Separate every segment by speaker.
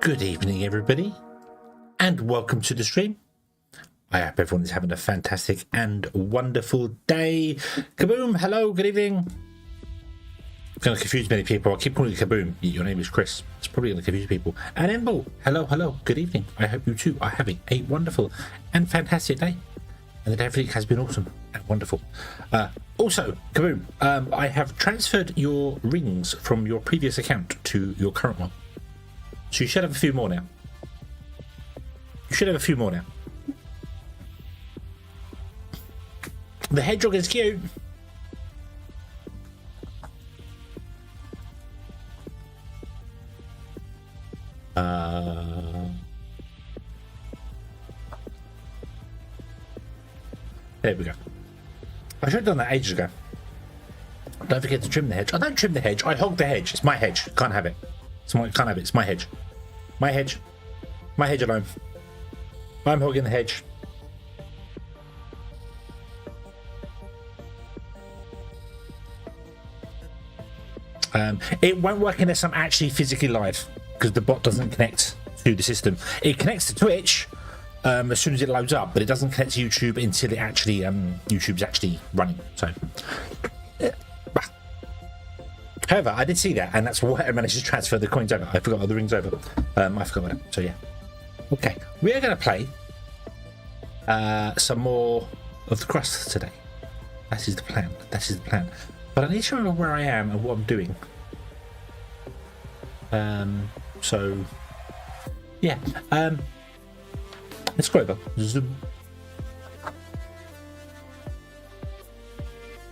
Speaker 1: Good evening, everybody, and welcome to the stream. I hope everyone is having a fantastic and wonderful day. Kaboom, hello, good evening. I'm going to confuse many people. I'll keep calling you Kaboom. Your name is Chris. It's probably going to confuse people. And Embo, hello, good evening. I hope you too are having a wonderful and fantastic day. and that everything has been awesome and wonderful. Also, Kaboom, I have transferred your rings from your previous account to your current one. So you should have a few more now. You should have a few more now. The hedgehog is cute. There we go. I should have done that ages ago. Don't forget to trim the hedge. I don't trim the hedge. I hog the hedge. It's my hedge. Can't have it. Can't have it. It's my hedge. My hedge. My hedge alone. I'm hogging the hedge. It won't work unless I'm actually physically live, because the bot doesn't connect to the system. It connects to Twitch as soon as it loads up, but it doesn't connect to YouTube until it actually YouTube's actually running. So, however, I did see that, and that's why I managed to transfer the coins over. I forgot all the rings over. I forgot about it. So yeah. Okay, we are going to play some more of the Crust today. That is the plan. That is the plan. But I need to remember where I am and what I'm doing. So yeah. Let's go over. Zoom.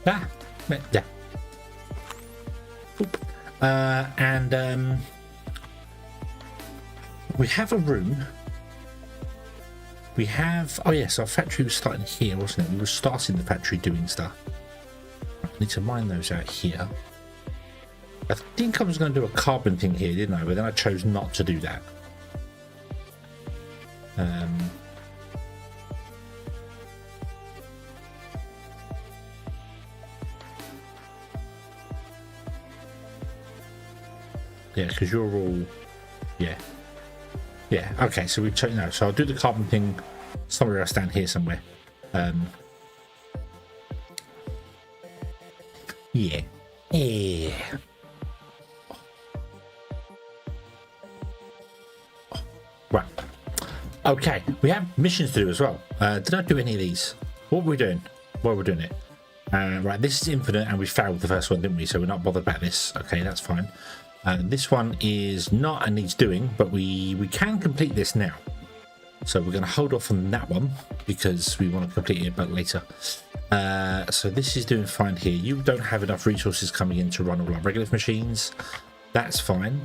Speaker 1: Yeah. And we have a room. We have, oh yes, our factory was starting here, wasn't it? We were starting the factory doing stuff. I need to mine those out here. I think I was going to do a carbon thing here, didn't I? But then I chose not to do that. Yeah, because you're all, yeah. Okay, so we've chosen no. So I'll do the carbon thing somewhere else down here somewhere. Yeah. Right. Okay, we have missions to do as well. Did I do any of these? What were we doing? While we're doing it? Right, this is infinite, and we failed the first one, didn't we? So we're not bothered about this. Okay, that's fine. This one is not and needs doing, but we can complete this now. So we're going to hold off on that one because we want to complete it but later. So this is doing fine here. You don't have enough resources coming in to run all our regular machines. That's fine.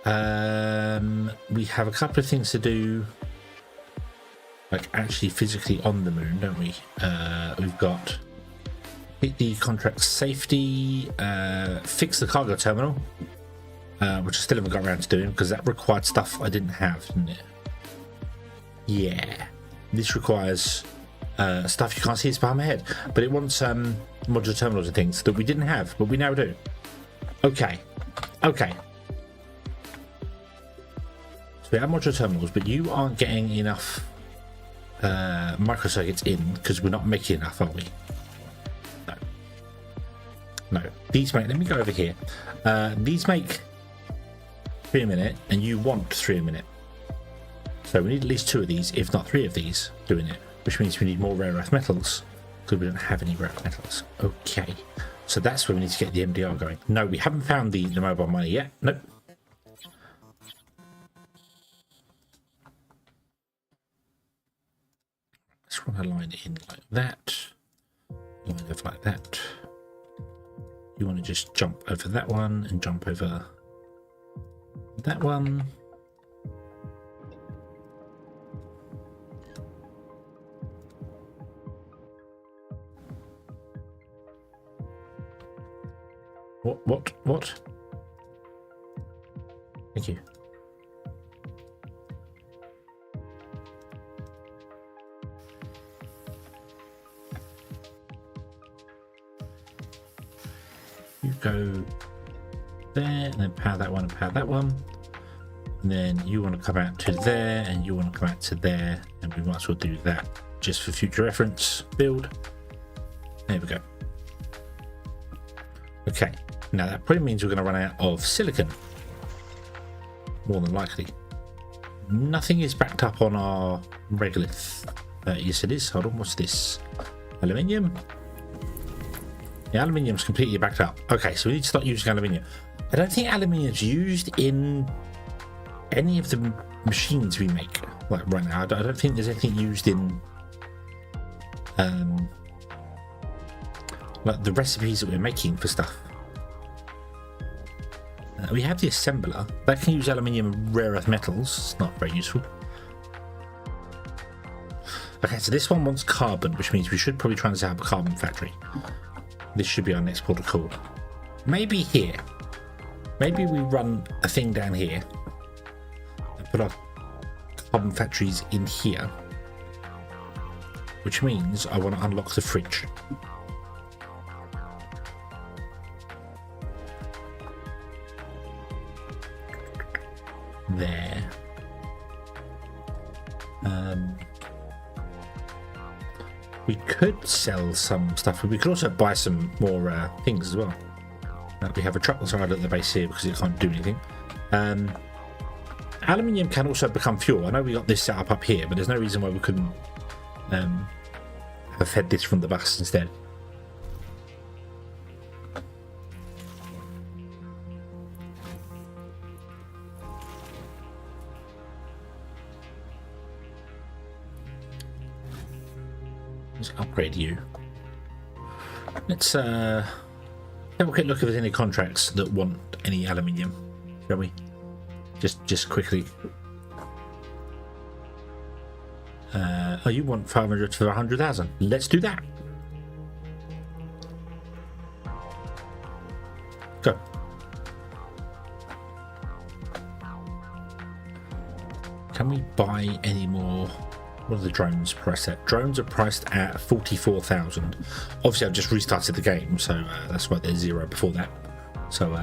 Speaker 1: We have a couple of things to do, like actually physically on the moon, don't we? We've got hit the contract safety, fix the cargo terminal, which I still haven't got around to doing because that required stuff I didn't have, didn't it? Yeah, this requires stuff you can't see, it's behind my head, but it wants modular terminals and things that we didn't have, but we now do. Okay. So we have modular terminals, but you aren't getting enough microcircuits in because we're not making enough, are we? No. These make, let me go over here. These make 3 a minute, and you want 3 a minute. So we need at least 2 of these, if not 3 of these, doing it, which means we need more rare earth metals because we don't have any rare earth metals. Okay, so that's where we need to get the MDR going. No, we haven't found the mobile money yet. Nope. Let's run a line in like that. Line over like that. You want to just jump over that one and jump over that one. What? Thank you. You go there and then power that one and power that one. And then you want to come out to there and you want to come out to there, and we might as well do that just for future reference. Build. There we go. Okay, now that probably means we're going to run out of silicon, more than likely. Nothing is backed up on our regolith Yes, it is. Hold on, what's this? Aluminium. Yeah, aluminium's completely backed up. Okay, so we need to start using aluminium. I don't think aluminium's used in any of the machines we make like right now. I don't think there's anything used in like the recipes that we're making for stuff. We have the assembler that can use aluminium and rare earth metals. It's not very useful. Okay, so this one wants carbon, which means we should probably try and set up a carbon factory. This should be our next port of call. Maybe here. Maybe we run a thing down here and put our carbon factories in here, which means I want to unlock the fridge. There. We could sell some stuff, but we could also buy some more things as well. We have a truck that's right at the base here because it can't do anything. Aluminium can also become fuel. I know we got this set up here, but there's no reason why we couldn't have fed this from the bus instead. Let's upgrade you. Let's have a quick look if there's any contracts that want any aluminium, shall we? Just quickly. Oh, you want 500 for 100,000? Let's do that. Go. Can we buy any more? What are the drones priced at? Drones are priced at 44,000. Obviously, I've just restarted the game, so that's why there's 0 before that. So,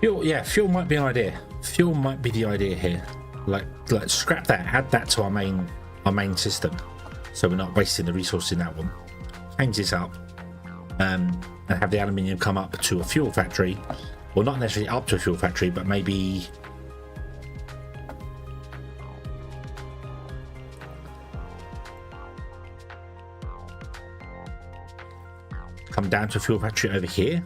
Speaker 1: fuel, yeah, fuel might be an idea. Fuel might be the idea here. Like scrap that, add that to our main system, so we're not wasting the resource in that one. Change this up, and have the aluminium come up to a fuel factory, well, not necessarily up to a fuel factory, but maybe come down to a fuel factory over here.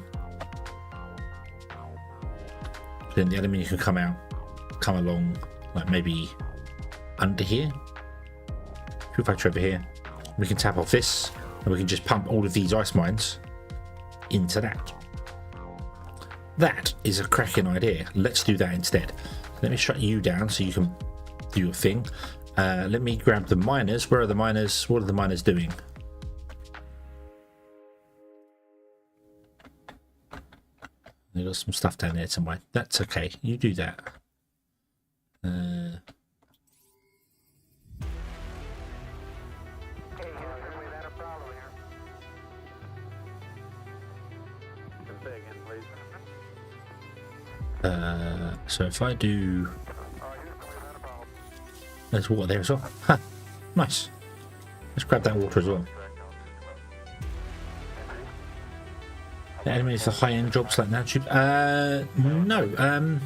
Speaker 1: Then the aluminium can come along, like maybe under here. Fuel factory over here. We can tap off this, and we can just pump all of these ice mines into that. That is a cracking idea. Let's do that instead. Let me shut you down so you can do your thing. Let me grab the miners. Where are the miners? What are the miners doing? They got some stuff down there somewhere. That's okay. You do that. So if I do, there's water there as well. Ha, nice. Let's grab that water as well. The enemies for high-end jobs like nanotubes? No.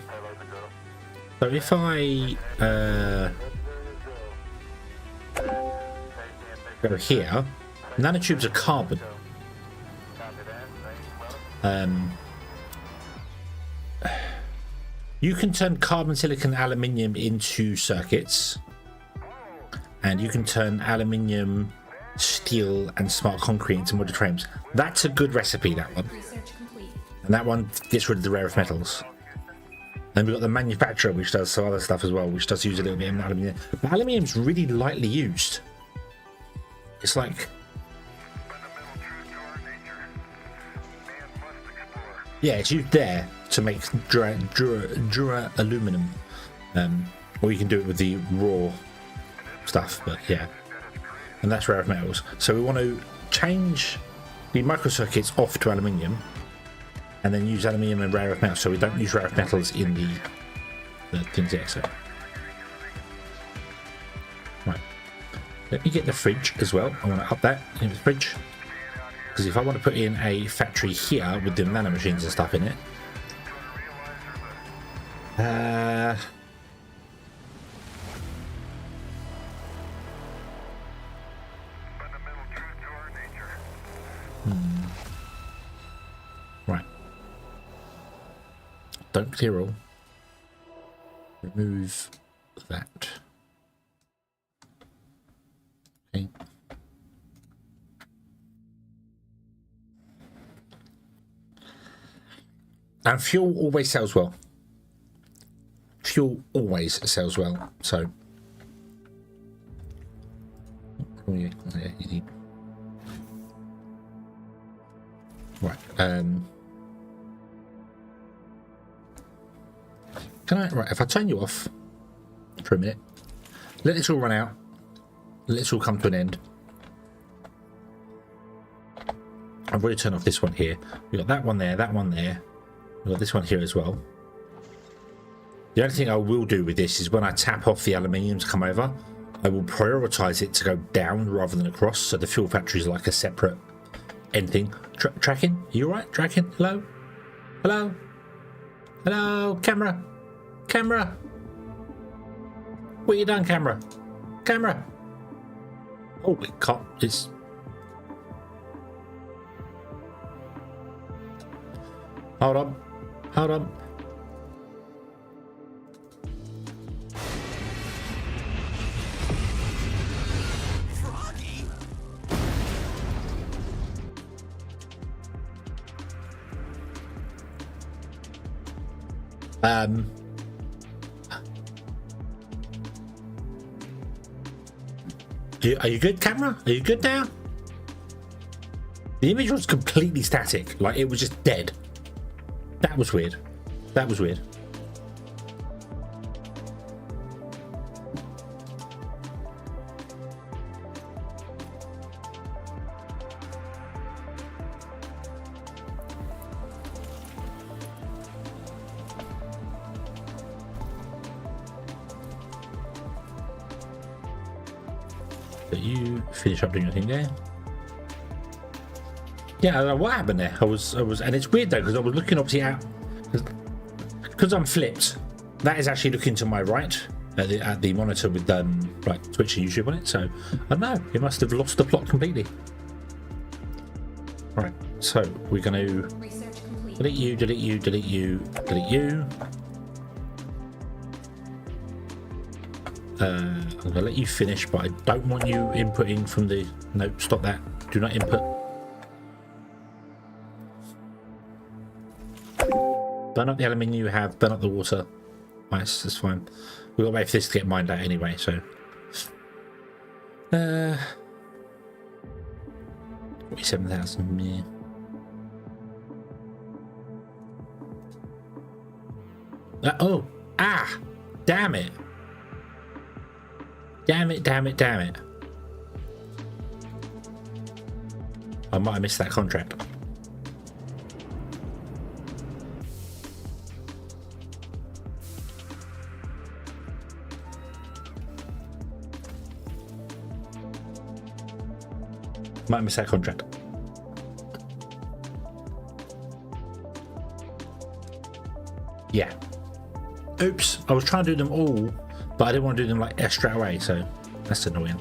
Speaker 1: So if I go here, nanotubes are carbon. You can turn carbon, silicon, aluminium into circuits, and you can turn aluminium, steel, and smart concrete into modular frames. That's a good recipe, that one. And that one gets rid of the rare earth metals. And we've got the manufacturer, which does some other stuff as well, which does use a little bit of aluminium. But aluminium's really lightly used. It's like, yeah, it's used there to make dura aluminum, or you can do it with the raw stuff. But yeah, and that's rare earth metals. So we want to change the microcircuits off to aluminium and then use aluminium and rare earth metals, so we don't use rare earth metals in the things there. So right, let me get the fridge as well. I want to up that in the fridge, because if I want to put in a factory here with the nano machines and stuff in it, right, don't clear all, remove that. Okay. And fuel always sells well. Fuel always sells well. So, oh yeah, you need. Right. Can I? Right. If I turn you off for a minute, let this all run out. Let this all come to an end. I've already turned off this one here. We've got that one there, that one there. We've got this one here as well. The only thing I will do with this is when I tap off the aluminium to come over, I will prioritise it to go down rather than across, so the fuel factory is like a separate end thing. Tracking? Are you alright? Tracking? Hello? Hello? Hello? Camera? Camera? What you done, camera? Camera? Oh, it can't. It's... Hold on. Hold on.
Speaker 2: Froggy?
Speaker 1: Are you good, camera? Are you good now? The image was completely static. Like, it was just dead. That was weird. That was weird. But you finish up doing your thing there. Yeah, I don't know what happened there. I was, and it's weird though, because I was looking obviously out, because I'm flipped. That is actually looking to my right at the monitor with like Twitch and YouTube on it. So I don't know. It must have lost the plot completely. All right, so we're going to delete you, delete you, delete you, delete you. I'm going to let you finish, but I don't want you inputting from the. Nope, stop that. Do not input. Burn up the aluminium you have, burn up the water. Nice, that's fine. We've got to wait for this to get mined out anyway, so. 47,000, yeah. Oh! Ah! Damn it! Damn it, damn it, damn it. I might have missed that contract. Might miss that contract. Yeah. Oops. I was trying to do them all, but I didn't want to do them like straight away, so that's annoying.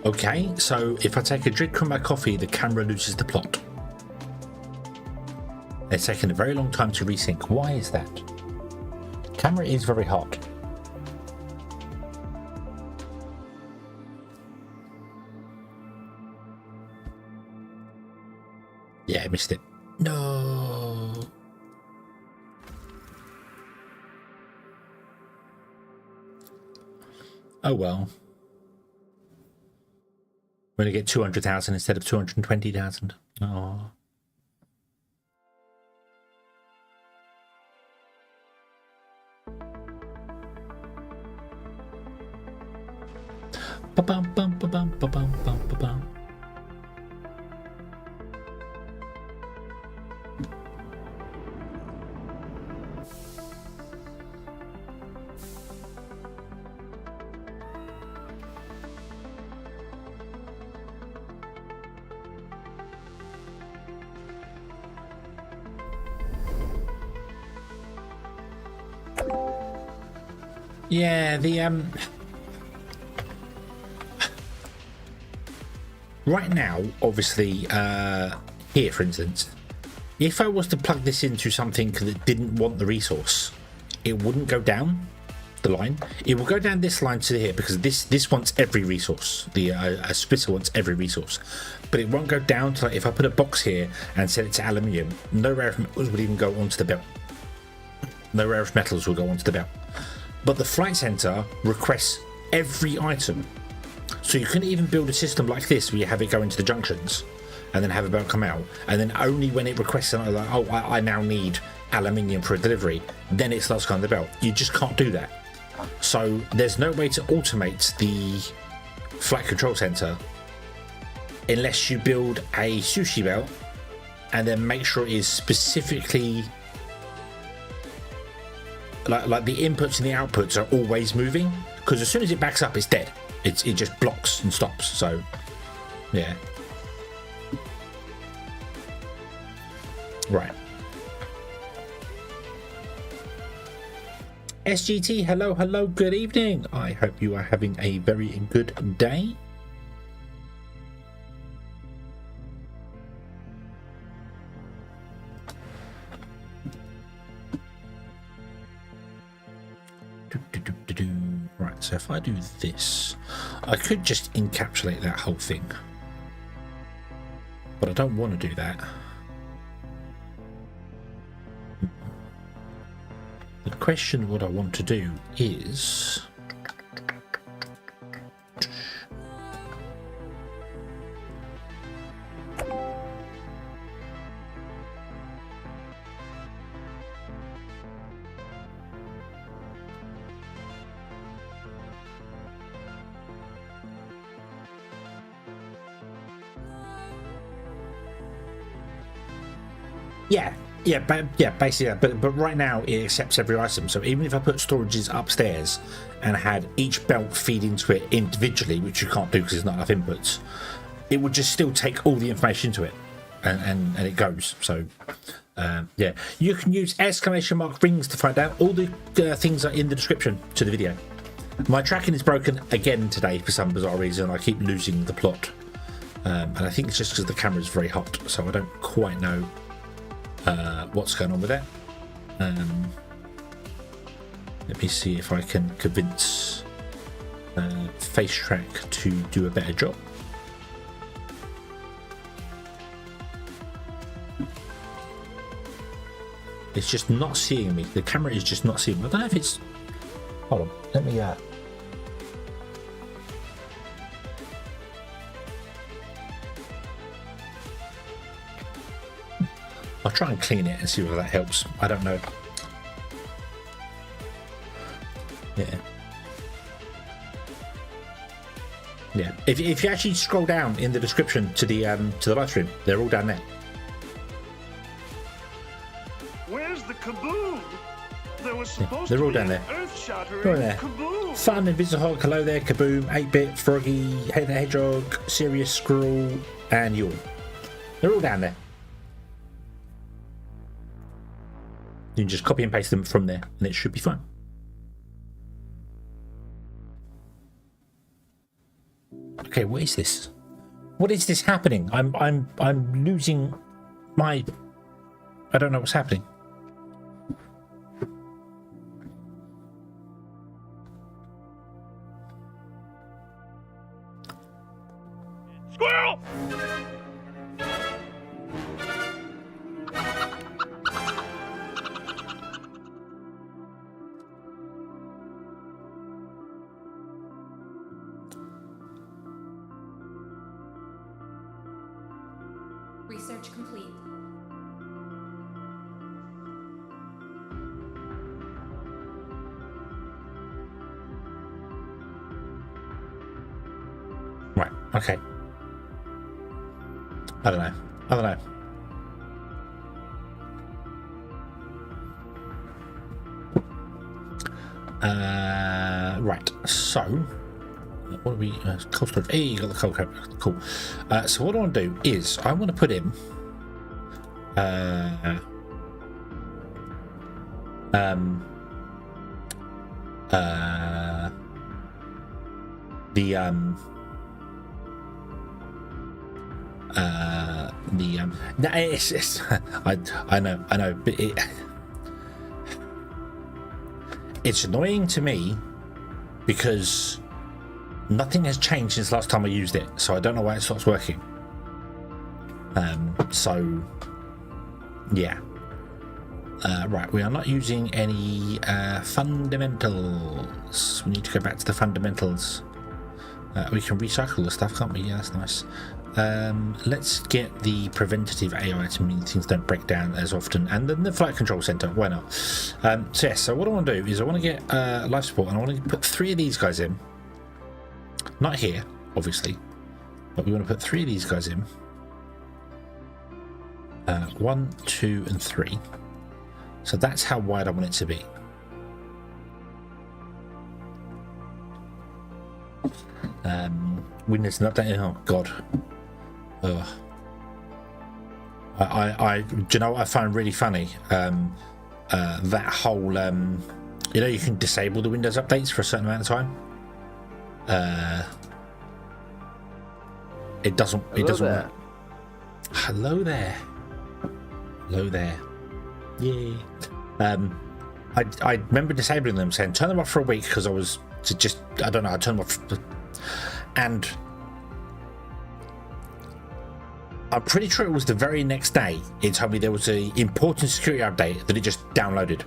Speaker 1: Okay, so if I take a drink from my coffee, the camera loses the plot. It's taken a very long time to resync. Why is that? Camera is very hot. Yeah, I missed it. No. Oh well. We're going to get 200,000 instead of 220,000. Oh. Ba-bum, bum, ba-bum, ba-bum, bum, ba-bum. Yeah, right now, obviously, here, for instance, if I was to plug this into something that didn't want the resource, it wouldn't go down the line. It will go down this line to here because this wants every resource. The a splitter wants every resource, but it won't go down to, like, if I put a box here and set it to aluminium, no rare earth metals would even go onto the belt. No rare earth metals will go onto the belt. But the flight center requests every item. So you couldn't even build a system like this where you have it go into the junctions and then have a belt come out. And then only when it requests something like, oh, I now need aluminium for a delivery, then it starts going on the belt. You just can't do that. So there's no way to automate the flight control center unless you build a sushi belt and then make sure it is specifically like the inputs and the outputs are always moving, because as soon as it backs up, it's dead. It just blocks and stops. So yeah, right. SGT, hello, good evening. I hope you are having a very good day. Right, so if I do this, I could just encapsulate that whole thing, but I don't want to do that. The question what I want to do is basically, but right now it accepts every item. So even if I put storages upstairs and had each belt feed into it individually, which you can't do because there's not enough inputs, it would just still take all the information into it, and it goes. So yeah, you can use exclamation mark rings to find out. All the things are in the description to the video. My tracking is broken again today for some bizarre reason. I keep losing the plot, and I think it's just because the camera is very hot, so I don't quite know what's going on with that. Let me see if I can convince Face Track to do a better job. It's just not seeing me. The camera is just not seeing me. I don't know if it's... Hold on, let me I'll try and clean it and see whether that helps. I don't know. Yeah. If you actually scroll down in the description to the live stream, they're all down there.
Speaker 2: Where's the kaboom? There was supposed
Speaker 1: they're
Speaker 2: to
Speaker 1: all
Speaker 2: be
Speaker 1: down
Speaker 2: an
Speaker 1: there.
Speaker 2: earth-shattering kaboom.
Speaker 1: Fun, invisahog, hello there, kaboom, 8-bit, froggy, Hate That Hedgehog, serious squirrel, and yawn. They're all down there. You can just copy and paste them from there, and it should be fine. Okay, what is this? What is this happening? I'm losing my... I don't know what's happening.
Speaker 2: Squirrel!
Speaker 3: Research complete.
Speaker 1: Okay. I don't know. I don't know. Right. So, what do we? Cold storage. Hey, you got the cold crab. Cool. So what I want to do is I want to put in. No, it's I know, but it's annoying to me because nothing has changed since last time I used it, so I don't know why it stops working. So yeah. Right, we are not using any fundamentals. We need to go back to the fundamentals. We can recycle the stuff, can't we? Yeah, that's nice. Let's get the preventative AI to mean things don't break down as often, and then the flight control center. Why not? So yes. So what I want to do is I want to get life support, and I want to put 3 of these guys in. Not here, obviously, but we want to put 3 of these guys in. 1, 2, and 3. So that's how wide I want it to be. Windows and update. Oh God. Do you know what I find really funny? That whole you know, you can disable the Windows updates for a certain amount of time. It doesn't. It doesn't work. Hello there. Hello there. Yay. I remember disabling them, saying turn them off for a week because I was just I don't know. I turned them off, and I'm pretty sure it was the very next day it told me there was a important security update that it just downloaded.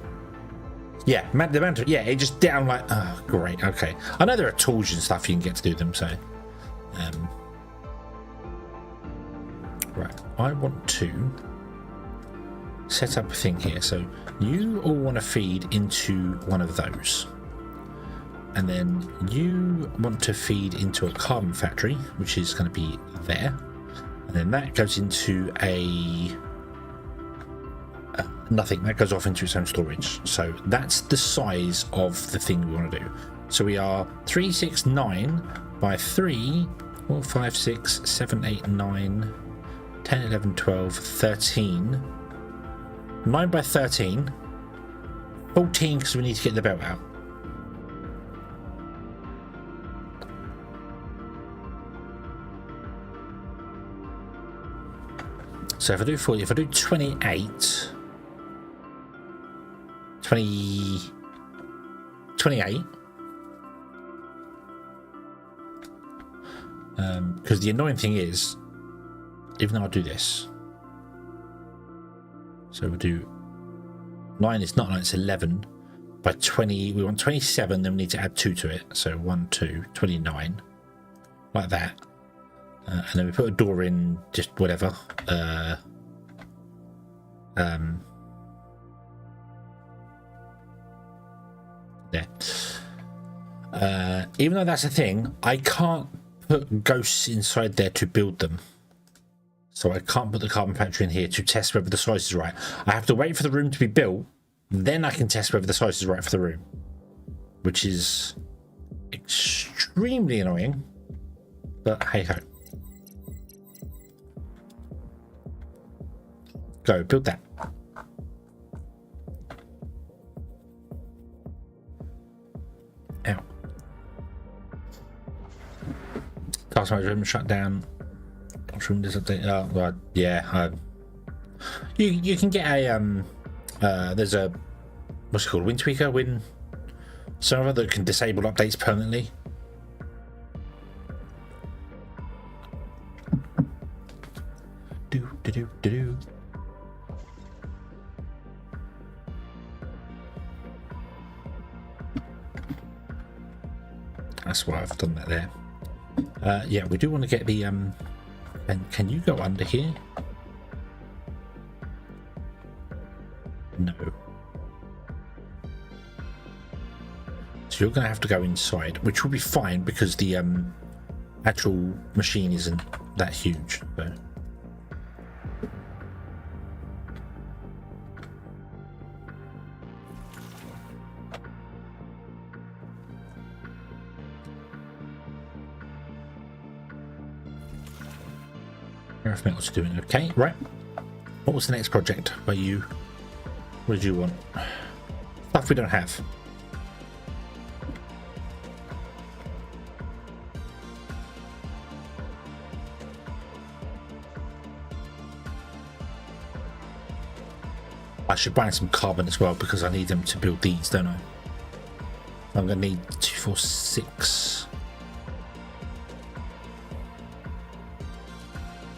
Speaker 1: Yeah, it just downloaded. Oh, great. Okay, I know there are tools and stuff you can get to do them. So, right, I want to set up a thing here. So you all want to feed into one of those, and then you want to feed into a carbon factory, which is going to be there, and then that goes into a nothing. That goes off into its own storage. So that's the size of the thing we want to do. So we are 3, 6, 9 by 3, 4, 5, 6, 7, 8, 9, 10, 11, 12, 13. 9 by 13, 14 because we need to get the belt out. So if I do 40, if I do 28, 28, because the annoying thing is, even though I do this, so we'll do 9, it's not 9, it's 11 by 20. We want 27, then we need to add 2 to it. So 1, 2, 29, like that. And then we put a door in, just whatever. There. Even though that's a thing, I can't put ghosts inside there to build them. So I can't put the carbon factory in here to test whether the size is right. I have to wait for the room to be built, then I can test whether the size is right for the room, which is extremely annoying, but hey ho. Go build that. Ow. Task manager shut down. This update. Oh, well, yeah. You can get a there's a what's it called? Wind tweaker, wind server that can disable updates permanently. Do. That's why I've done that there. Yeah, we do want to get the and can you go under here? No. So you're going to have to go inside, which will be fine because the actual machine isn't that huge. So. Earth metals doing okay, right? What was the next project? What did you want? Stuff we don't have. I should buy some carbon as well because I need them to build these, don't I? I'm gonna need 2, 4, 6.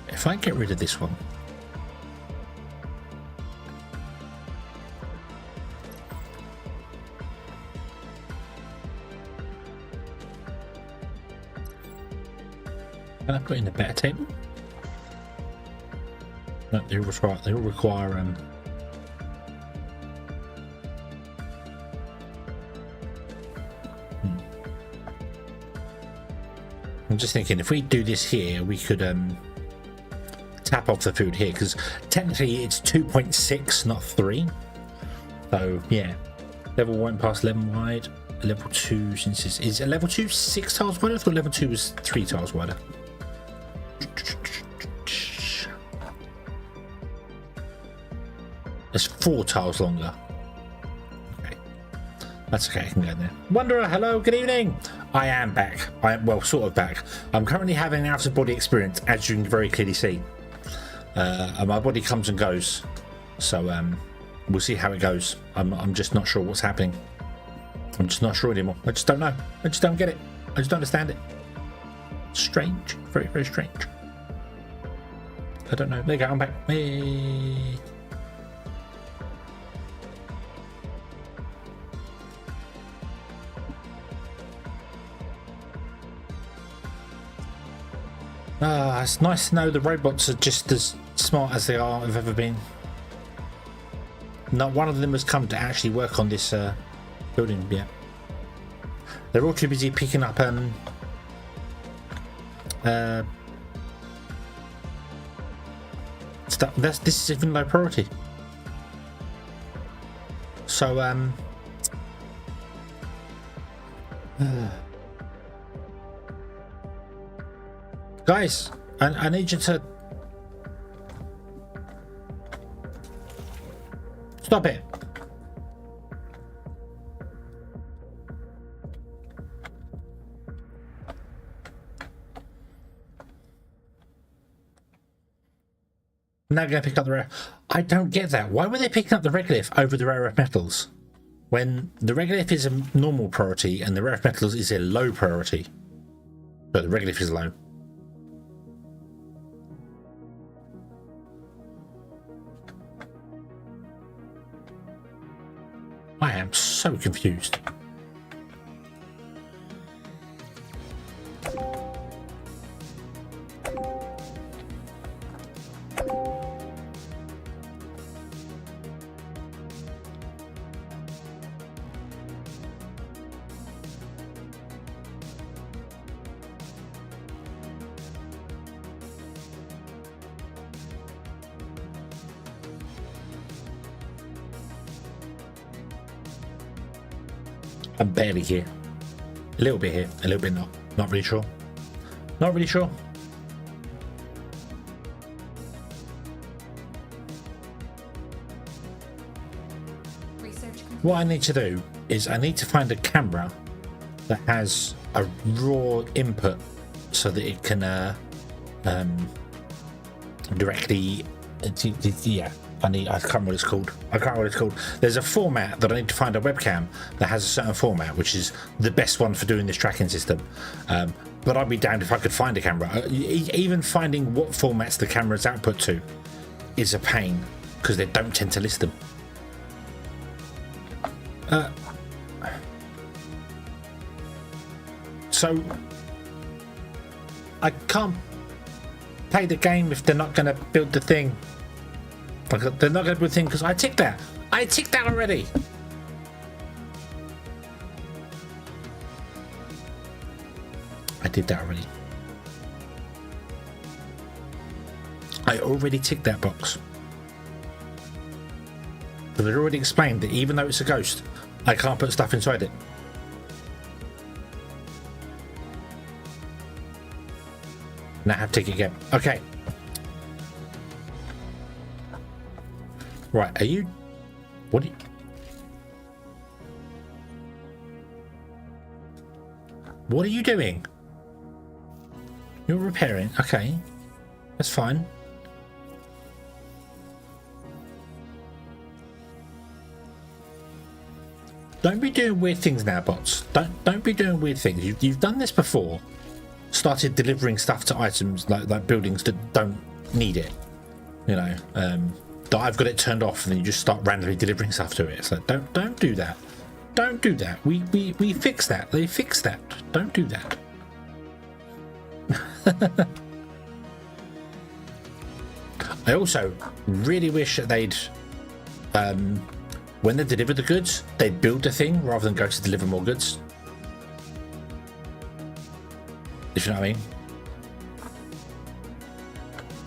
Speaker 1: If I get rid of this one, can I put in a better table? No, they all require I'm just thinking if we do this here, we could tap off the food here because technically it's 2.6, not 3. So yeah, level 1 past 11 wide. Level 2, since is a level 2 6 tiles wider? I thought level 2 was 3 tiles wider. It's 4 tiles longer. Okay, that's okay. I can go in there. Wanderer, hello, good evening. I am back. I am, well, sort of back. I'm currently having an out-of-body experience, as you can very clearly see. And my body comes and goes, so we'll see how it goes. I'm just not sure what's happening. I'm just not sure anymore. I just don't know. I just don't get it. I just don't understand it. Strange. Very, very strange. I don't know. There you go. I'm back. Hey. It's nice to know the robots are just as smart as they have ever been. Not one of them has come to actually work on this building yet. They're all too busy picking up stuff. This is even low priority. So guys, I need you to stop it. Now going to pick up the rare. I don't get that. Why were they picking up the regolith over the rare earth metals when the regolith is a normal priority and the rare earth metals is a low priority? But the regolith is low. I am so confused. I'm barely here. A little bit here, a little bit not. Not really sure. Not really sure. What I need to do is I need to find a camera that has a raw input so that it can directly yeah. I can't remember what it's called. I can't remember what it's called. There's a format that I need to find a webcam that has a certain format, which is the best one for doing this tracking system. But I'd be damned if I could find a camera. Even finding what formats the camera's output to is a pain because they don't tend to list them. So I can't play the game if they're not going to build the thing. They're not going to build the thing because I ticked that. I ticked that already. I did that already. I already ticked that box. But I've already explained that even though it's a ghost, I can't put stuff inside it. Now I have to tick it again. Okay. Right, are you... What are you... What are you doing? You're repairing. Okay. That's fine. Don't be doing weird things now, bots. Don't be doing weird things. You've done this before. Started delivering stuff to items like buildings that don't need it. You know, that I've got it turned off, and then you just start randomly delivering stuff to it. It's like don't do that. Don't do that. We fixed that. They fixed that. Don't do that. I also really wish that they'd when they deliver the goods, they'd build the thing rather than go to deliver more goods. If you know what I mean.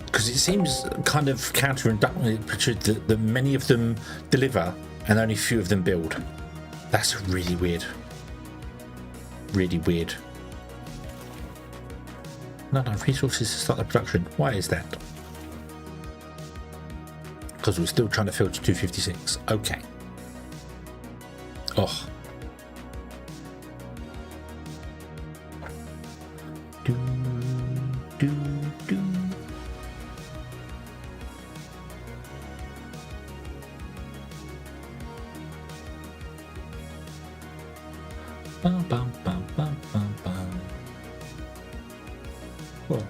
Speaker 1: Because it seems kind of counterintuitive that many of them deliver and only few of them build. That's really weird. Really weird. Not enough resources to start the production. Why is that? Because we're still trying to filter 256. Okay. Oh. Do, do, do. Bum, bum, bum, bum, bum, bum. Cool.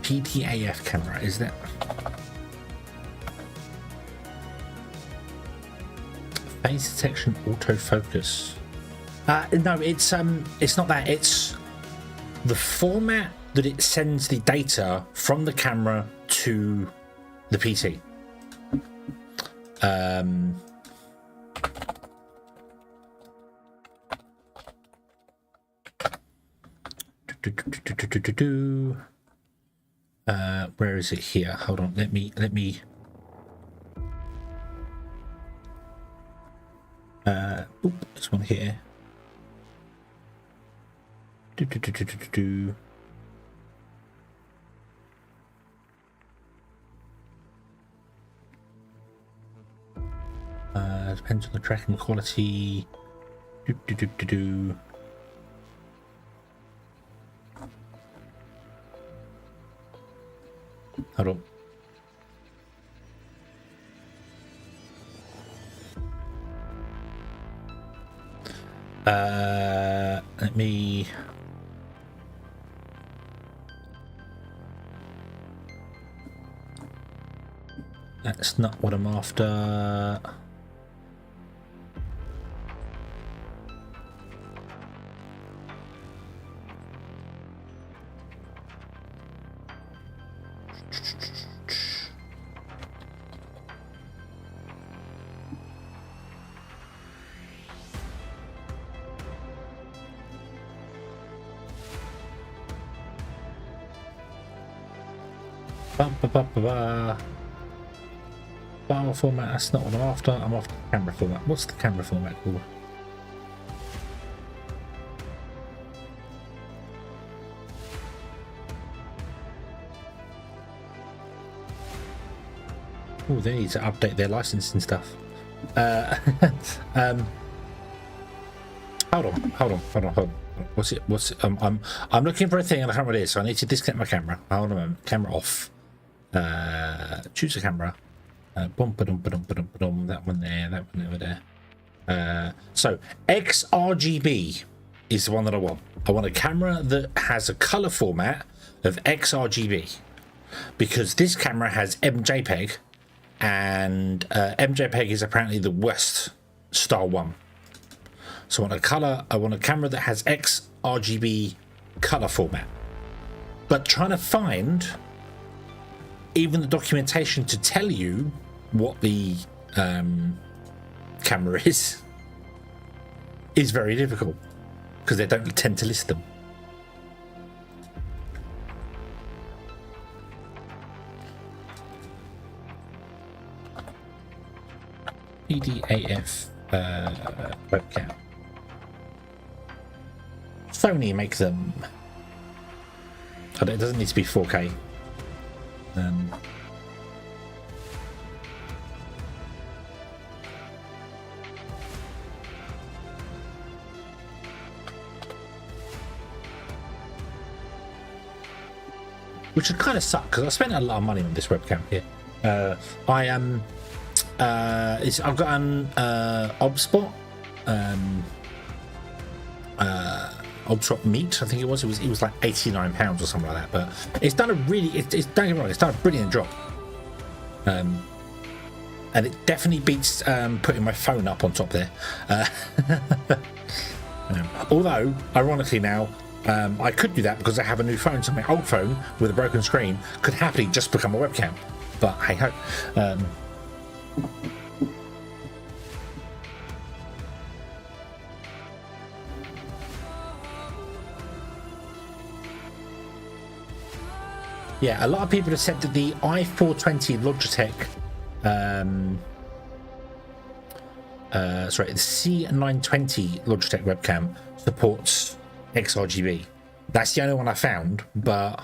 Speaker 1: PTAF camera, is that? Face detection autofocus. No, it's not that. It's the format that it sends the data from the camera to the PT. Where is it here? Hold on, let me this one here. Depends on the tracking quality. Hold on. Let me. That's not what I'm after. File format, that's not what I'm after. I'm after the camera format. What's the camera format called? Oh, they need to update their licensing stuff. Hold on. What's it? I'm looking for a thing and I can't remember what it is, so I need to disconnect my camera. Hold on a moment. Camera off. Choose a camera. That one there, that one over there. So XRGB is the one that I want. I want a camera that has a color format of XRGB because this camera has MJPEG, and MJPEG is apparently the worst style one. So I want a camera that has XRGB color format. But trying to find even the documentation to tell you what the camera is very difficult because they don't tend to list them. EDAF webcam. Sony make them. It doesn't need to be 4K. Which would kind of suck because I spent a lot of money on this webcam here. I've got an Obspot, Obspot Meat, I think it was. It was like £89 or something like that. But it's done a really, don't get me wrong, it's done a brilliant job. And it definitely beats putting my phone up on top there. Although, ironically now, I could do that because I have a new phone, so my old phone with a broken screen could happily just become a webcam. But hey ho. Yeah, a lot of people have said that the i420 Logitech, the C920 Logitech webcam supports XRGB. That's the only one I found, but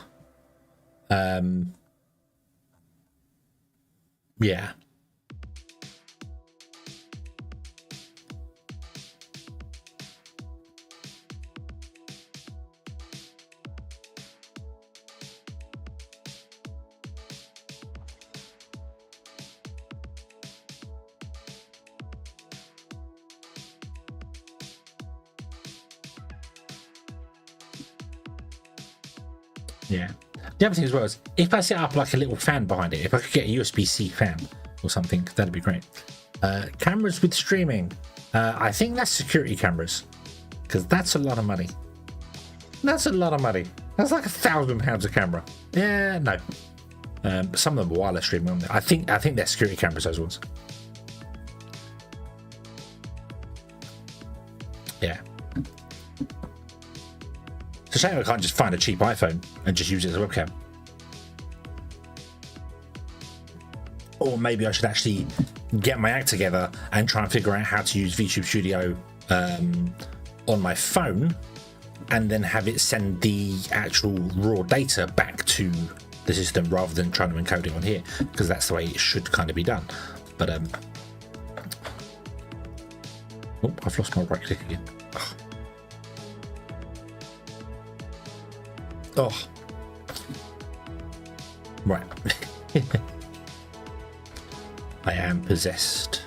Speaker 1: yeah. Yeah. The other thing as well is if I set up like a little fan behind it, if I could get a USB-C fan or something, that'd be great. Cameras with streaming. I think that's security cameras because that's a lot of money. That's a lot of money. That's like £1,000 a camera. Yeah, no. Some of them are wireless streaming on there. I think they're security cameras, those ones. Yeah. It's a shame I can't just find a cheap iPhone and just use it as a webcam. Or maybe I should actually get my act together and try and figure out how to use VTube Studio on my phone and then have it send the actual raw data back to the system rather than trying to encode it on here, because that's the way it should kind of be done. But oh, I've lost my right click again. Oh, right. I am possessed.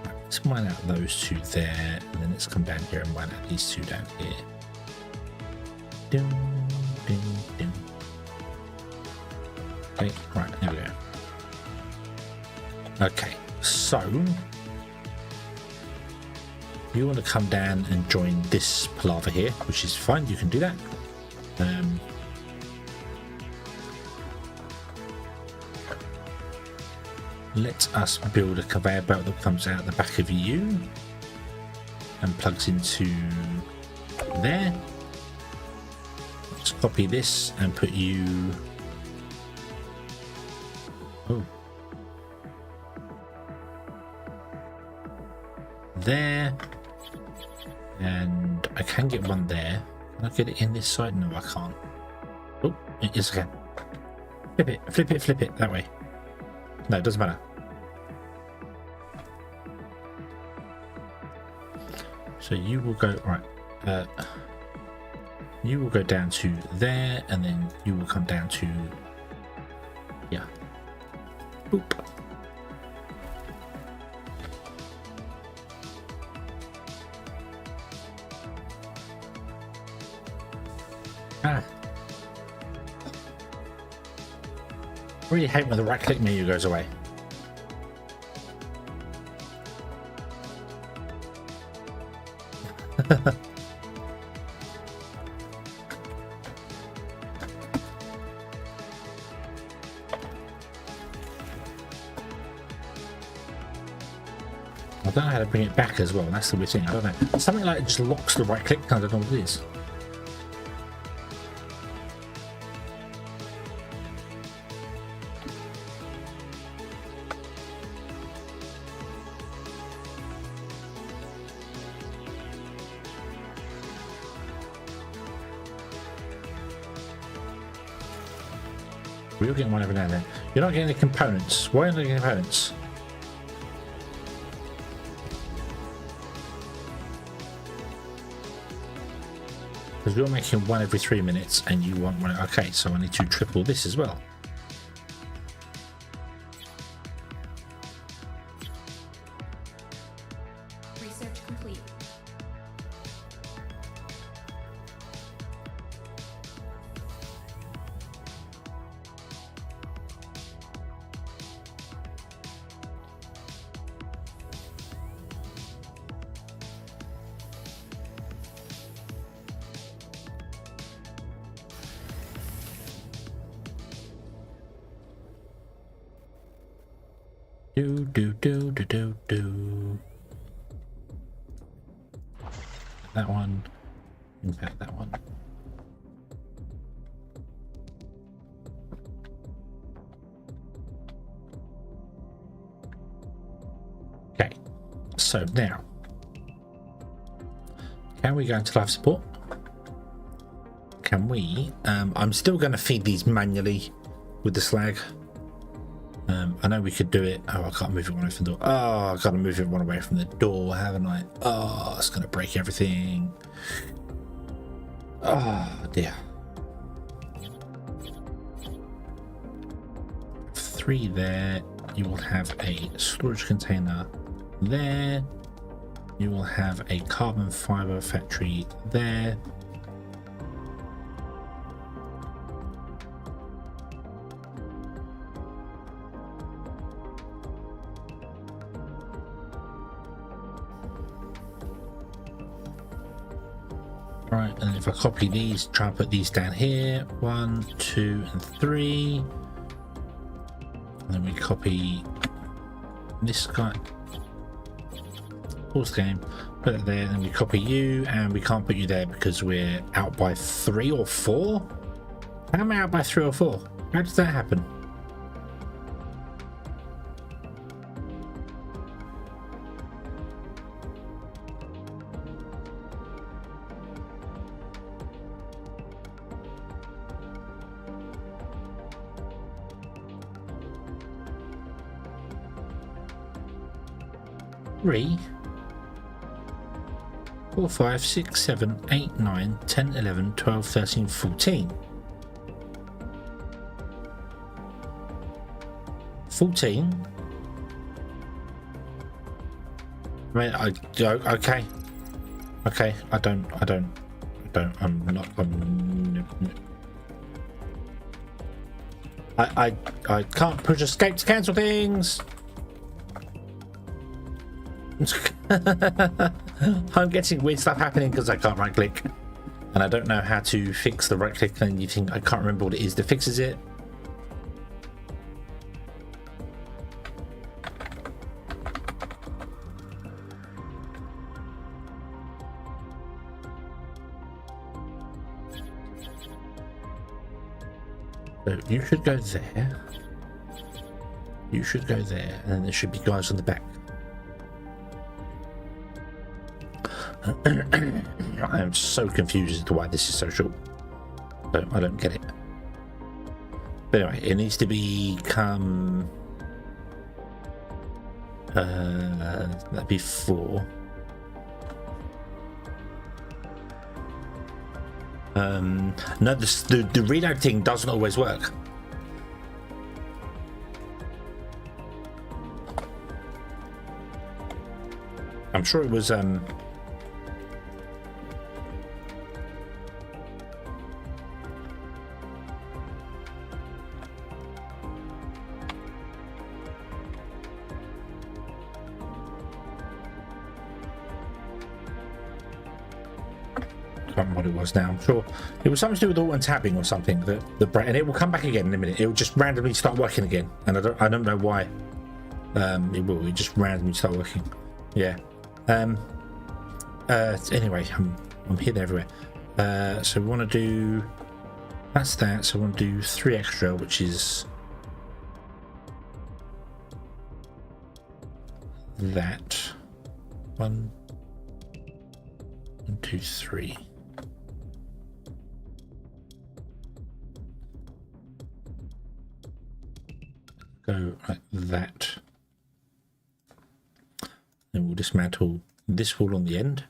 Speaker 1: Right, let's mine out those two there, and then let's come down here and mine out these two down here. Ding, ding, ding. Okay, right, here we go. Okay, so you want to come down and join this palaver here, which is fine, you can do that. Let us build a conveyor belt that comes out the back of you and plugs into there. Let's copy this and put you there, and I can get one there. Can I get it in this side? No, I can't. Oh, yes, I can. Flip it that way. No, it doesn't matter. So you will go right. You will go down to there, and then you will come down to boop. Really hate when the right click menu goes away. I don't know how to bring it back as well. That's the weird thing. I don't know. Something like it just locks the right click. I don't know what it is. We're getting one every now and then. You're not getting the components. Why aren't you getting components? Because you're making one every 3 minutes and you want one. Okay, so I need to triple this as well.
Speaker 3: Research complete.
Speaker 1: Do. That one. In fact, that one. Okay. So now, can we go into life support? Can we? I'm still going to feed these manually with the slag. I know we could do it. Oh, I can't move it one away from the door. Oh, I got to move it one away from the door, haven't I? Oh, it's going to break everything. Oh, dear. 3 there. You will have a storage container there. You will have a carbon fiber factory there. Right, and then if I copy these, try and put these down here, 1, 2, and 3. And then we copy this guy. Pause the game, put it there, and then we copy you, and we can't put you there because we're out by 3 or 4. How am I out by 3 or 4? How does that happen? Three, 4, 5, 6, 7, 8, 9, 10, 11, 12, 13, 14. 14. I mean, okay. Okay, I can't push escape to cancel things. I'm getting weird stuff happening because I can't right click and I don't know how to fix the right click, and you think I can't remember what it is that fixes it. So you should go there, you should go there, and then there should be guys on the back. I am so confused as to why this is so short. I don't get it. But anyway, it needs to become that'd be 4. No, the reload thing doesn't always work. I'm sure it was I can't remember what it was now. I'm sure it was something to do with auto and tabbing or something. And it will come back again in a minute. It will just randomly start working again, and I don't know why. It just randomly start working. Yeah. Anyway, I'm here everywhere. So we want to do that. So we want to do 3 extra, which is that. 1, 2, 3. Go like that. Then we'll dismantle this wall on the end.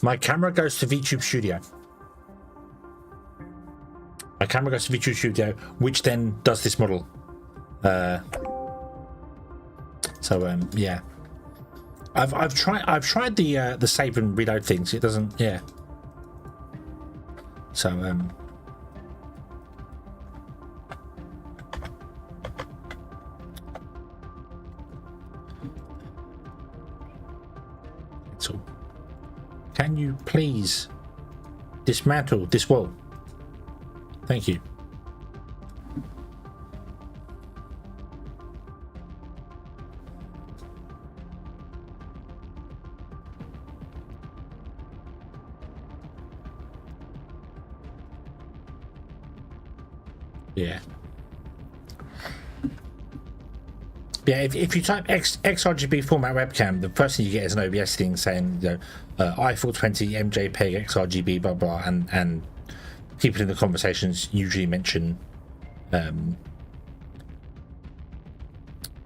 Speaker 1: My camera goes to VTube Studio. My camera goes to VTube Studio, which then does this model. Yeah. I've tried the save and reload things. It doesn't. Yeah. So it's all. Can you please dismantle this wall? Thank you. Yeah. Yeah, if you type XRGB format webcam, the first thing you get is an OBS thing saying, you know, i420 MJPEG XRGB blah blah, and people in the conversations usually mention the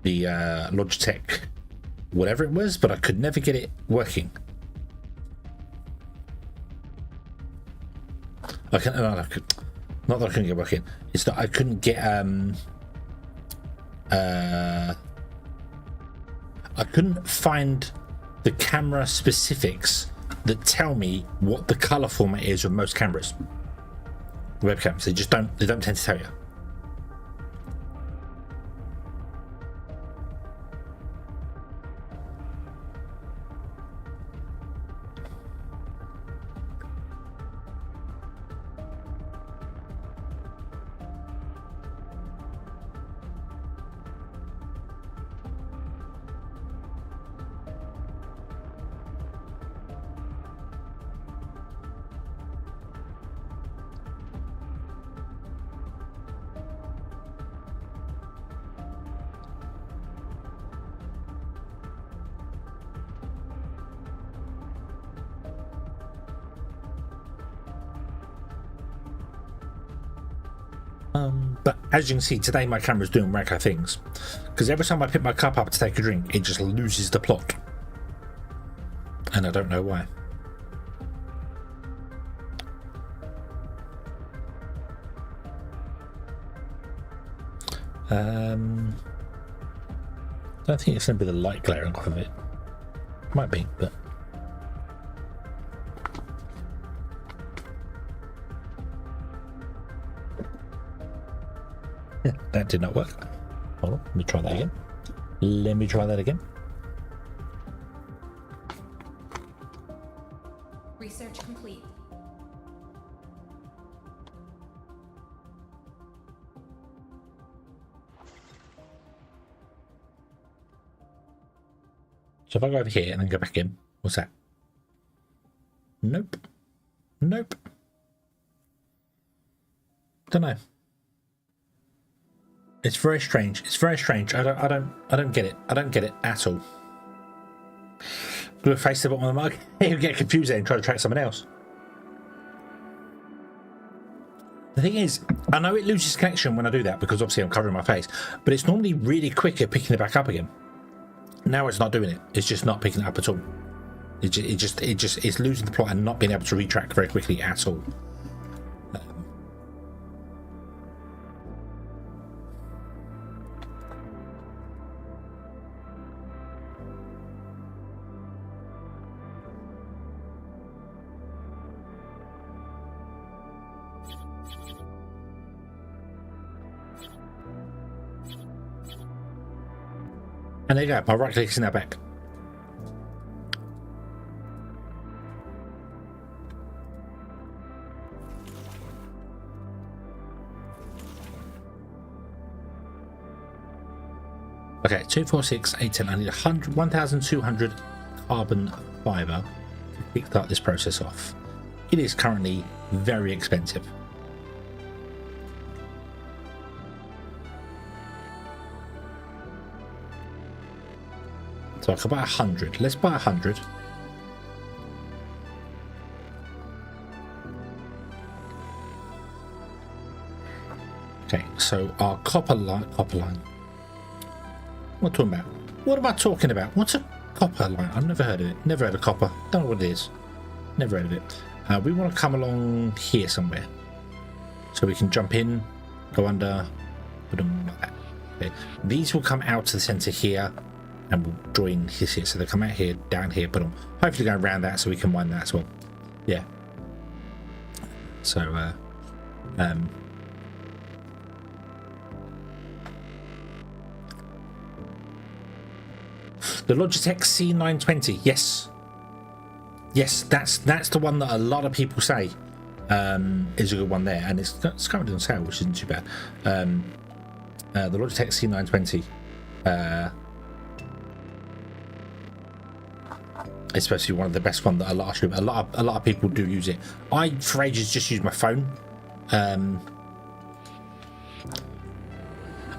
Speaker 1: Logitech whatever it was, but I could never get it working. Not that I couldn't get it working. It's that I couldn't get I couldn't find the camera specifics that tell me what the color format is of most cameras. Webcams, they don't tend to tell you. But as you can see, today my camera's doing wacky things, because every time I pick my cup up to take a drink, it just loses the plot, and I don't know why. I don't think it's going to be the light glaring off of it. Might be, but yeah, that did not work. Hold on, let me try that again. Let me try that again.
Speaker 3: Research complete.
Speaker 1: So if I go over here and then go back in, what's that? Nope. Nope. Don't know. It's very strange. It's very strange. I don't get it. I don't get it at all. Glue a face to the bottom of the mug. You get confused there and try to track someone else. The thing is, I know it loses connection when I do that because obviously I'm covering my face, but it's normally really quick at picking it back up again. Now it's not doing it. It's just not picking it up at all. It's losing the plot and not being able to retrack very quickly at all. And there you go. My right click is now back. Okay, 2, 4, 6, 8, 10. I need 1,200 carbon fiber to kickstart this process off. It is currently very expensive. So I can buy 100. Let's buy 100. Okay, so our copper line. What am I talking about? What am I talking about? What's a copper line? I've never heard of it. Never heard of copper. Don't know what it is. Never heard of it. We want to come along here somewhere. So we can jump in, go under, put them like that. Okay. These will come out to the center here and we'll join this here. So they come out here, down here, put them. Hopefully going around that so we can mine that as well. Yeah. So, the Logitech C920, yes, that's the one that a lot of people say is a good one there, and it's currently on sale, which isn't too bad. The Logitech C920 is supposed to be one of the best ones that a lot of people do use it. I for ages just used my phone, and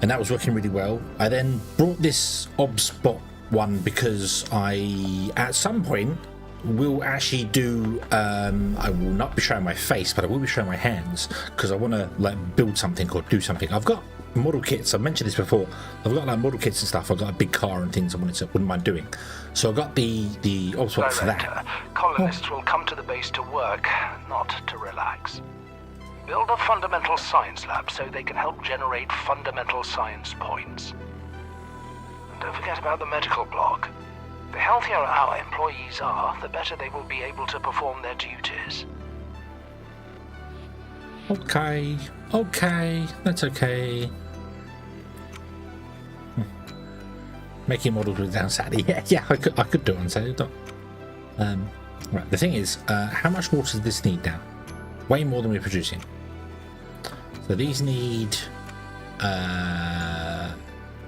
Speaker 1: that was working really well. I then brought this OBSBot one because I at some point will actually do I will not be showing my face, but I will be showing my hands because I want to like build something or do something. I've got model kits, I've mentioned this before, I've got like model kits and stuff. I've got a big car and things I wouldn't mind doing, so I got the OBSBot for that.
Speaker 4: Colonists will come to the base to work, not to relax. Build a fundamental science lab so they can help generate fundamental science points. Don't forget about the medical block. The healthier our employees are, the better they will be able to perform their duties.
Speaker 1: Okay, that's okay. Making models with down Saturday. Yeah, I could do it on Saturday. Right, the thing is, how much water does this need now? Way more than we're producing. So these need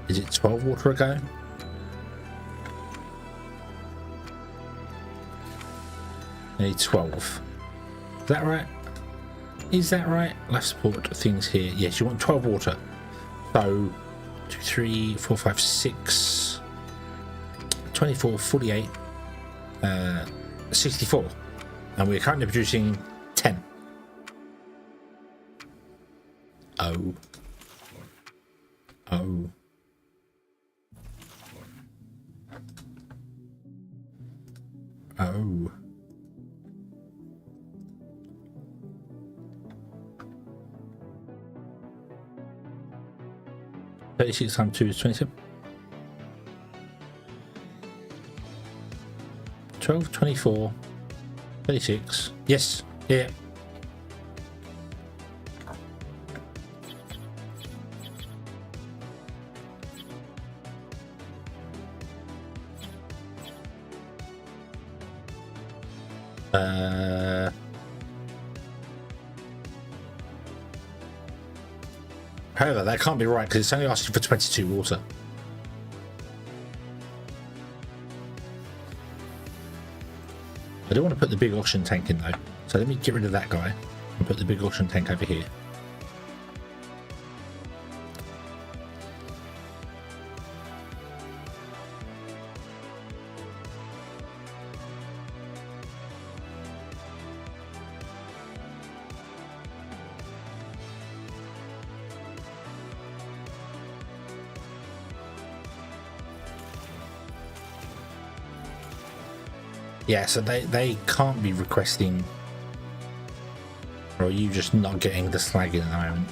Speaker 1: is it 12 water a go? I need 12. Is that right? Is that right? Life support things here. Yes, you want 12 water. So 2, 3, 4, 5, 6, 24, 48, 64. And we're currently producing 10. Oh. 36 times 2 is 27. 12, 24, 36. Yes, yeah. However, that can't be right because it's only asking for 22 water. I do want to put the big oxygen tank in though, so let me get rid of that guy and put the big oxygen tank over here. Yeah, so they can't be requesting, or are you just not getting the slag in at the moment?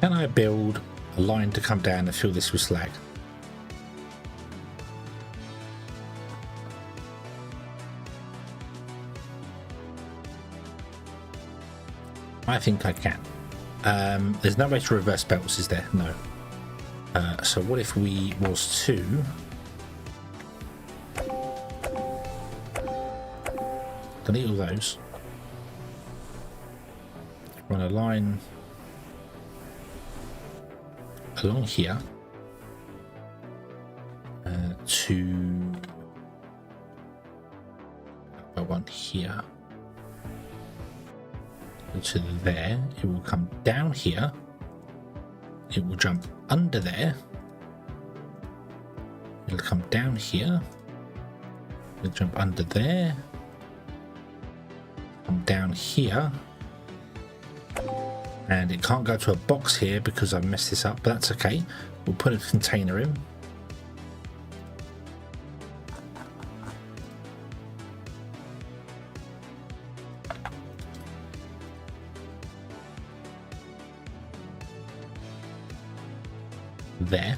Speaker 1: Can I build a line to come down and fill this with slag? I think I can. There's no way to reverse belts, is there? No. So what if we was to delete all those, run a line along here to one here to there. It will come down here, it will jump under there, it'll come down here, it'll jump under there, come down here, and it can't go to a box here because I've messed this up, but that's okay. We'll put a container in. There.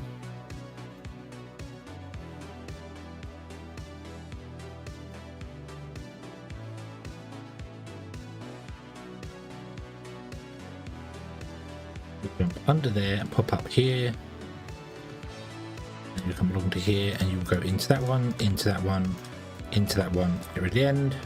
Speaker 1: Jump under there and pop up here. And you come along to here and you will go into that one, into that one, into that one, here at the end.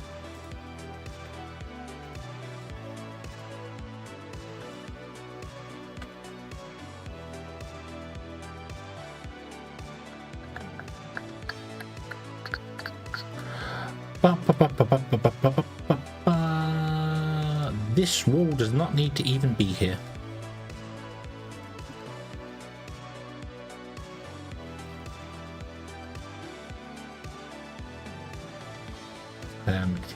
Speaker 1: This wall does not need to even be here.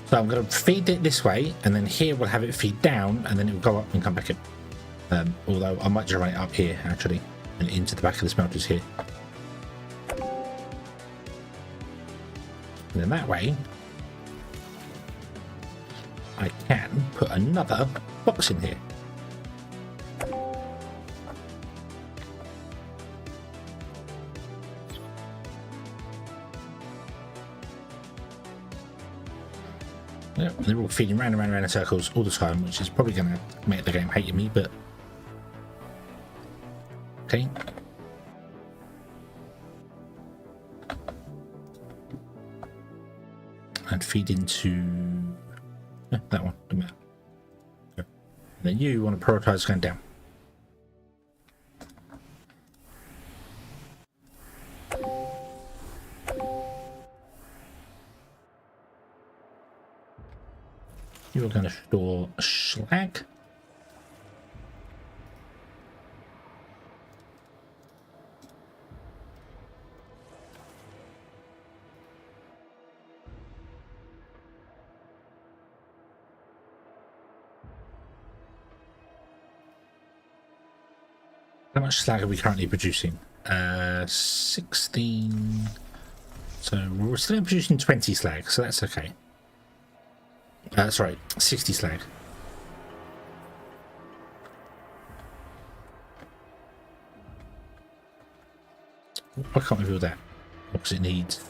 Speaker 1: So I'm going to feed it this way, and then here we'll have it feed down, and then it will go up and come back in. Although I might just run it up here, actually, and into the back of the smelters here. And then that way, I can put another box in here. Yep, they're all feeding round and round and round in circles all the time, which is probably going to make the game hate me, but okay. And feed into that one. And then you want to prioritize going down. You are going to store slag. How much slag are we currently producing? 16. So we're still producing 20 slag, so that's okay. Sorry, 60 slag. I can't reveal that because it needs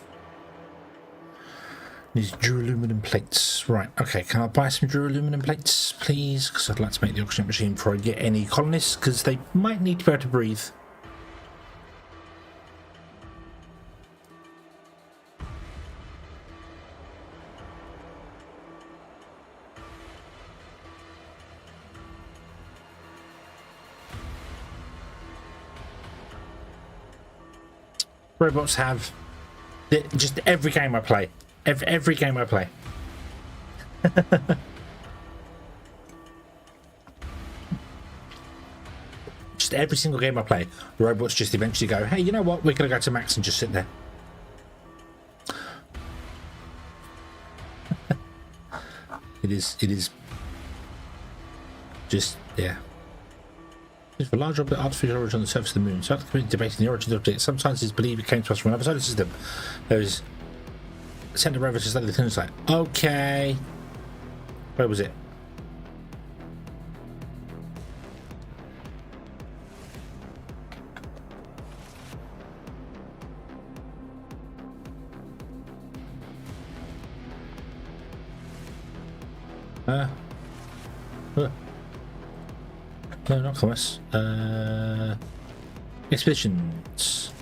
Speaker 1: duraluminum plates. Right, okay, can I buy some duraluminum plates, please? Because I'd like to make the oxygen machine before I get any colonists, because they might need to be able to breathe. Robots have just every game I play. Every game I play. Just every single game I play, the robots just eventually go, hey, you know what? We're going to go to max and just sit there. It is just, yeah. For large object artificial origin on the surface of the moon. So after community debating the origin of the object, some scientists believe it came to us from another solar system. There is sent a rover to study the things like, okay. Where was it? No, not commerce. Expeditions.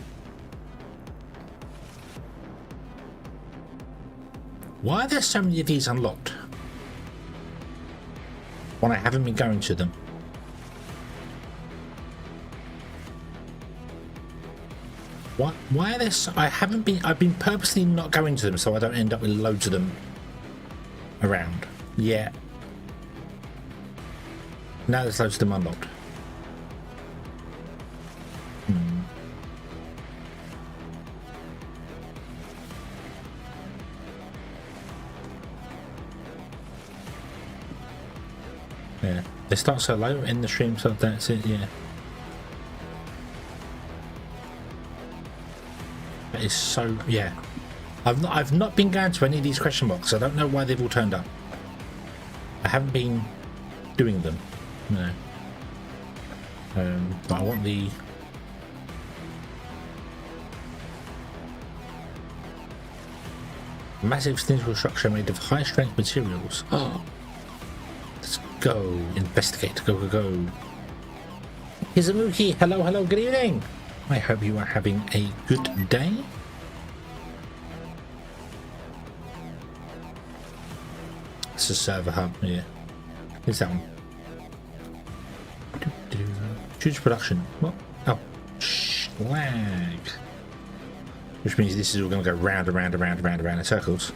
Speaker 1: Why are there so many of these unlocked when I haven't been going to them? Why are there so, I've been purposely not going to them so I don't end up with loads of them around. Yeah. Now there's loads of them unlocked. Yeah, they start so low in the stream, so that's it. Yeah, that is so. Yeah, I've not been going to any of these question marks. I don't know why they've all turned up. I haven't been doing them. No. But I want the. Massive cylindrical structure made of high strength materials. Oh. Go investigate. Go, go, go. Hizamuki, hello, hello, good evening. I hope you are having a good day. It's a server hub, yeah. Here's that one. Choose production. What? Oh, lag. Which means this is all going to go round and round and round and round and round in circles.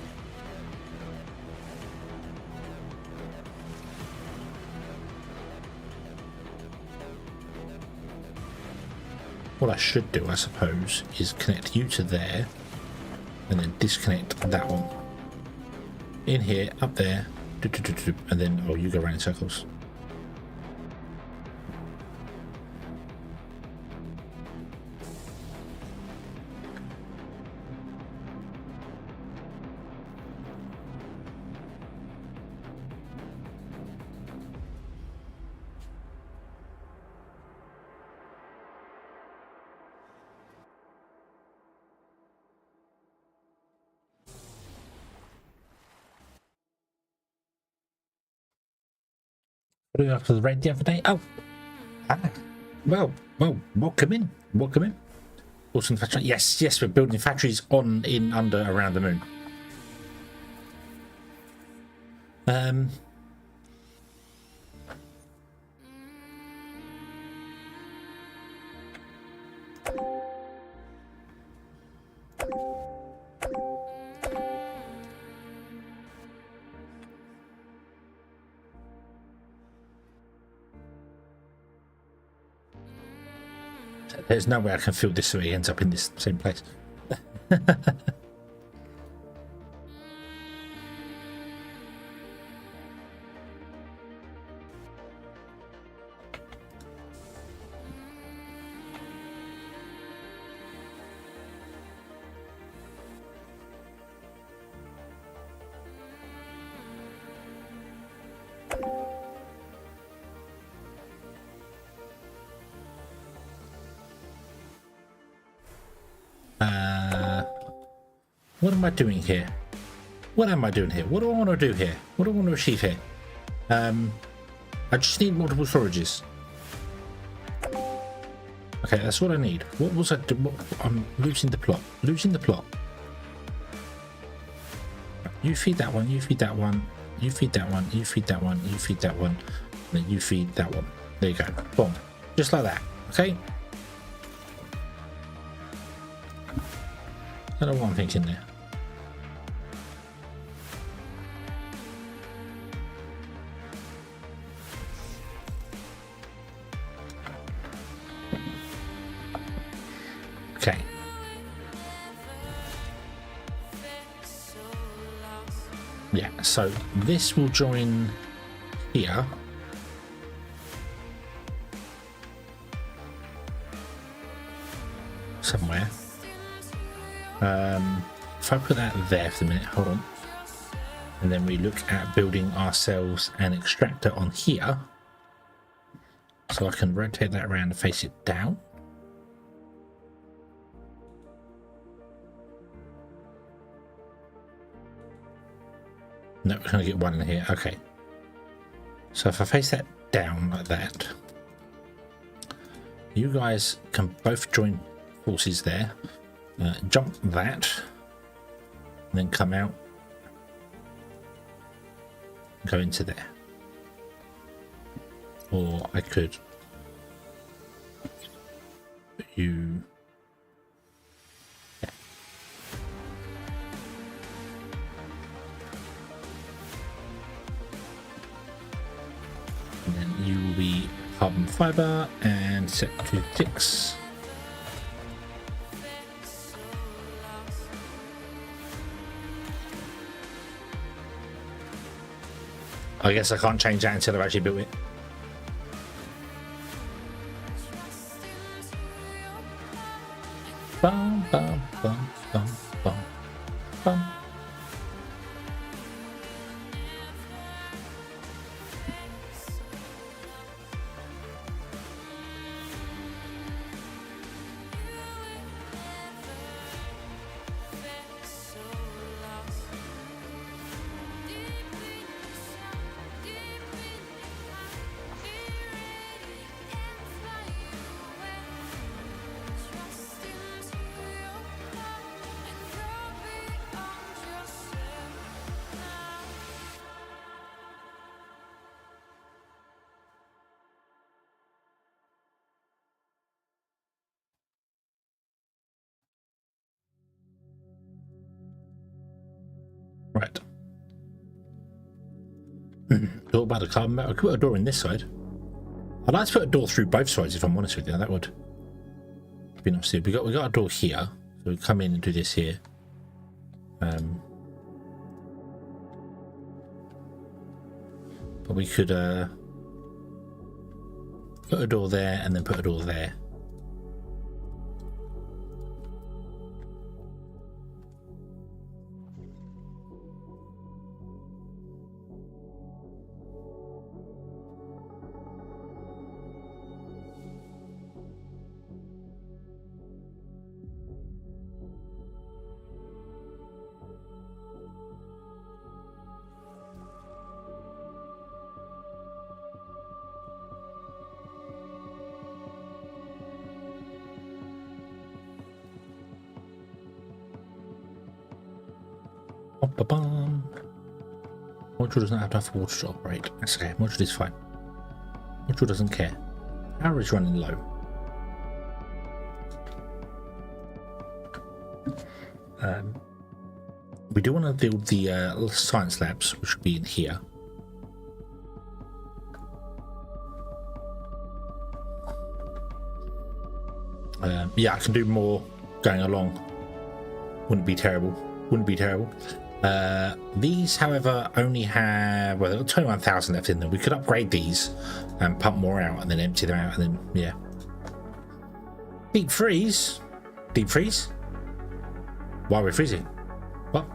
Speaker 1: What I should do, I suppose, is connect you to there and then disconnect that one. In here, up there, and then, oh, you go around in circles. What did we after the raid the other day? Oh, well, welcome in, welcome in. Awesome factory. Yes, yes, we're building factories on, in, under, around the moon. There's no way I can fill this so he ends up in this same place. What am I doing here? What am I doing here? What do I want to do here? What do I want to achieve here? I just need multiple storages. Okay, that's what I need. What was I doing? I'm losing the plot. Losing the plot. You feed that one, you feed that one, you feed that one, you feed that one, you feed that one, then you feed that one. There you go. Boom. Just like that. Okay? I don't know what I'm thinking there. Okay. Yeah, so this will join here. Somewhere. If I put that there for a minute, hold on. And then we look at building ourselves an extractor on here. So I can rotate that around and face it down. No, we're going to get one in here. Okay. So if I face that down like that, You guys can both join forces there. Jump that. And then come out. Go into there. Or I could put you... Yeah. And then you will be carbon fiber and set to 6. I guess I can't change that until I've actually built it. Bum, bum, bum, bum, bum, bum. Right. All about the carbon metal. I could put a door in this side. I'd like to put a door through both sides if I'm honest with you. That would be nice to do. We got a door here. So we come in and do this here. But we could put a door there and then put a door there. Module doesn't have enough water to operate. That's okay. Module is fine. Module doesn't care. Power is running low. We do want to build the science labs, which would be in here. Yeah, I can do more going along. Wouldn't be terrible. Wouldn't be terrible. These, however, only have, well, they've got 21,000 left in them. We could upgrade these and pump more out and then empty them out and then, yeah. Deep freeze? Deep freeze? Why we're freezing? What?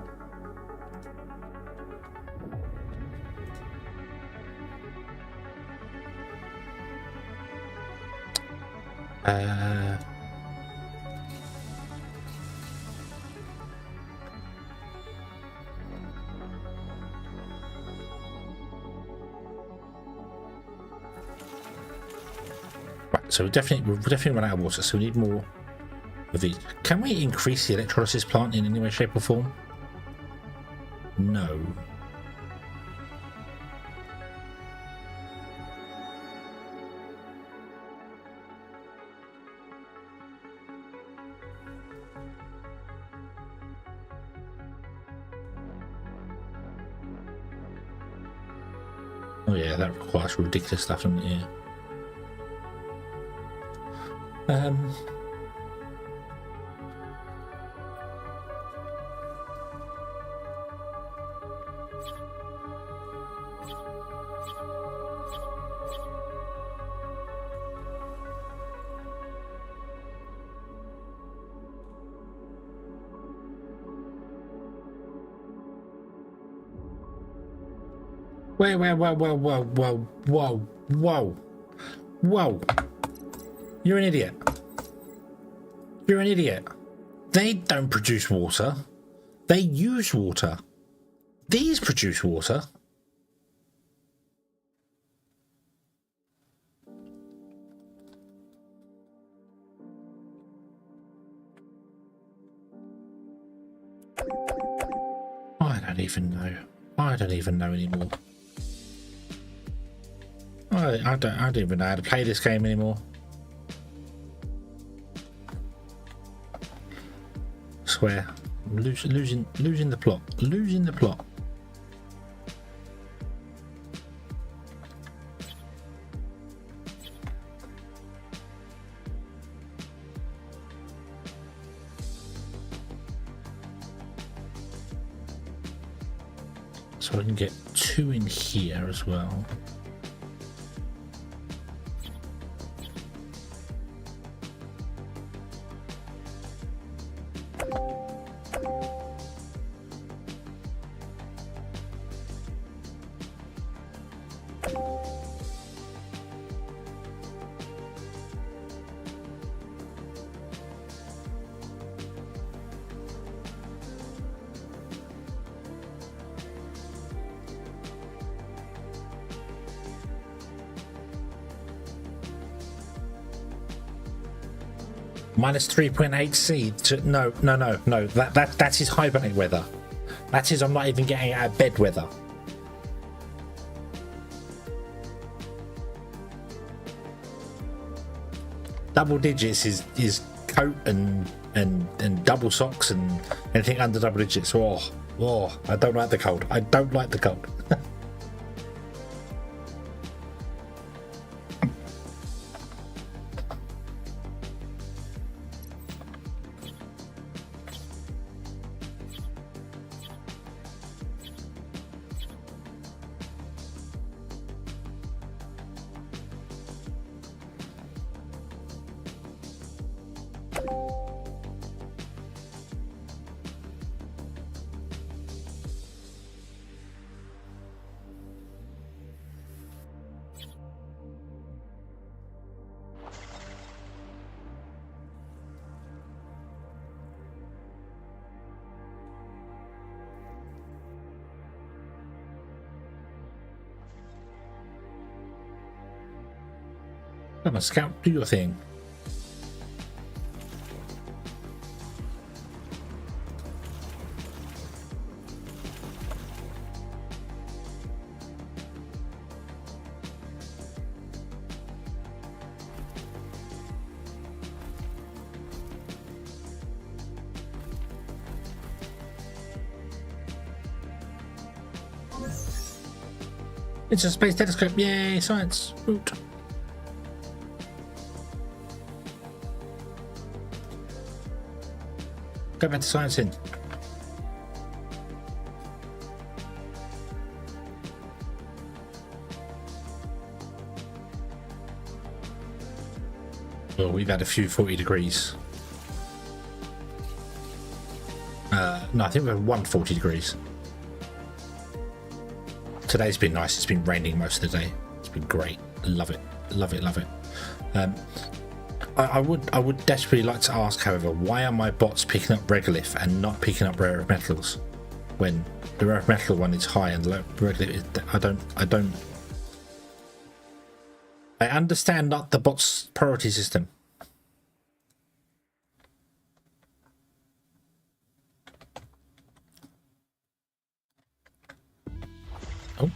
Speaker 1: So we'll definitely run out of water, so we need more of these. Can we increase the electrolysis plant in any way, shape or form? No. Oh yeah, that requires ridiculous stuff, doesn't it? Yeah. Whoa. You're an idiot. You're an idiot. They don't produce water. They use water. These produce water. don't even know. I don't even know anymore. I don't even know how to play this game anymore. Swear, I'm losing the plot. Losing the plot. So I can get 2 in here as well. Minus 3.8C. No. That is hibernate weather. That is, I'm not even getting out of bed weather. Double digits is coat and double socks and anything under double digits. Oh, I don't like the cold. I don't like the cold. Come on, Scout, do your thing. It's a space telescope, yay, science, root. Go back to science in. Well, we've had a few 40 degrees. No, I think we've had 140 degrees. Today's been nice. It's been raining most of the day. It's been great. Love it. Love it. Love it. I would desperately like to ask, however, why are my bots picking up regolith and not picking up rare earth metals when the rare earth metal one is high and the regolith is, I understand not the bot's priority system. Oh.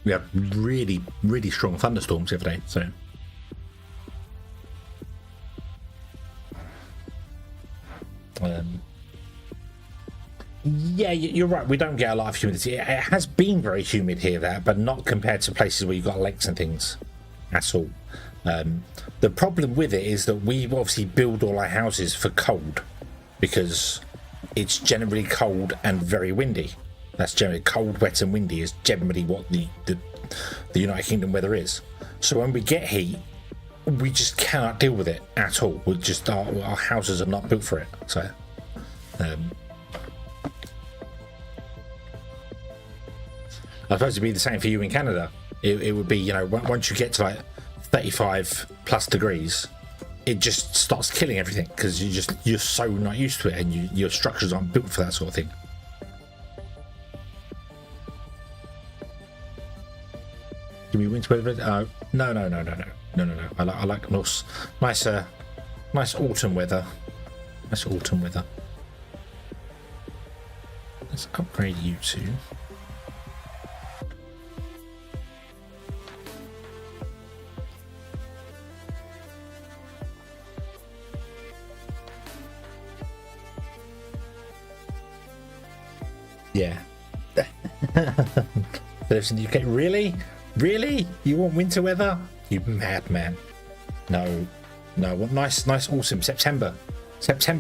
Speaker 1: We had really, really strong thunderstorms the other day, so. Yeah, you're right. We don't get a lot of humidity. It has been very humid here, but not compared to places where you've got lakes and things at all. The problem with it is that we obviously build all our houses for cold because it's generally cold and very windy. That's generally cold, wet and windy is generally what the United Kingdom weather is. So when we get heat, we just cannot deal with it at all. We're just our houses are not built for it. So I suppose it'd be the same for you in Canada. It would be, you know, once you get to like 35 plus degrees, it just starts killing everything because you're so not used to it, and your structures aren't built for that sort of thing. Give me winter weather. No. I like nice autumn weather. Nice autumn weather. Let's upgrade you two. Yeah. Lives in the UK. Really? You want winter weather? You madman. No. What nice autumn. September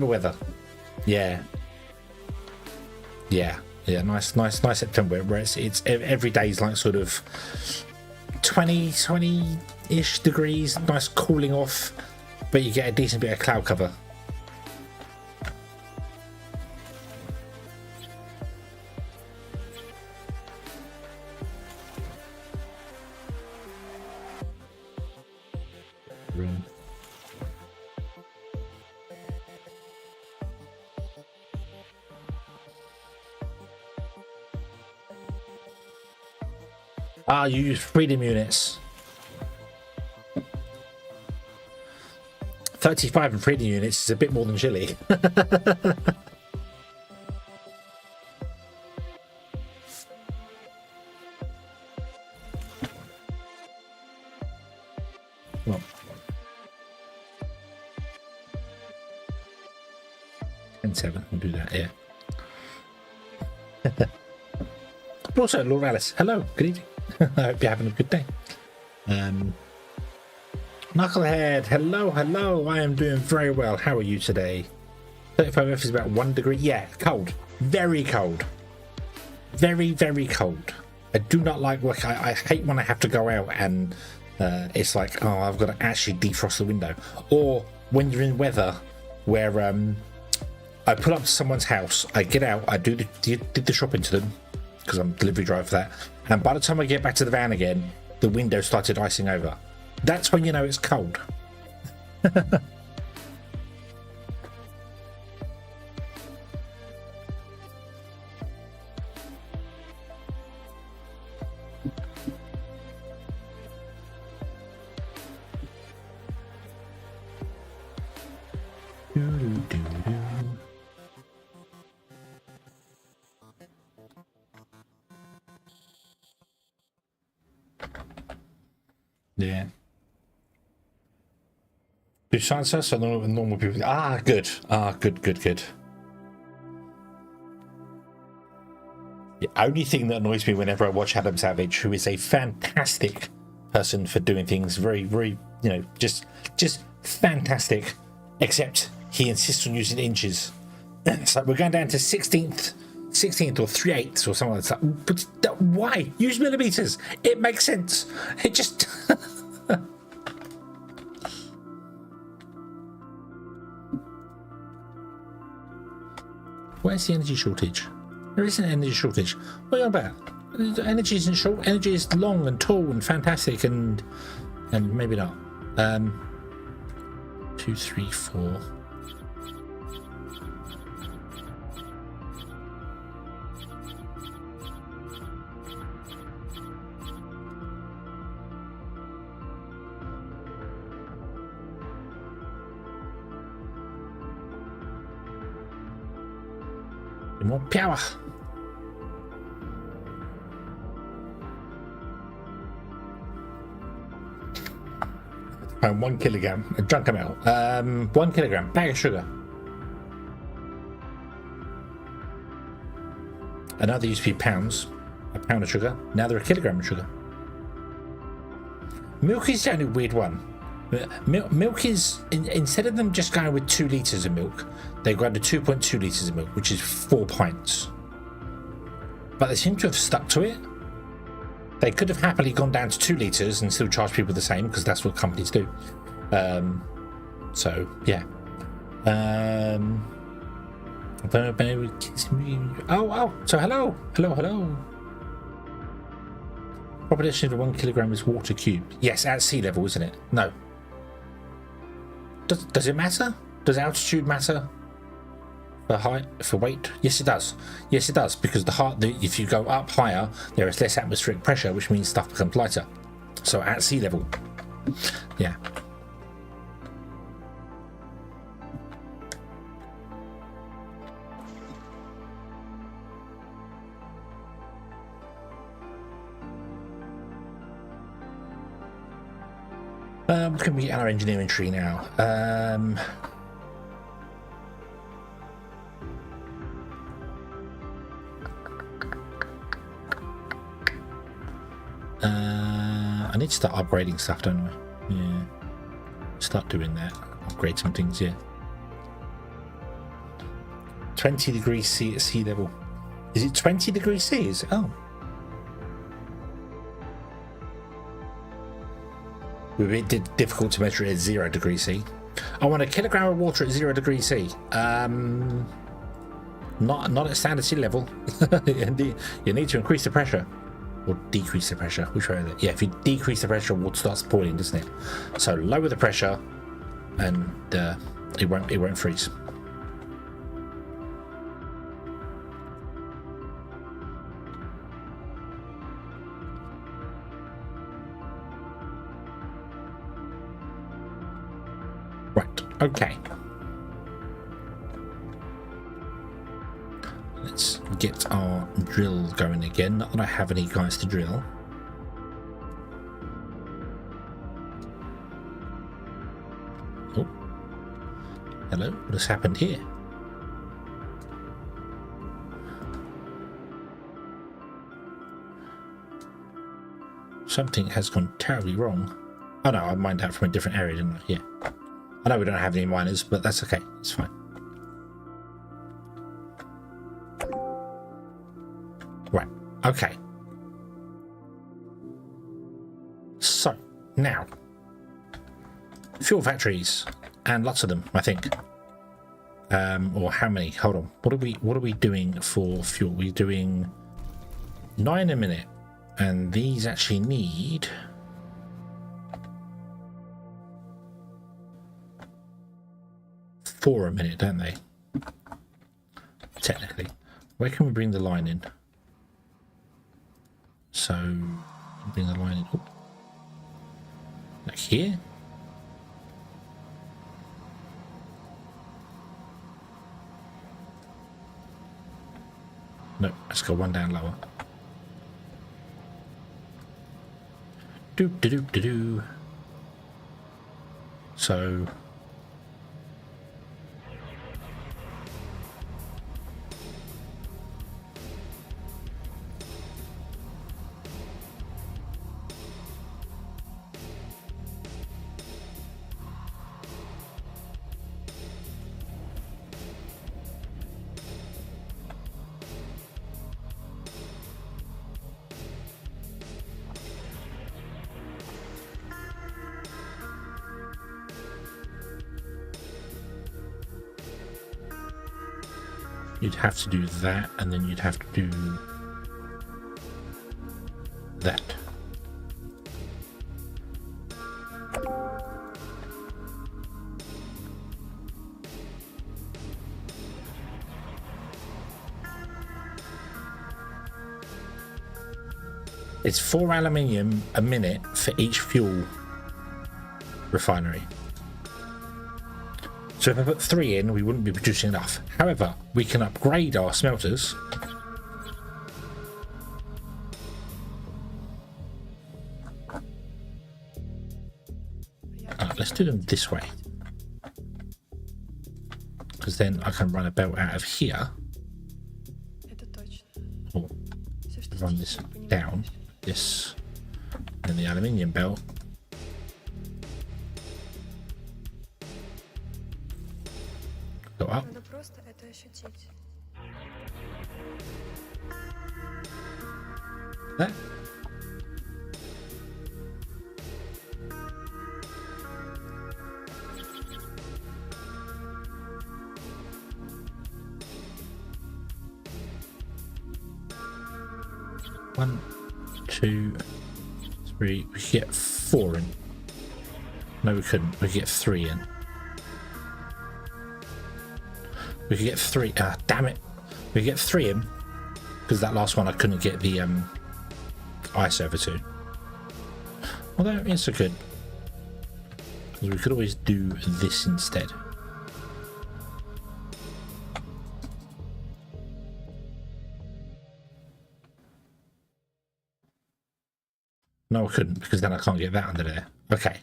Speaker 1: weather. Yeah. Nice September where it's every day's like sort of 20-ish degrees, nice cooling off, but you get a decent bit of cloud cover. You use freedom units. 35 and freedom units is a bit more than chilly. Well, 10-7, we'll do that, yeah. But also, Lord Alice, hello, good evening. I hope you're having a good day. Knucklehead, hello. I am doing very well. How are you today? 35F is about 1 degree. Yeah, cold. Very cold. Very, very cold. I do not like work. I hate when I have to go out and it's like, oh, I've got to actually defrost the window. Or when you're in weather where I pull up to someone's house, I get out, I did the shopping to them, because I'm delivery driver for that, and by the time I get back to the van again, the window started icing over. That's when you know it's cold. Yeah. Do science so normal people. Good. Good. The only thing that annoys me whenever I watch Adam Savage, who is a fantastic person for doing things, very, very, just fantastic, except he insists on using inches. So we're going down to 16th or 3/8 or something like that. But why? Use millimeters. It makes sense. It just... Where's the energy shortage? There isn't an energy shortage. What are you on about? Energy isn't short. Energy is long and tall and fantastic and maybe not. 2, 3, 4. More power. And 1 kilogram. Drunk amount. 1 kilogram. Bag of sugar. Another used to be pounds. A pound of sugar. Now they're a kilogram of sugar. Milk is the only weird one. Milk is, instead of them just going with 2 litres of milk, they go to 2.2 litres of milk, which is 4 pints. But they seem to have stuck to it. They could have happily gone down to 2 litres and still charge people the same, because that's what companies do. So, yeah. So hello. Proper definition of 1 kilogram is water cubed. Yes, at sea level, isn't it? No. Does it matter? Does altitude matter for height, for weight? Yes, it does. Yes, it does, because if you go up higher, there is less atmospheric pressure, which means stuff becomes lighter. So at sea level, yeah. What can we get in our engineering tree now? I need to start upgrading stuff, don't I? Yeah. Start doing that. Upgrade some things, yeah. 20 degrees C at sea level. Is it 20 degrees C? Is it? Oh. It would be difficult to measure it at 0 degrees C. I want a kilogram of water at 0 degrees C. Not at standard sea level. You need to increase the pressure. Or decrease the pressure. Which way is it? Yeah, if you decrease the pressure, water starts boiling, doesn't it? So lower the pressure, and it won't freeze. Right. Okay. Let's get our drill going again. Not that I have any guys to drill. Oh. Hello, what has happened here? Something has gone terribly wrong. Oh no, I mined out from a different area, didn't I? Yeah. I know we don't have any miners, but that's okay. It's fine. Right. Okay. So now, fuel factories, and lots of them, I think. Or how many? Hold on. What are we doing for fuel? We're doing 9 a minute, and these actually need 4 a minute, don't they? Technically. Where can we bring the line in? So, bring the line in. Oh. Like here? No, let's go one down lower. Do. So, you'd have to do that, and then you'd have to do that. It's 4 aluminium a minute for each fuel refinery. So if I put 3 in, we wouldn't be producing enough. However, we can upgrade our smelters. Let's do them this way. Because then I can run a belt out of here. Or run this down. This. And then the aluminium belt. Go up. That. One, 2, 3. We could get 4 in. No, we couldn't. We could get 3 in. We could get 3. Ah, damn it. We could get 3 in. Because that last one I couldn't get the ice over to. Although it's so good. Because we could always do this instead. No, I couldn't, because then I can't get that under there. Okay.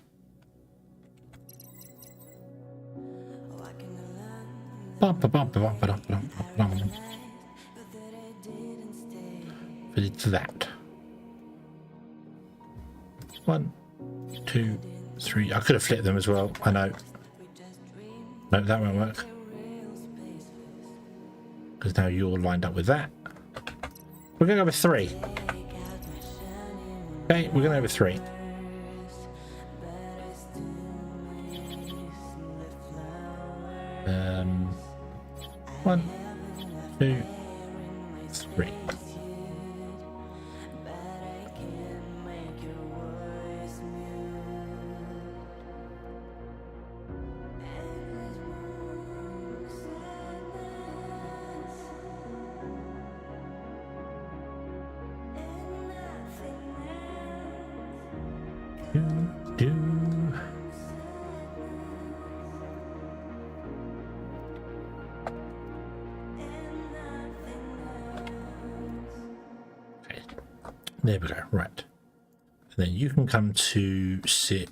Speaker 1: But it's that. 1, 2, 3. I could have flipped them as well. I know. No, that won't work. Because now you're lined up with that. We're going to go with 3. Okay, we're going to go with 3. One, 2, 3. There we go, right. And then you can come to sit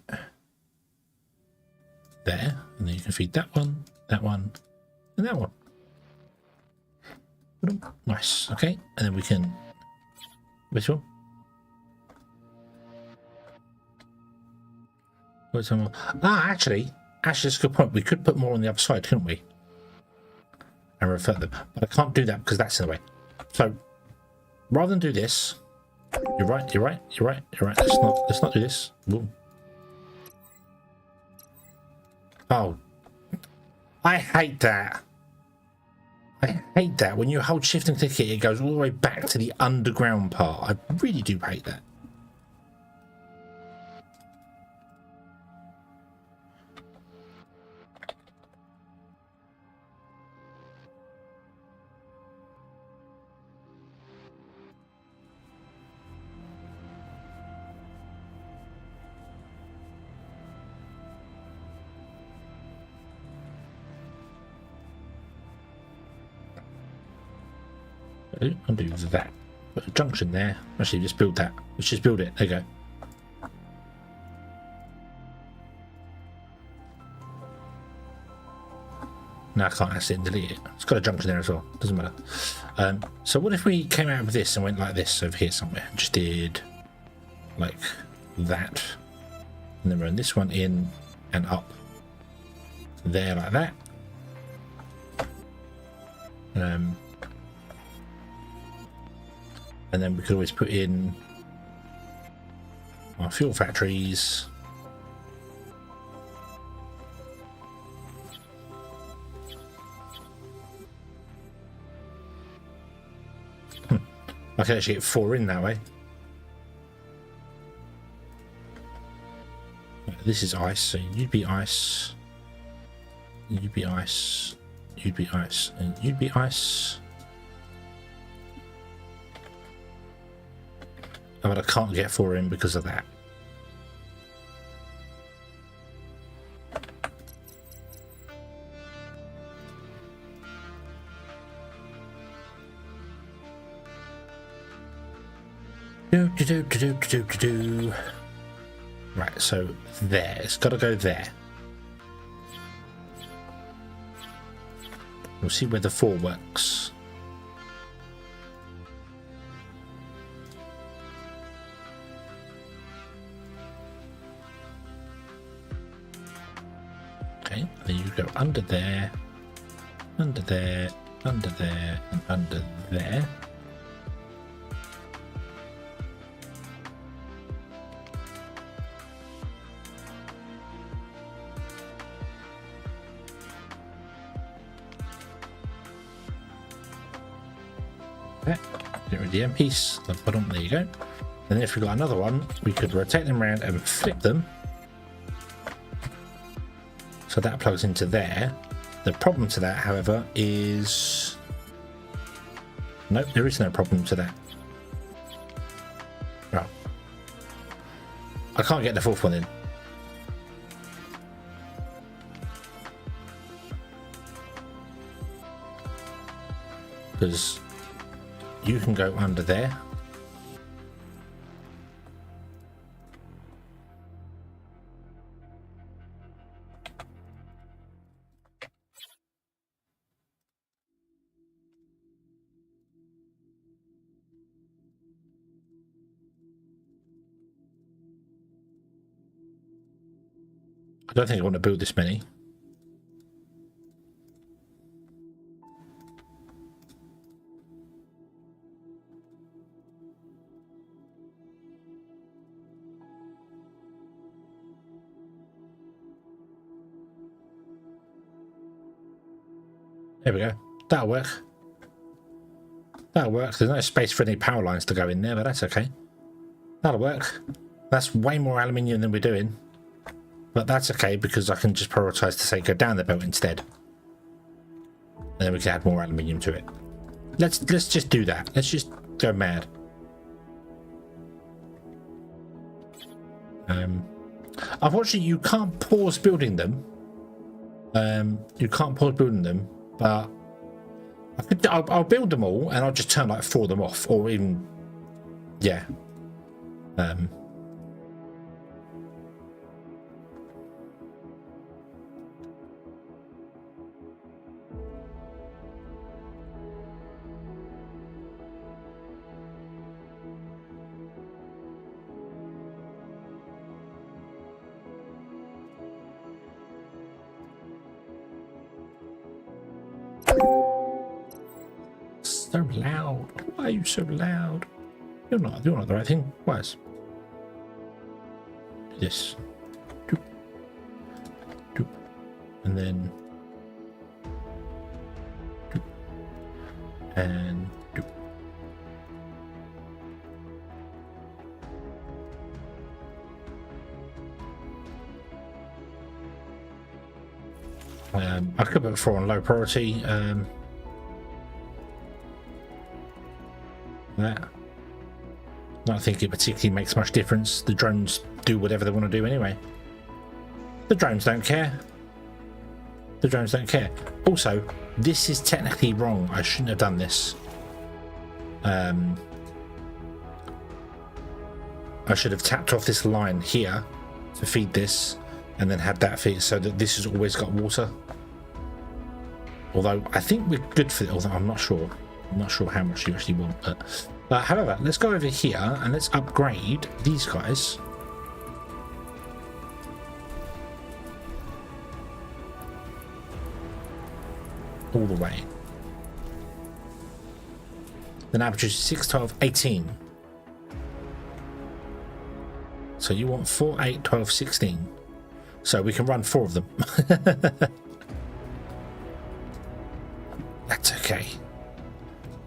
Speaker 1: there, and then you can feed that one, and that one. Nice, okay. And then we can... Which one? What's one more? Ah, actually, that's a good point. We could put more on the other side, couldn't we? And refer them. But I can't do that because that's in the way. So, rather than do this... You're right. Let's not do this. Boom. Oh. I hate that. I hate that. When you hold shift and click it, it goes all the way back to the underground part. I really do hate that. I'll do that. Put a junction there. Actually, just build that. Let's just build it. There you go. No, I can't accidentally delete it. It's got a junction there as well. Doesn't matter. So what if we came out of this and went like this over here somewhere? Just did like that. And then run this one in and up. There like that. And then we could always put in our fuel factories. I can actually get 4 in that way. This is ice, so you'd be ice. You'd be ice. You'd be ice. And you'd be ice. But I can't get 4 in because of that. Right, so there. It's got to go there. We'll see where the 4 works. Okay, then you go under there, under there, under there, and under there. Get rid of the end piece, the bottom, there you go. And then if we've got another one, we could rotate them around and flip them. So that plugs into there. The problem to that, however, is... Nope, there is no problem to that. Right. I can't get the fourth one in. Because you can go under there. I don't think I want to build this many. There we go. That'll work. That'll work. There's no space for any power lines to go in there, but that's okay. That'll work. That's way more aluminium than we're doing. But that's okay because I can just prioritize to say go down the belt instead. And then we can add more aluminium to it. Let's just do that. Let's just go mad. Unfortunately, you can't pause building them. You can't pause building them, but I'll build them all and I'll just turn like 4 of them off, or even yeah. So loud. Why are you so loud? You're not the right thing. Why is this? Doop. Doop. And then doop. And doop. I could put 4 on low priority. That. I don't think it particularly makes much difference. The drones do whatever they want to do anyway. The drones don't care. The drones don't care. Also, this is technically wrong. I shouldn't have done this. I should have tapped off this line here to feed this and then had that feed so that this has always got water. Although I think we're good for it, although I'm not sure. I'm not sure how much you actually want, but however, let's go over here and let's upgrade these guys. All the way. Then I produce 6, 12, 18. So you want 4, 8, 12, 16. So we can run 4 of them. That's okay.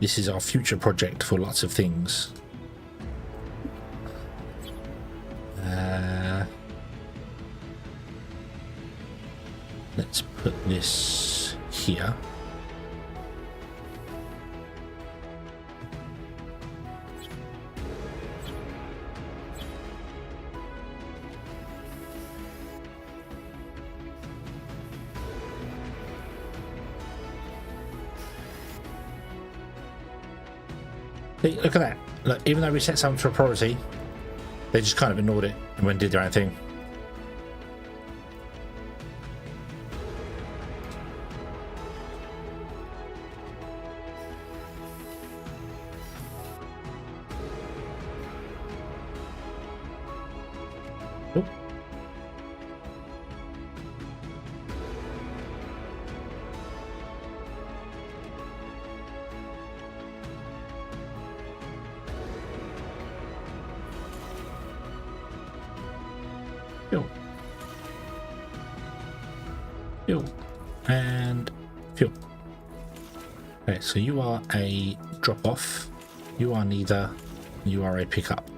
Speaker 1: This is our future project for lots of things. Let's put this here. Look at that. Look, even though we set something to a priority, they just kind of ignored it and went and did their own thing. Nope. Fuel. Fuel. And fuel. Okay, so you are a drop off. You are neither. You are a pickup.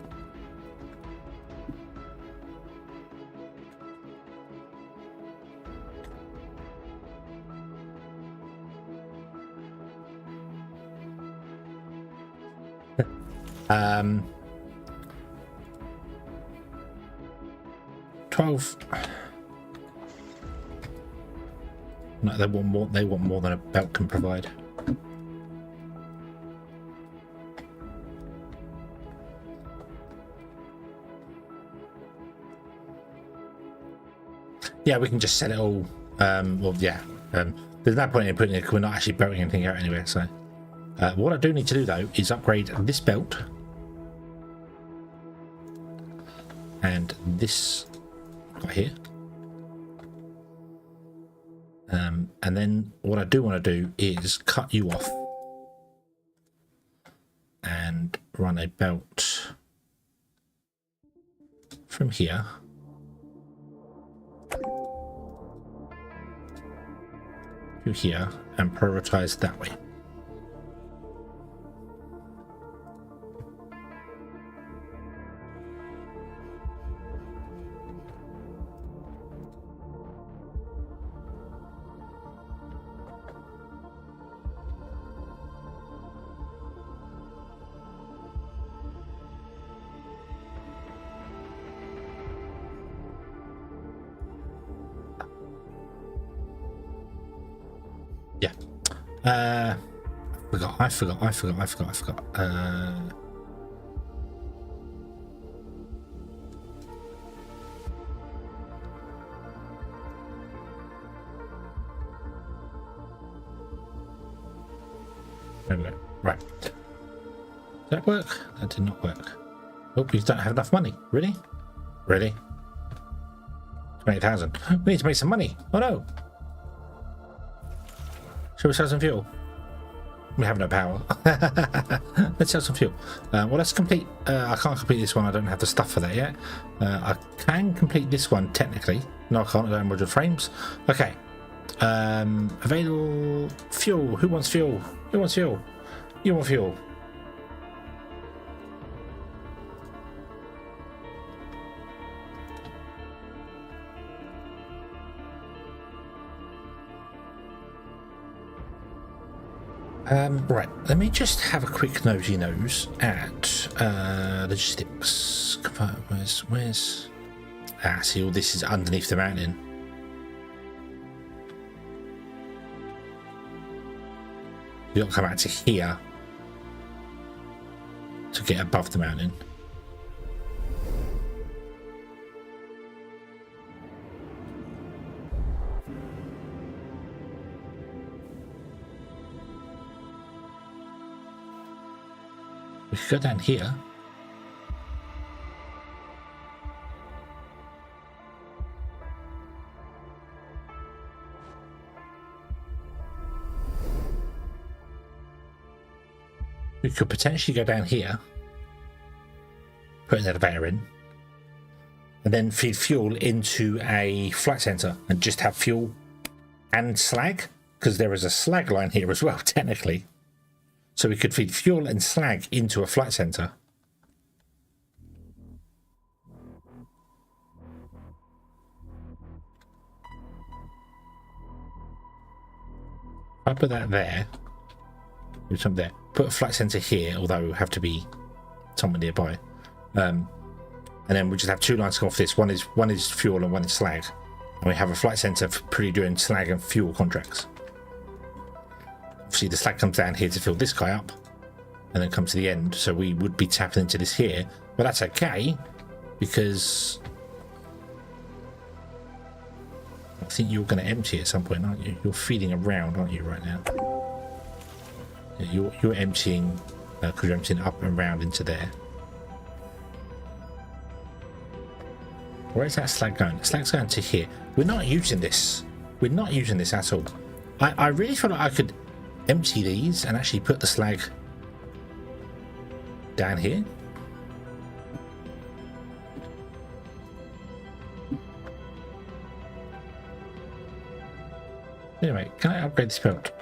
Speaker 1: $12. No, they want more. They want more than a belt can provide. Yeah, we can just sell it all. Well, yeah. There's no point in putting it. We're not actually belting anything out anyway. So, what I do need to do though is upgrade this belt and this right here. And then what I do want to do is cut you off and run a belt from here to here and prioritize that way. Yeah. I forgot. There we go. Right. Did that work? That did not work. Oh, you don't have enough money. Really? Really? 20,000. We need to make some money. Oh no. Shall we sell some fuel? We have no power. Let's sell some fuel. Well, let's complete. I can't complete this one. I don't have the stuff for that yet. I can complete this one technically. No, I can't. I don't have module frames. Okay. Available fuel. Who wants fuel? Who wants fuel? You want fuel? Right, let me just have a quick nosy nose at logistics. Where's see, all this is underneath the mountain. You got to come out to here to get above the mountain. We could go down here. We could potentially go down here, put an elevator in, and then feed fuel into a flight center and just have fuel and slag, because there is a slag line here as well, technically. So we could feed fuel and slag into a flight center. If I put that there, do something there. Put a flight center here, although it will have to be somewhere nearby. And then we just have two lines come off this. One is fuel and one is slag. And we have a flight center for pretty doing slag and fuel contracts. Obviously the slag comes down here to fill this guy up and then come to the end, so we would be tapping into this here, but that's okay because I think you're going to empty at some point, aren't you? You're feeding around, aren't you, right now? Yeah, you're emptying because you're emptying up and around into there. Where is that slag going? The slag's going to here. We're not using this. We're not using this at all. I really feel like I could empty these and actually put the slag down here. Anyway, can I upgrade this belt?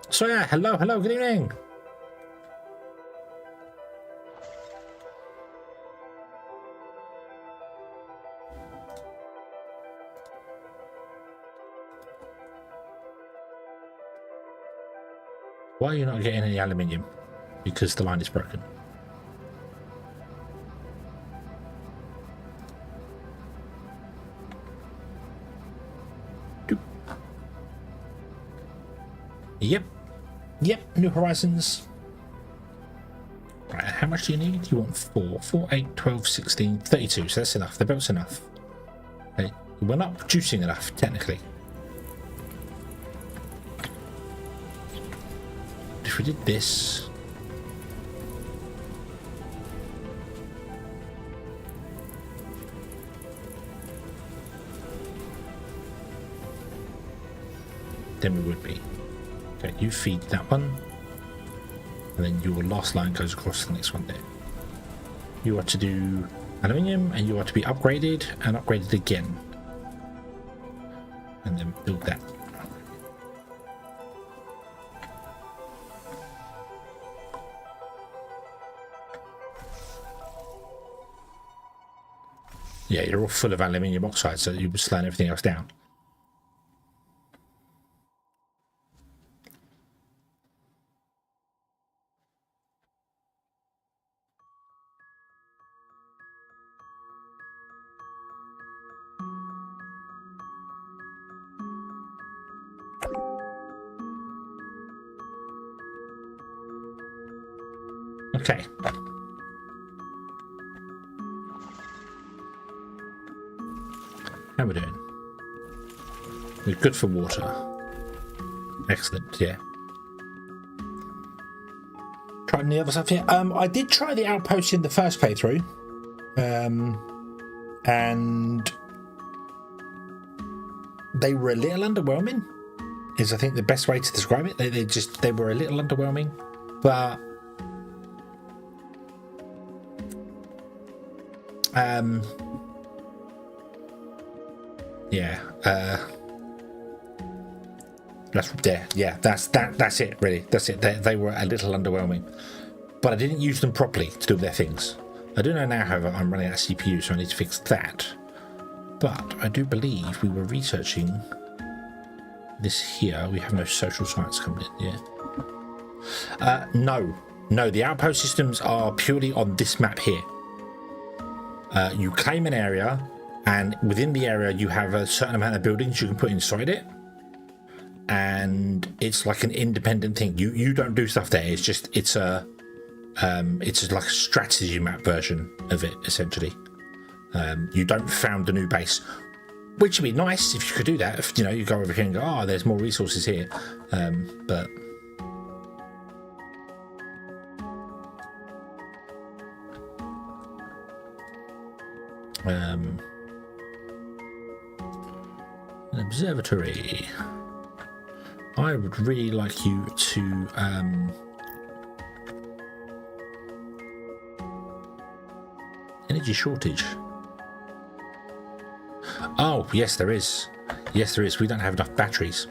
Speaker 1: So yeah, hello, good evening. Why are you not getting any aluminium? Because the line is broken. Yep. Yep, New Horizons. Right, how much do you need? You want 4. 4, 8, 12, 16, 32. So that's enough. The belt's enough. Okay. We're not producing enough, technically. If we did this... then we would be. Okay, you feed that one. And then your last line goes across the next one there. You are to do aluminium, and you are to be upgraded and upgraded again. And then build that. Yeah, you're all full of aluminium oxide, so you would slow everything else down. Okay. How we doing? We're good for water. Excellent, yeah. Tried any other stuff yet? I did try the outpost in the first playthrough. And they were a little underwhelming, is I think the best way to describe it. They were a little underwhelming, but yeah, that's it really. That's it. They were a little underwhelming, but I didn't use them properly to do their things. I do know now, however, I'm running out of CPU, so I need to fix that. But I do believe we were researching this here. We have no social science coming in, yeah. No, the outpost systems are purely on this map here. You claim an area, and within the area you have a certain amount of buildings you can put inside it, and it's like an independent thing. You don't do stuff there. It's just like a strategy map version of it, essentially. You don't found a new base, which would be nice if you could do that. If you go over here and go, oh, there's more resources here, but an observatory. I would really like you to energy shortage. Oh, yes, there is. Yes, there is. We don't have enough batteries.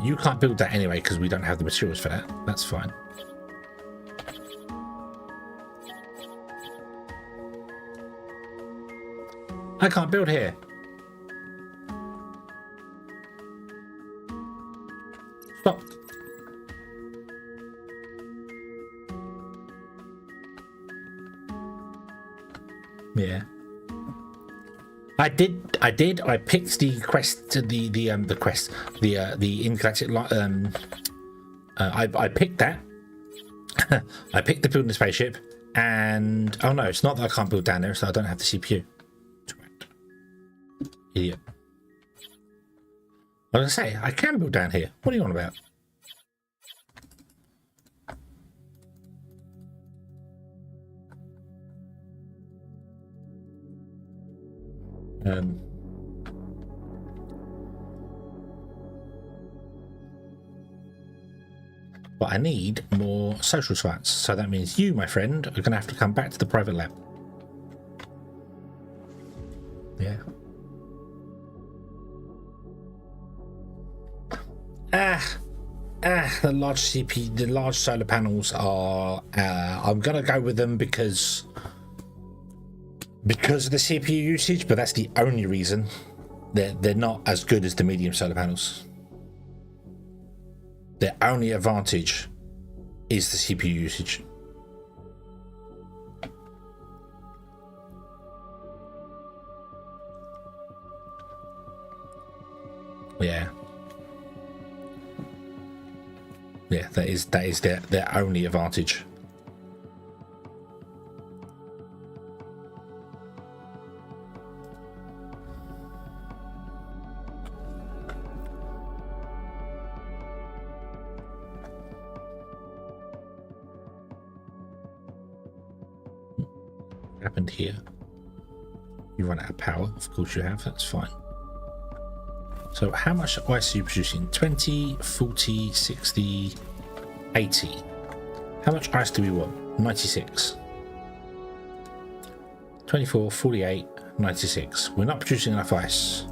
Speaker 1: You can't build that anyway because we don't have the materials for that. That's fine. I can't build here. Stop. Yeah. I picked the quest, the quest, the intergalactic. I picked that. I picked the building the spaceship, and oh no, it's not that I can't build down there, so I don't have the CPU. Idiot. I was gonna say I can build down here. What are you on about? But I need more social science, so that means you, my friend, are going to have to come back to the private lab. Yeah. The large CPU, the large solar panels are. I'm going to go with them because of the CPU usage, but that's the only reason. They're not as good as the medium solar panels. Their only advantage is the CPU usage. Yeah. yeah, that is their only advantage. Happened here? You run out of power. Of course you have. That's fine. So how much ice are you producing? 20, 40, 60, 80. How much ice do we want? 96. 24, 48, 96. We're not producing enough ice.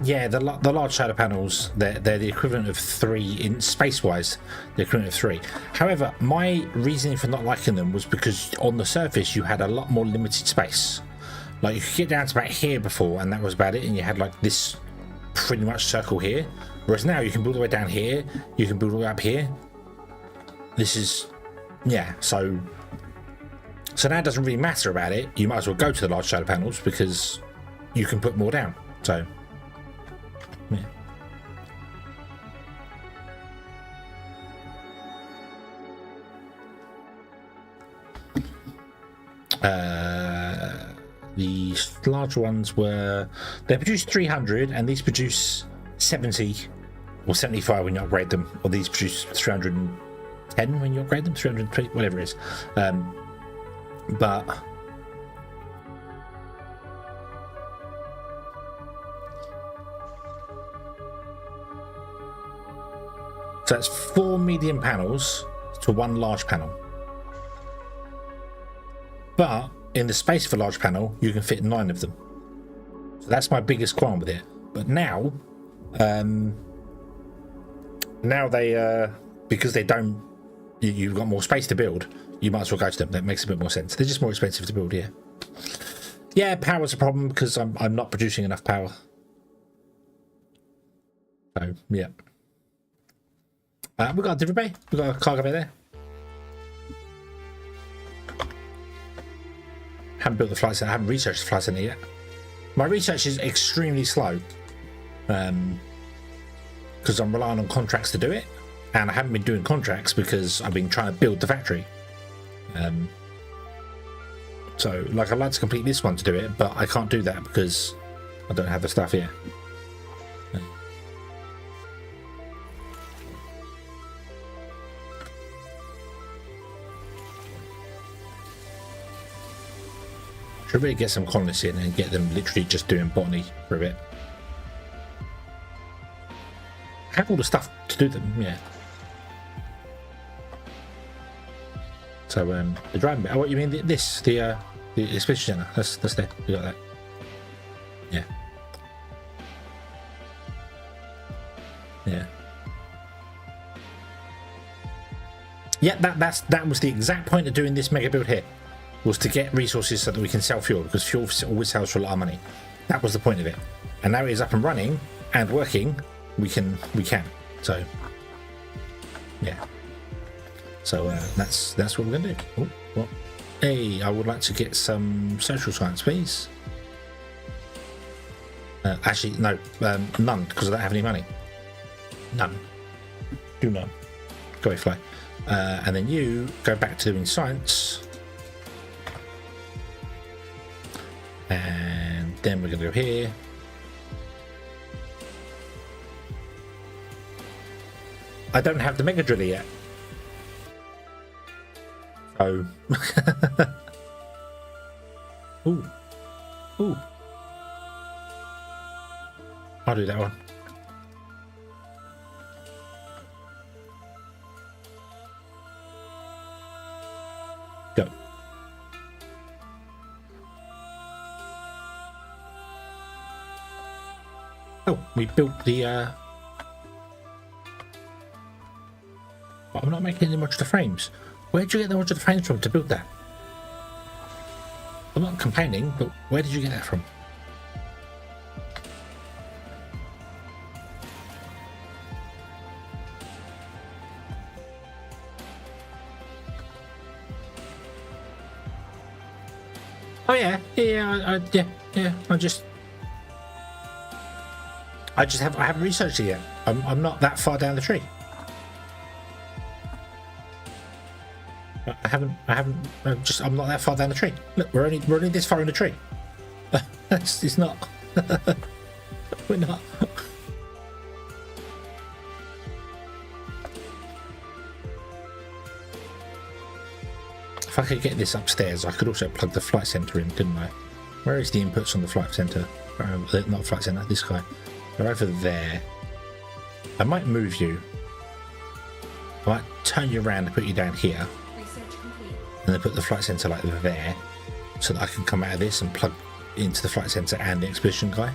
Speaker 1: Yeah, the large solar panels, they're the equivalent of 3 in space-wise, the equivalent of 3. However, my reasoning for not liking them was because on the surface you had a lot more limited space. Like you could get down to about here before, and that was about it, and you had like this pretty much circle here. Whereas now you can build all the way down here, you can build all the way up here. This is, yeah, so now it doesn't really matter about it. You might as well go to the large solar panels because you can put more down. So. Yeah. The larger ones they produce 300, and these produce 70 or 75 when you upgrade them, or these produce 310 when you upgrade them, 320, whatever it is. But so that's 4 medium panels to 1 large panel. But in the space of a large panel, you can fit 9 of them. So that's my biggest qualm with it. But now they, because they don't, you've got more space to build, you might as well go to them. That makes a bit more sense. They're just more expensive to build, yeah. Yeah, power's a problem because I'm not producing enough power. So, yeah. We've got a delivery bay. We've got a cargo bay there. Haven't built the flight center. I haven't researched the flight center yet. My research is extremely slow because I'm relying on contracts to do it, and I haven't been doing contracts because I've been trying to build the factory. So, like, I'd like to complete this one to do it, but I can't do that because I don't have the stuff here. Should really get some colonists in and get them literally just doing botany for a bit. I have all the stuff to do them, yeah. So the driving bit. Oh, what you mean? The exhibition center. That's there. We got that. Yeah. Yeah. Yeah. That was the exact point of doing this mega build here. Was to get resources so that we can sell fuel, because fuel always sells for a lot of money. That was the point of it. And now it is up and running and working. We can. So yeah. So that's what we're gonna do. Oh, what? Hey, I would like to get some social science, please. Actually, no, none, because I don't have any money. None. Do none. Go away, fly. And then you go back to doing science. And then we're going to go here. I don't have the mega driller yet. Oh. Ooh. Ooh. I'll do that one. Go. Oh, we built the but I'm not making any modular frames. Where'd you get the modular frames from to build that? I'm not complaining, but where did you get that from? Oh yeah, yeah, yeah. I haven't researched it yet. I'm not that far down the tree. I'm not that far down the tree. Look, we're only this far in the tree. It's not. We're not. If I could get this upstairs, I could also plug the flight center in, couldn't I? Where is the inputs on the flight center? Not flight center, this guy. They're over there. I might move you. I might turn you around and put you down here.
Speaker 3: Research complete.
Speaker 1: And then put the flight center like there, so that I can come out of this and plug into the flight center and the expedition guy.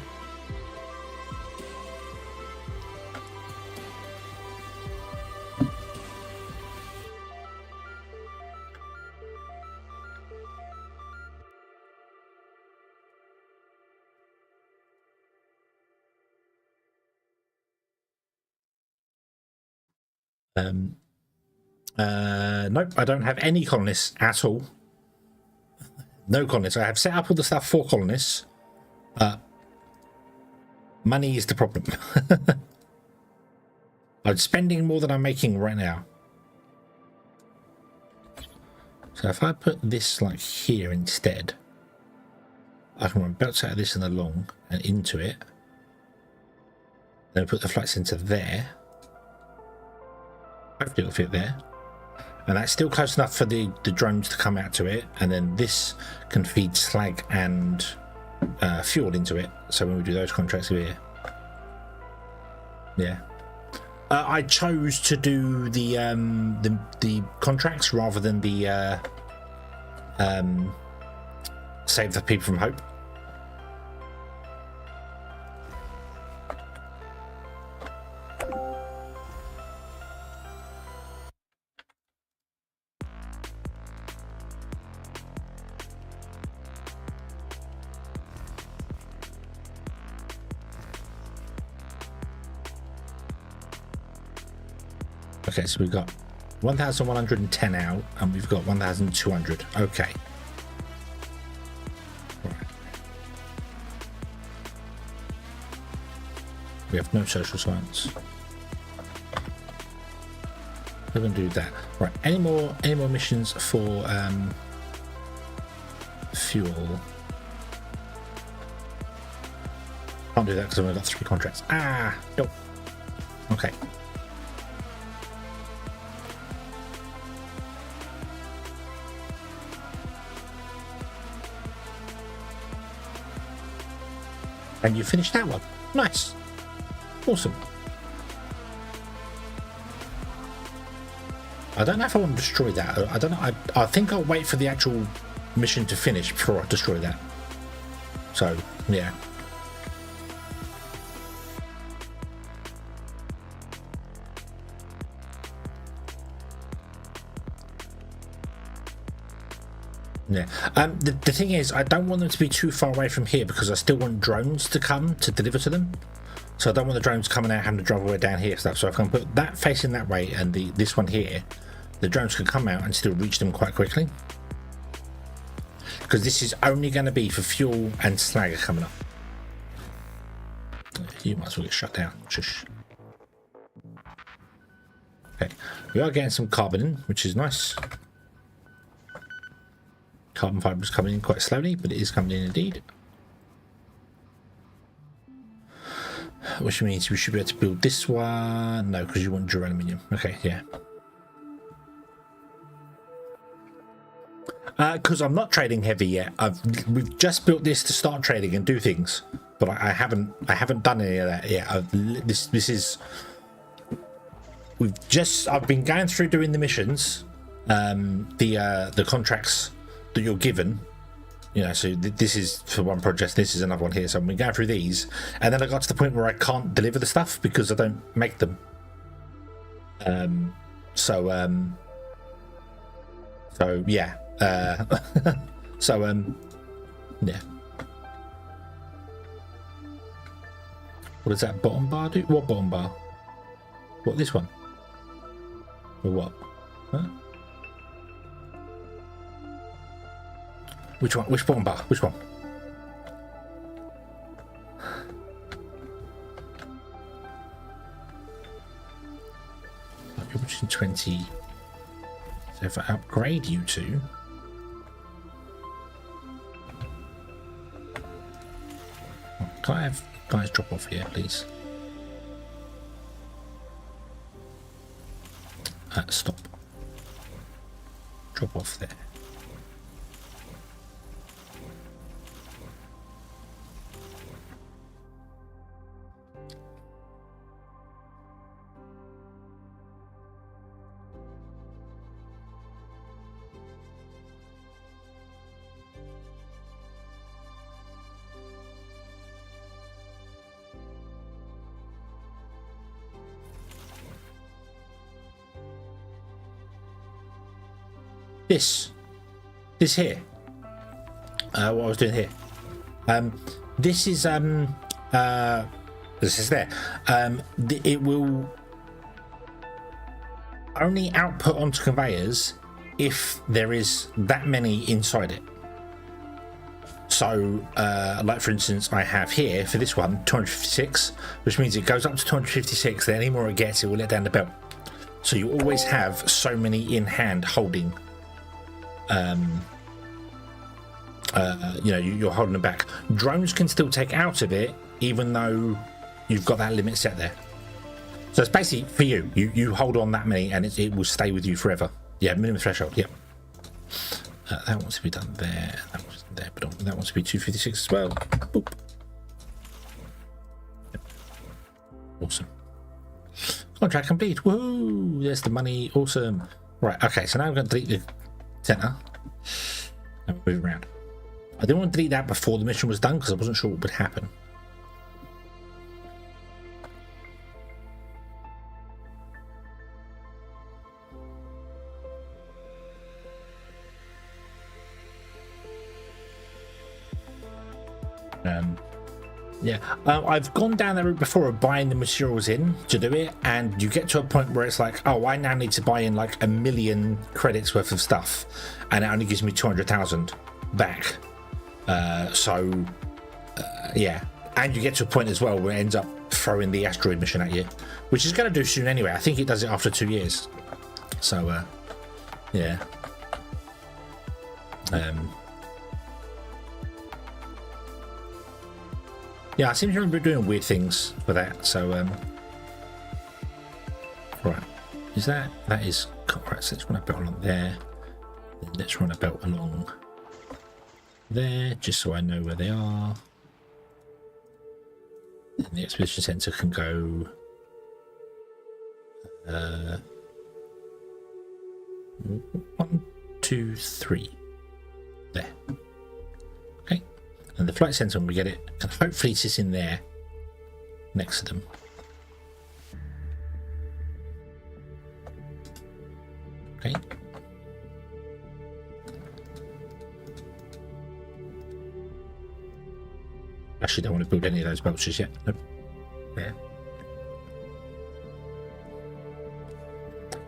Speaker 1: Nope, I don't have any colonists at all. No colonists. I have set up all the stuff for colonists. Money is the problem. I'm spending more than I'm making right now. So if I put this like here instead, I can run belts out of this and along and into it. Then put the flight center there. Hopefully it'll fit there. And that's still close enough for the drones to come out to it. And then this can feed slag and fuel into it. So when we do those contracts over here. Yeah. I chose to do the contracts rather than the save the people from hope. Okay, so we've got 1,110 out, and we've got 1,200. Okay. Right. We have no social science. We're going to do that. Right. Any more missions for fuel? Can't do that because I've only got 3 contracts. Ah, nope. Okay. And you finished that one. Nice. Awesome. I don't know if I want to destroy that. I don't know. I think I'll wait for the actual mission to finish before I destroy that. So, yeah. Yeah. The thing is, I don't want them to be too far away from here because I still want drones to come to deliver to them. So I don't want the drones coming out having to drive all the way down here and stuff. So if I can put that facing that way and this one here, the drones can come out and still reach them quite quickly. Because this is only going to be for fuel and slag coming up. You might as well get shut down. Shush. Okay, we are getting some carbon in, which is nice. Carbon fibre is coming in quite slowly, but it is coming in indeed. Which means we should be able to build this one. No, because you want duraluminium. Okay, yeah. Because I'm not trading heavy yet. We've just built this to start trading and do things, but I haven't done any of that yet. This is I've been going through doing the missions, the contracts that you're given, you know. So this is for one project, this is another one here. So I've been going through these, and then I got to the point where I can't deliver the stuff because I don't make them. So yeah. Yeah. What does that bottom bar do? What bottom bar? What, this one? Or what? Huh? Which one? Which bottom bar? Which one? You're watching 20. So if I upgrade you to... Can I have guys drop off here, please? Stop. Drop off there. This here, what I was doing here, this is there, it will only output onto conveyors if there is that many inside it. So like for instance, I have here for this one 256, which means it goes up to 256, then any more it gets, it will let down the belt. So you always have so many in hand holding. You're holding them back. Drones can still take out of it, even though you've got that limit set there. So it's basically for you. You hold on that many, and it will stay with you forever. Yeah, minimum threshold. Yep. That wants to be done there. That was there, but that wants to be 256 as well. Boop. Yep. Awesome. Contract complete. Woohoo! There's the money. Awesome. Right. Okay. So now I'm going to delete the center and move around. I didn't want to delete that before the mission was done because I wasn't sure what would happen. I've gone down that route before of buying the materials in to do it, and you get to a point where it's like, oh, I now need to buy in like 1 million credits worth of stuff, and it only gives me 200,000 back. Yeah, and you get to a point as well where it ends up throwing the asteroid mission at you, which is going to do soon anyway. I think it does it after 2 years. So yeah. Yeah, I seem to remember doing weird things for that. So right, is that is cool. Right, so let's run a belt along there. Then let's run a belt along there, just so I know where they are. And the expedition center can go 1, 2, 3 there. Okay, and the flight center, when we get it, can hopefully sit in there next to them. Okay. Actually, don't want to build any of those belts just yet. Nope.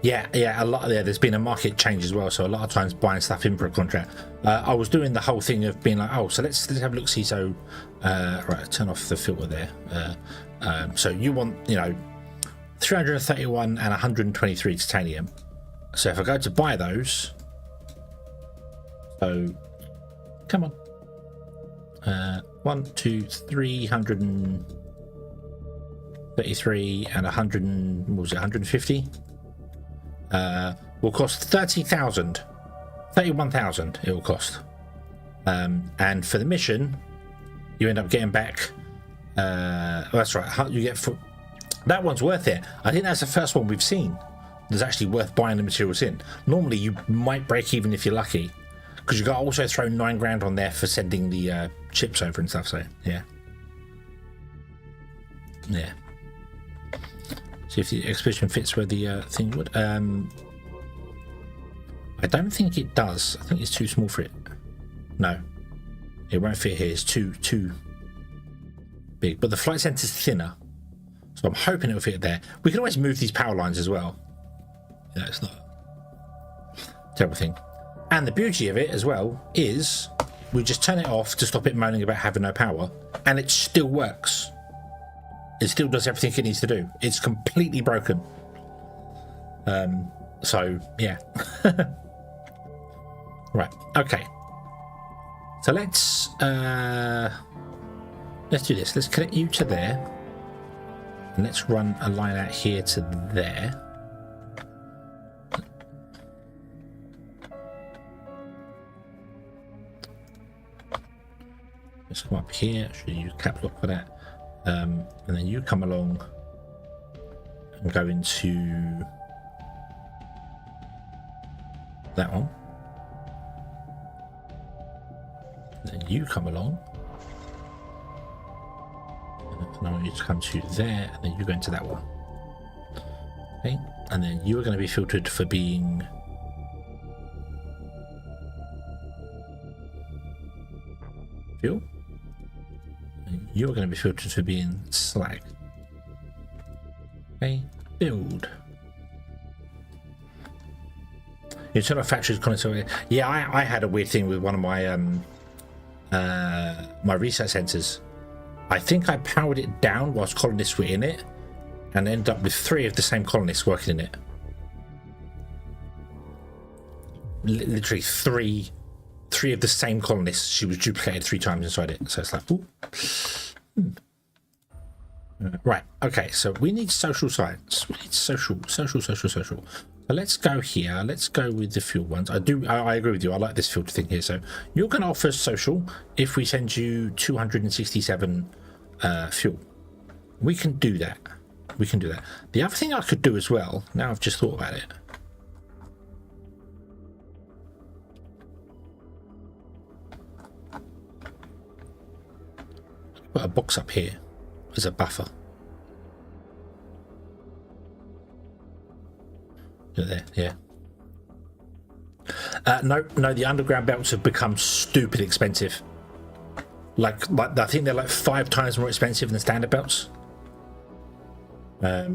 Speaker 1: Yeah, a lot. There's been a market change as well, so a lot of times buying stuff in for a contract. I was doing the whole thing of being like, oh, so let's have a look. See, so right, turn off the filter there. So you want 331 and 123 titanium. So if I go to buy those, so come on. 1, 2, 333 and 100. What was it? 150. Will cost 30,000, 31,000. It will cost. And for the mission, you end up getting back. That's right. You get that one's worth it. I think that's the first one we've seen that's actually worth buying the materials in. Normally, you might break even if you're lucky, because you got to also throw 9 grand on there for sending the chips over and stuff. So yeah. See if the expedition fits where the thing would. I don't think it does. I think it's too small for it. No, it won't fit here. It's too big. But the flight center's thinner, so I'm hoping it'll fit there. We can always move these power lines as well. Yeah, it's not a terrible thing. And the beauty of it as well is we just turn it off to stop it moaning about having no power, and it still works. It still does everything it needs to do. It's completely broken. So yeah. Right, okay. So let's do this. Let's connect you to there. And let's run a line out here to there. Let's come up here. Should use cap lock for that. And then you come along and go into that one. And then you come along. And I want you to come to there, and then you go into that one. Okay, and then you are going to be filtered for being fuel. And you are going to be filtered for being slag. Okay, build. Internal factories content. Yeah, I had a weird thing with one of my my research centers. I think I powered it down whilst colonists were in it, and ended up with 3 of the same colonists working in it. Literally three of the same colonists. She was duplicated 3 times inside it. So it's like, ooh. Right. Okay. So we need social science. We need social. So let's go here. Let's go with the fuel ones. I agree with you. I like this filter thing here. So you're going to offer social if we send you 267 fuel. We can do that. We can do that. The other thing I could do as well, now I've just thought about it. Put a box up here as a buffer. There, yeah. No, the underground belts have become stupid expensive. Like I think they're like 5 times more expensive than standard belts. Yeah.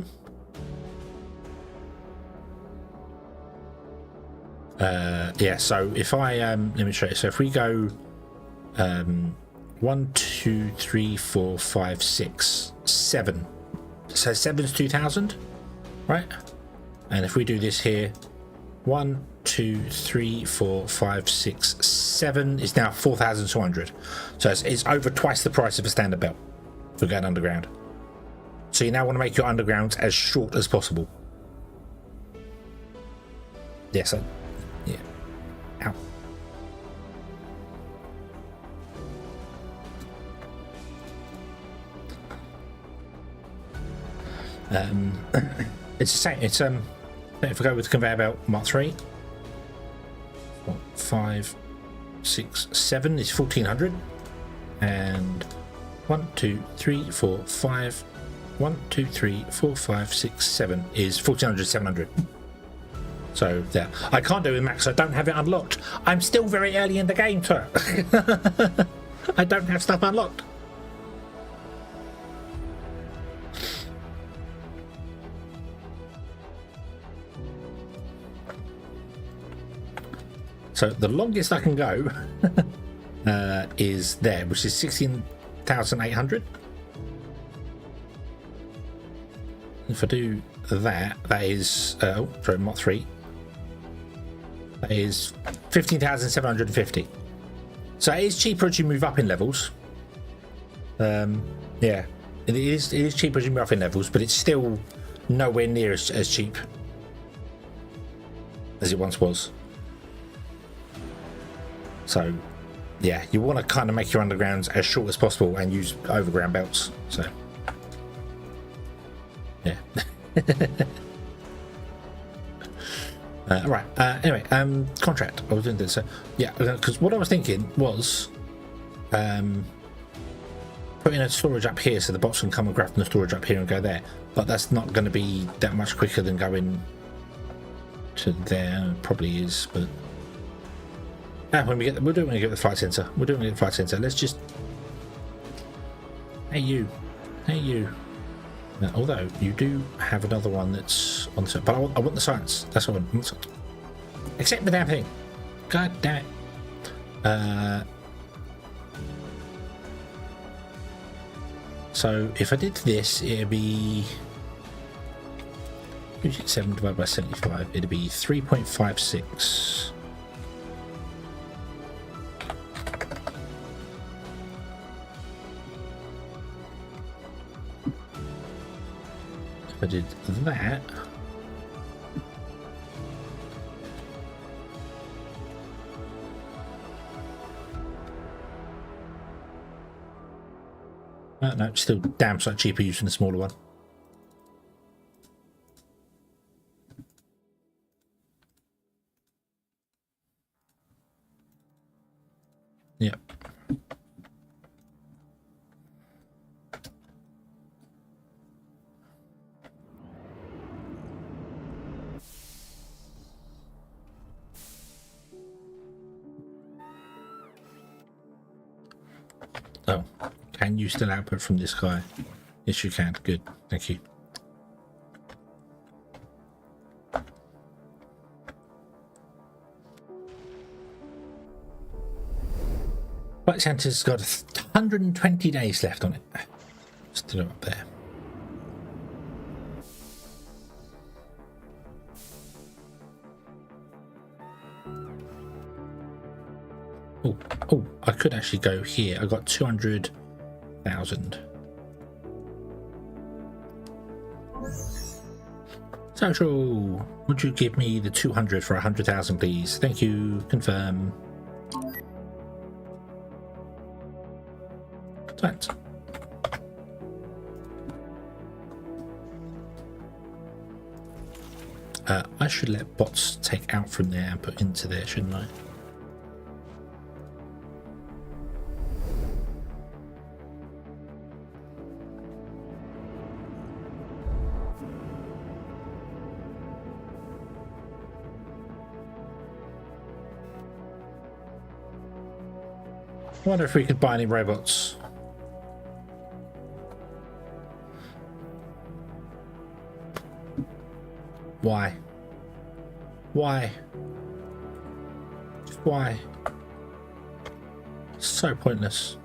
Speaker 1: So if I let me show you. So if we go 1, 2, 3, 4, 5, 6, 7. So 7's 2,000, right? And if we do this here, 1, 2, 3, 4, 5, 6, 7 is now 4,200. So it's over twice the price of a standard belt for going underground. So you now want to make your undergrounds as short as possible. Yeah, so yeah. Ow. It's the same. It's if we go with conveyor belt Mark 3, 4, 5, 6, 7 is 1,400, and 1, 2, 3, 4, 5, 1, 2, 3, 4, 5, 6, 7 is 1,400, 700. So there. I can't do it with max. I don't have it unlocked. I'm still very early in the game, sir. I don't have stuff unlocked. So the longest I can go is there, which is 16,800. If I do that, that is Mark 3. That is 15,750. So it is cheaper as you move up in levels. Yeah, it is cheaper as you move up in levels, but it's still nowhere near as cheap as it once was. So, yeah, you want to kind of make your undergrounds as short as possible and use overground belts. So, yeah. Right. Anyway, contract. I was doing this. So, yeah, because what I was thinking was putting a storage up here so the bots can come and grab from the storage up here and go there. But that's not going to be that much quicker than going to there. It probably is, but. When we get, we're doing when we get the flight center. We're doing it at the flight center. Let's just. Hey you. Now, although you do have another one that's on the. But I want the science. That's what I want. Accept the damn thing. God damn it. So if I did this, it'd be 7 divided by 75. It'd be 3.56. If I did that, no, still damn sight cheaper using the smaller one. Yep. Oh, can you still output from this guy? Yes, you can. Good. Thank you. Flight Santa's got 120 days left on it. Still up there. Oh, I could actually go here. I got 200,000. Social, would you give me the 200 for 100,000, please? Thank you. Confirm. Thanks. I should let bots take out from there and put into there, shouldn't I? I wonder if we could buy any robots. Why? Why? Just why? So pointless.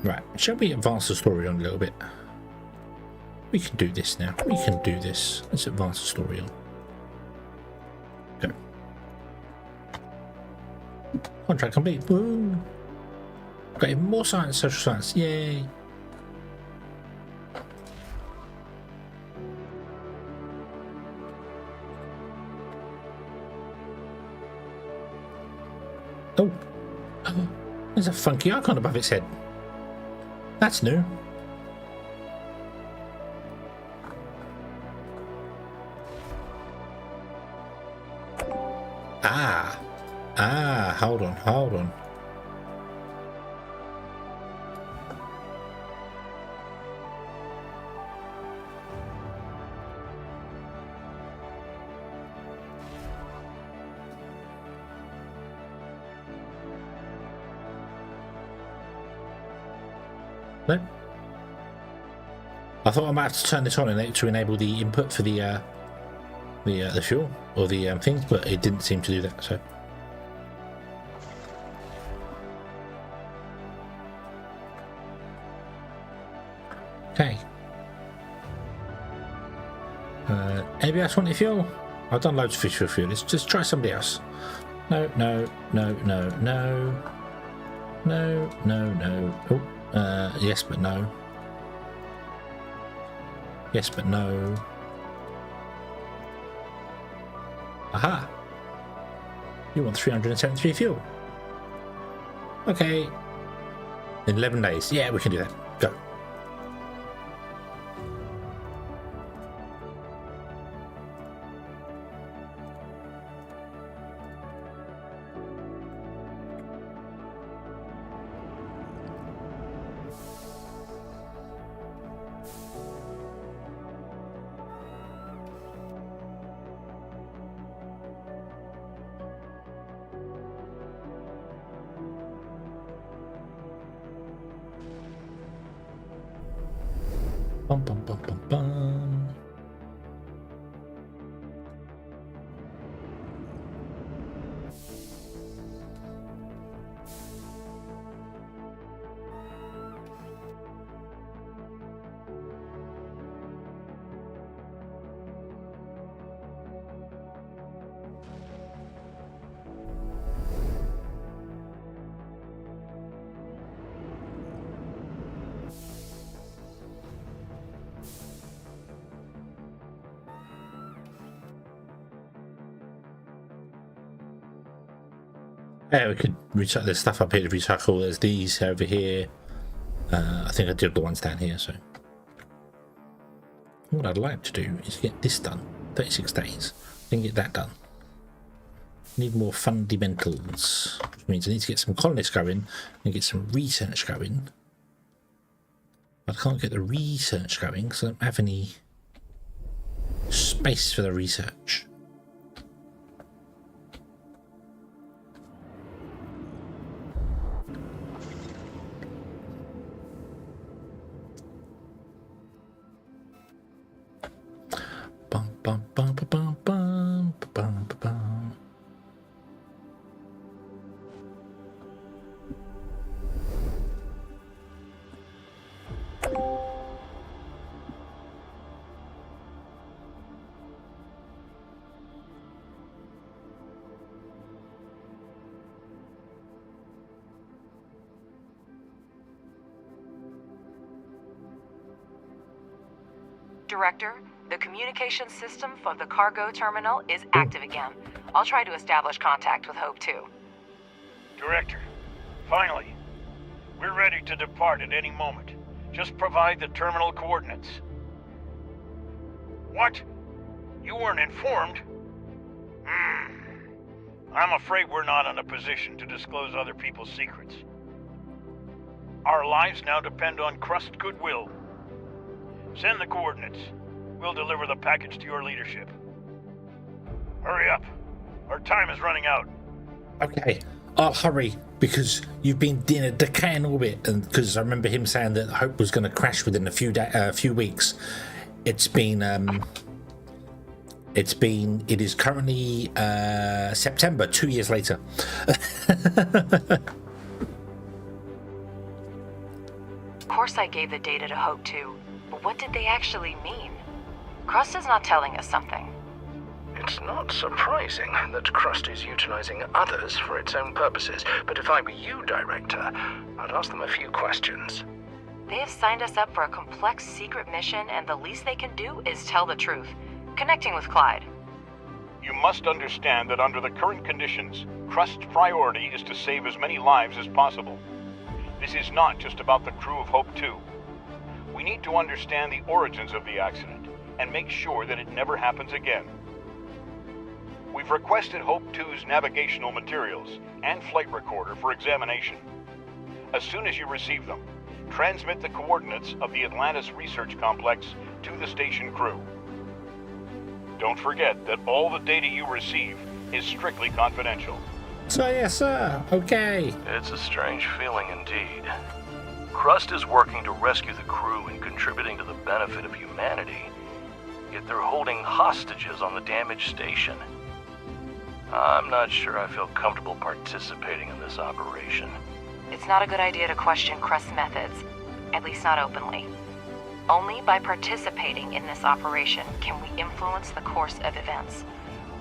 Speaker 1: Right, shall we advance the story on a little bit? We can do this now. We can do this. Let's advance the story on. Go. Contract complete. Woo! Got even more science, social science. Yay! Oh! There's a funky icon above its head. That's new. Hold on. No. I thought I might have to turn this on to enable the input for the fuel or the thing, but it didn't seem to do that. So. Okay. Anybody else want any fuel? I've done loads of fish for fuel. Let's just try somebody else. No. Oh, yes, but no. Yes, but no. Aha! You want 373 fuel. Okay. In 11 days. Yeah, we can do that. Go. Bum, bum, bum, bum, bum. Yeah, we could recycle. There's stuff up here to recycle. There's these over here. I think I did the ones down here. So what I'd like to do is get this done. 36 days. Then get that done. Need more fundamentals, which means I need to get some colonists going and get some research going. I can't get the research going because I don't have any space for the research. Bum, bum, bum, bum, bum, bum, bum, bum.
Speaker 5: Director, the communication system for the cargo terminal is active again. I'll try to establish contact with Hope 2.
Speaker 2: Director, finally. We're ready to depart at any moment. Just provide the terminal coordinates. What? You weren't informed? I'm afraid we're not in a position to disclose other people's secrets. Our lives now depend on Crust goodwill. Send the coordinates. We'll deliver the package to your leadership. Hurry up. Our time is running out.
Speaker 1: Okay, I'll hurry because you've been in a decaying orbit, and because I remember him saying that Hope was going to crash within a few weeks. It is currently September, 2 years later.
Speaker 5: Of course I gave the data to Hope 2, but what did they actually mean? Crust is not telling us something.
Speaker 4: It's not surprising that Crust is utilizing others for its own purposes, but if I were you, Director, I'd ask them a few questions.
Speaker 5: They have signed us up for a complex secret mission, and the least they can do is tell the truth. Connecting with Clyde.
Speaker 6: You must understand that under the current conditions, Crust's priority is to save as many lives as possible. This is not just about the crew of Hope 2. We need to understand the origins of the accident and make sure that it never happens again. We've requested Hope 2's navigational materials and flight recorder for examination. As soon as you receive them, transmit the coordinates of the Atlantis Research Complex to the station crew. Don't forget that all the data you receive is strictly confidential.
Speaker 1: So yes, sir. Okay.
Speaker 7: It's a strange feeling indeed. Crust is working to rescue the crew and contributing to the benefit of humanity, yet they're holding hostages on the damaged station. I'm not sure I feel comfortable participating in this operation.
Speaker 5: It's not a good idea to question Crust's methods, at least not openly. Only by participating in this operation can we influence the course of events.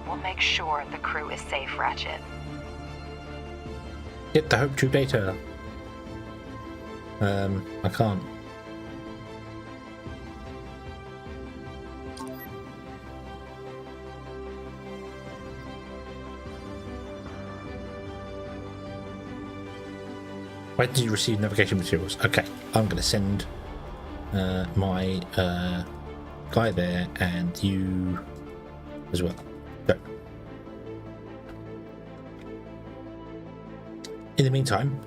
Speaker 5: We'll make sure the crew is safe, Ratchet.
Speaker 1: Get the Hope 2 data. I can't. Why did you receive navigation materials? Okay, I'm going to send my guy there and you as well. Go. In the meantime,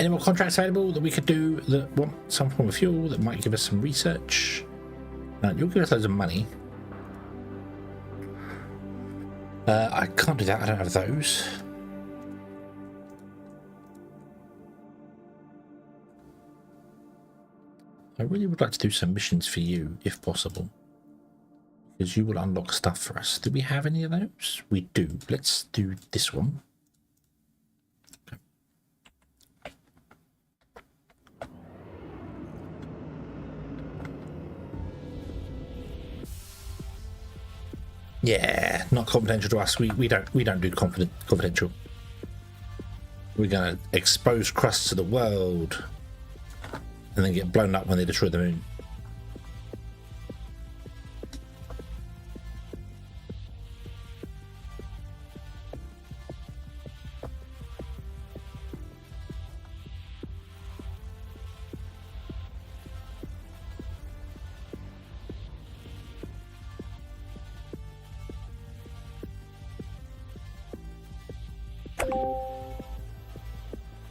Speaker 1: any more contracts available that we could do that want some form of fuel that might give us some research? You'll give us loads of money. I can't do that, I don't have those. I really would like to do some missions for you, if possible. Because you will unlock stuff for us. Do we have any of those? We do. Let's do this one. Yeah, not confidential to us. We don't do confidential. We're gonna expose Crust to the world and then get blown up when they destroy the moon.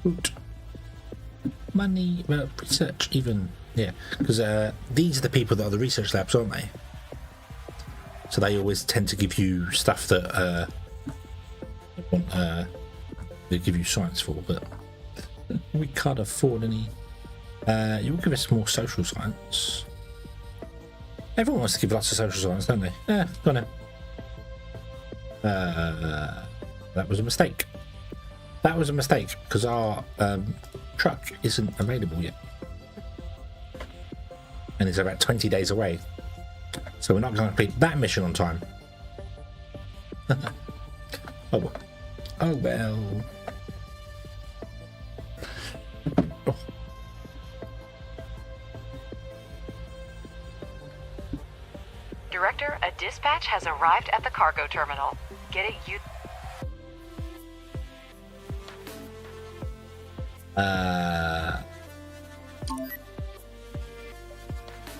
Speaker 1: Root. Money, well, research even, yeah, because these are the people that are the research labs, aren't they? So they always tend to give you stuff that they give you science for, but we can't afford any. You will give us more social science. Everyone wants to give lots of social science, don't they? Yeah, go on then. That was a mistake. That was a mistake, because our truck isn't available yet. And it's about 20 days away. So we're not going to complete that mission on time. Oh well. Oh.
Speaker 5: Director, a dispatch has arrived at the cargo terminal. Get it, you...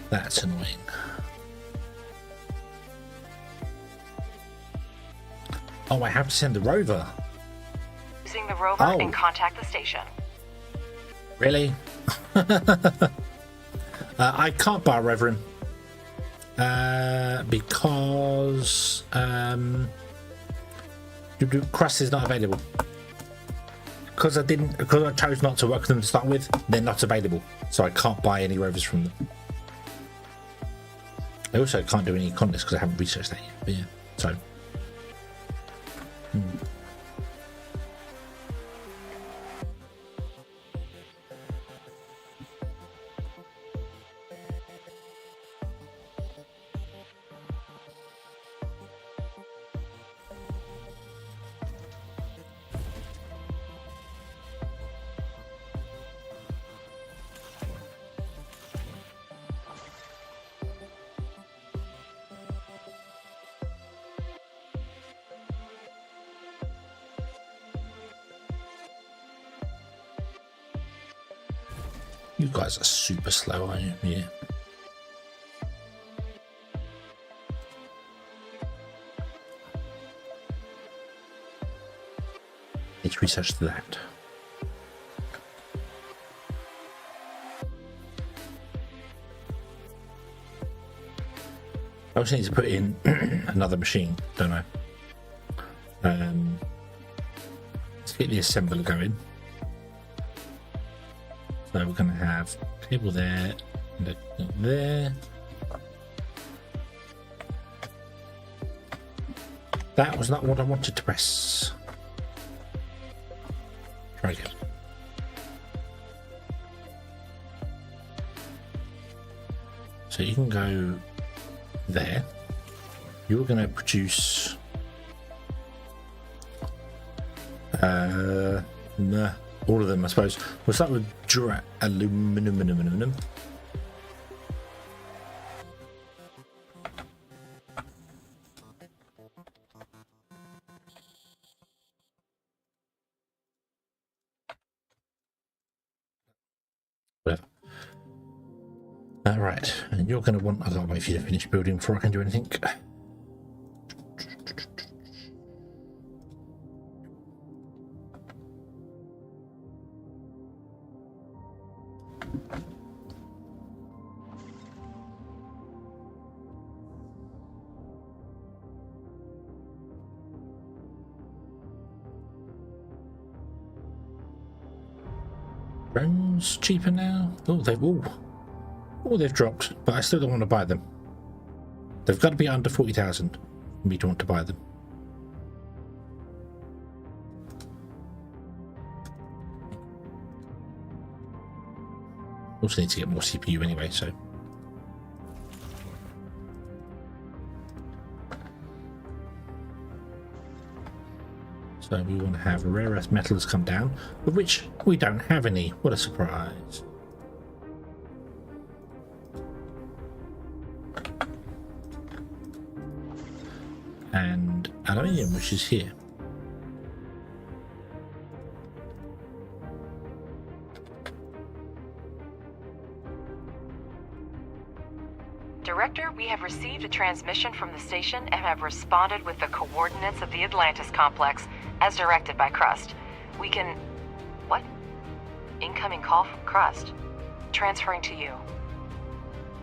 Speaker 1: That's annoying. Oh, I have to send the rover.
Speaker 5: Using the rover and contact the station.
Speaker 1: Really? I can't buy a rover because Crust is not available. Because I chose not to work with them to start with, they're not available. So I can't buy any rovers from them. I also can't do any contests because I haven't researched that yet. But yeah, so. You guys are super slow, aren't you? Yeah. Let's research that. I also need to put in another machine, don't I? Let's get the assembler going. So we're going to have a cable there and a there. That was not what I wanted to press. Try again. So you can go there. You're going to produce nah, all of them, I suppose. We'll start with aluminum. Whatever. Right, and you're going to want. I gotta wait for you to finish building before I can do anything. Drones cheaper now? They've dropped, but I still don't want to buy them. They've got to be under 40,000 for me to want to buy them. Also need to get more CPU anyway, so. So we want to have rare earth metals come down, of which we don't have any. What a surprise. And aluminium, which is here.
Speaker 5: Director, we have received a transmission from the station and have responded with the coordinates of the Atlantis complex, as directed by Crust. We can... What? Incoming call from Crust. Transferring to you.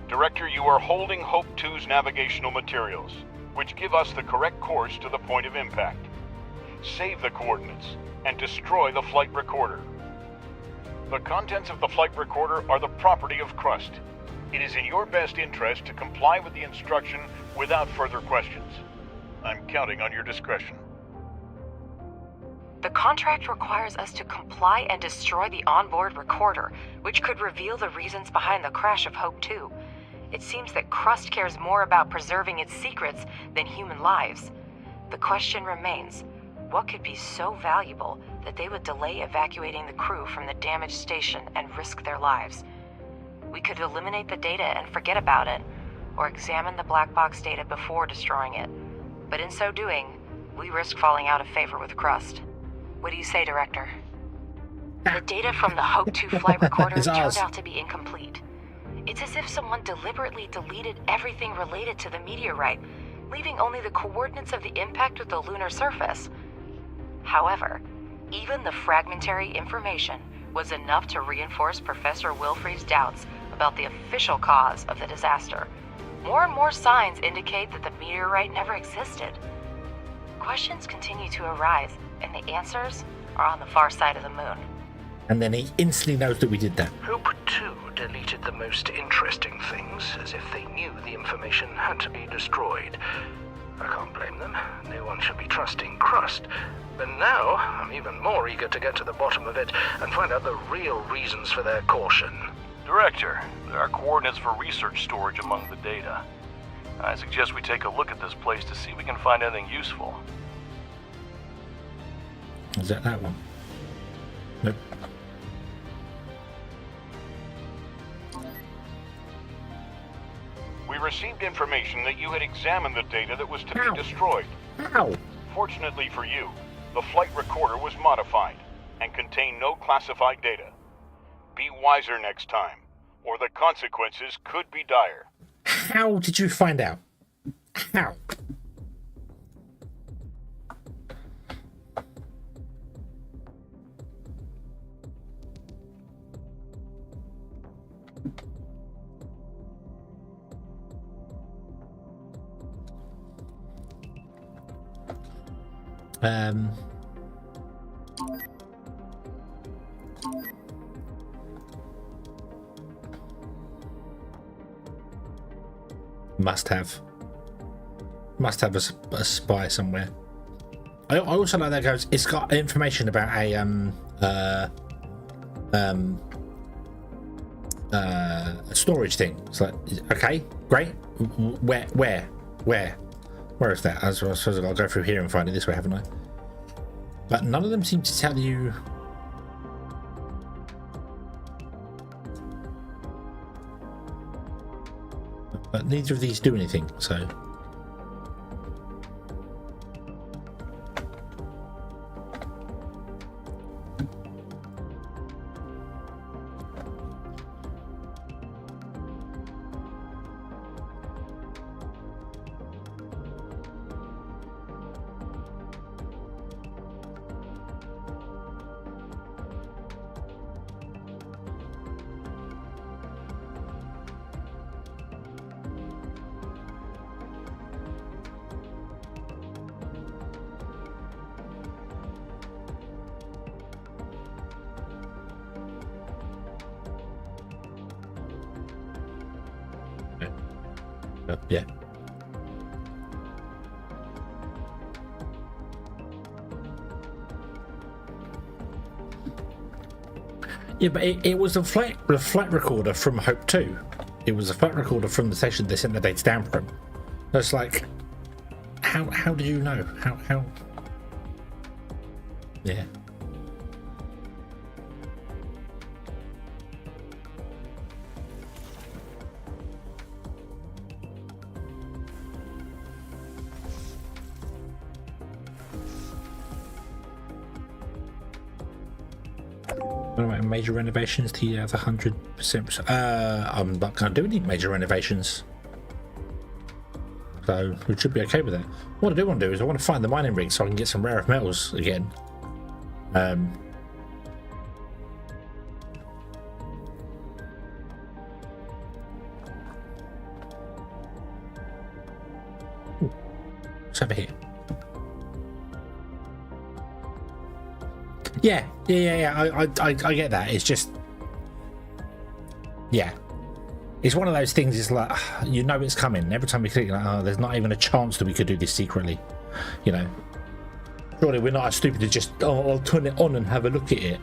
Speaker 6: Director, you are holding Hope 2's navigational materials, which give us the correct course to the point of impact. Save the coordinates and destroy the flight recorder. The contents of the flight recorder are the property of Crust. It is in your best interest to comply with the instruction without further questions. I'm counting on your discretion.
Speaker 5: The contract requires us to comply and destroy the onboard recorder, which could reveal the reasons behind the crash of Hope 2. It seems that Crust cares more about preserving its secrets than human lives. The question remains, what could be so valuable that they would delay evacuating the crew from the damaged station and risk their lives? We could eliminate the data and forget about it, or examine the black box data before destroying it. But in so doing, we risk falling out of favor with Crust. What do you say, Director? The data from the Hope 2 flight recorder
Speaker 1: It's
Speaker 5: turned
Speaker 1: ours.
Speaker 5: out to be incomplete. It's as if someone deliberately deleted everything related to the meteorite, leaving only the coordinates of the impact with the lunar surface. However, even the fragmentary information was enough to reinforce Professor Wilfrey's doubts about the official cause of the disaster. More and more signs indicate that the meteorite never existed. Questions continue to arise, and the answers are on the far side of the moon.
Speaker 1: And then he instantly knows that we did that.
Speaker 4: Hope 2 deleted the most interesting things, as if they knew the information had to be destroyed. I can't blame them. No one should be trusting Crust. But now, I'm even more eager to get to the bottom of it and find out the real reasons for their caution.
Speaker 7: Director, there are coordinates for research storage among the data. I suggest we take a look at this place to see if we can find anything useful.
Speaker 1: Is that one? Nope.
Speaker 6: We received information that you had examined the data that was to
Speaker 1: Ow.
Speaker 6: be destroyed.
Speaker 1: Ow!
Speaker 6: Fortunately for you, the flight recorder was modified and contained no classified data. Be wiser next time, or the consequences could be dire.
Speaker 1: How did you find out? How? Must have a spy somewhere. I also like that goes. It's got information about a storage thing. It's like, okay, great. Where is that? I suppose I've got to go through here and find it this way, haven't I? But none of them seem to tell you. But neither of these do anything, so. Yeah. Yeah, but it was a flight recorder from Hope 2. It was a flight recorder from the station they sent the data down from. It's like, how do you know? How? Yeah. Major renovations to the 100%. I'm not going to do any major renovations. so we should be okay with it. What I do want to do is I want to find the mining rig so I can get some rare earth metals again. What's over here? Yeah. I get that. It's just, yeah. It's one of those things. It's like, you know, it's coming. Every time we click, like, oh, there's not even a chance that we could do this secretly. You know, surely we're not as stupid to just, oh, I'll turn it on and have a look at it.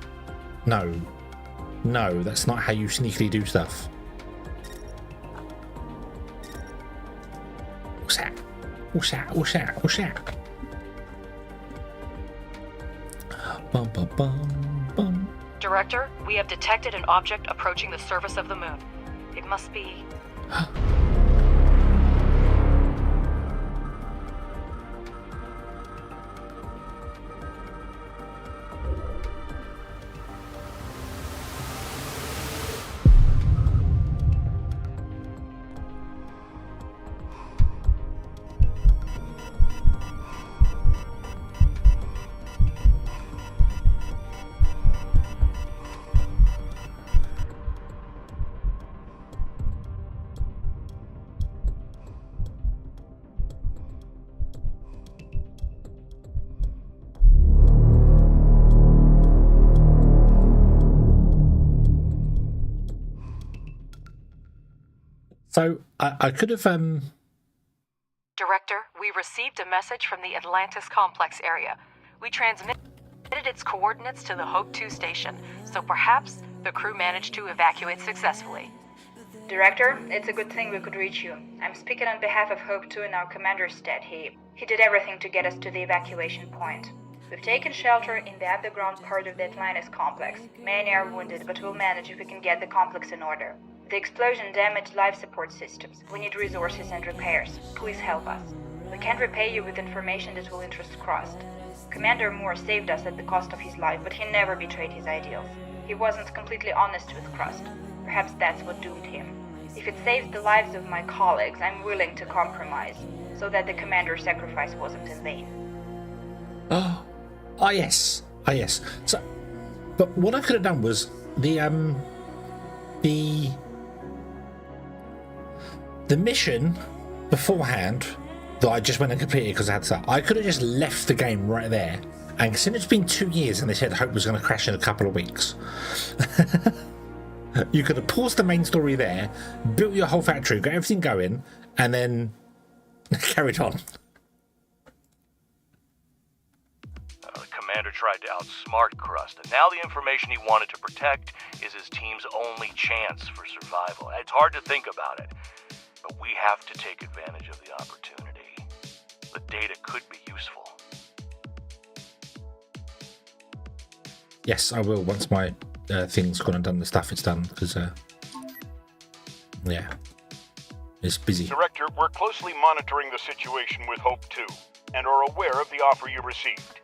Speaker 1: No, that's not how you sneakily do stuff. What's that? What's that? Bum, bum, bum, bum.
Speaker 5: Director, we have detected an object approaching the surface of the moon. It must be...
Speaker 1: So I could have
Speaker 5: Director, we received a message from the Atlantis complex area. We transmitted its coordinates to the Hope 2 station, so perhaps the crew managed to evacuate successfully.
Speaker 8: Director, it's a good thing we could reach you. I'm speaking on behalf of Hope 2 in our commander's stead. He did everything to get us to the evacuation point. We've taken shelter in the underground part of the Atlantis complex. Many are wounded, but we'll manage if we can get the complex in order. The explosion damaged life support systems. We need resources and repairs. Please help us. We can't repay you with information that will interest Crust. Commander Moore saved us at the cost of his life, but he never betrayed his ideals. He wasn't completely honest with Crust. Perhaps that's what doomed him. If it saves the lives of my colleagues, I'm willing to compromise, so that the commander's sacrifice wasn't in vain.
Speaker 1: yes. So, but what I could have done was the mission beforehand that I just went and completed because I had to. I could have just left the game right there, and considering it's been 2 years and they said Hope was going to crash in a couple of weeks, you could have paused the main story there, built your whole factory, got everything going, and then carried on.
Speaker 7: The commander tried to outsmart Crust, and now the information he wanted to protect is his team's only chance for survival. It's hard to think about it, but we have to take advantage of the opportunity. The data could be useful.
Speaker 1: Yes, I will once my thing's gone and done the stuff it's done, because yeah, it's busy.
Speaker 6: Director, we're closely monitoring the situation with Hope 2 and are aware of the offer you received.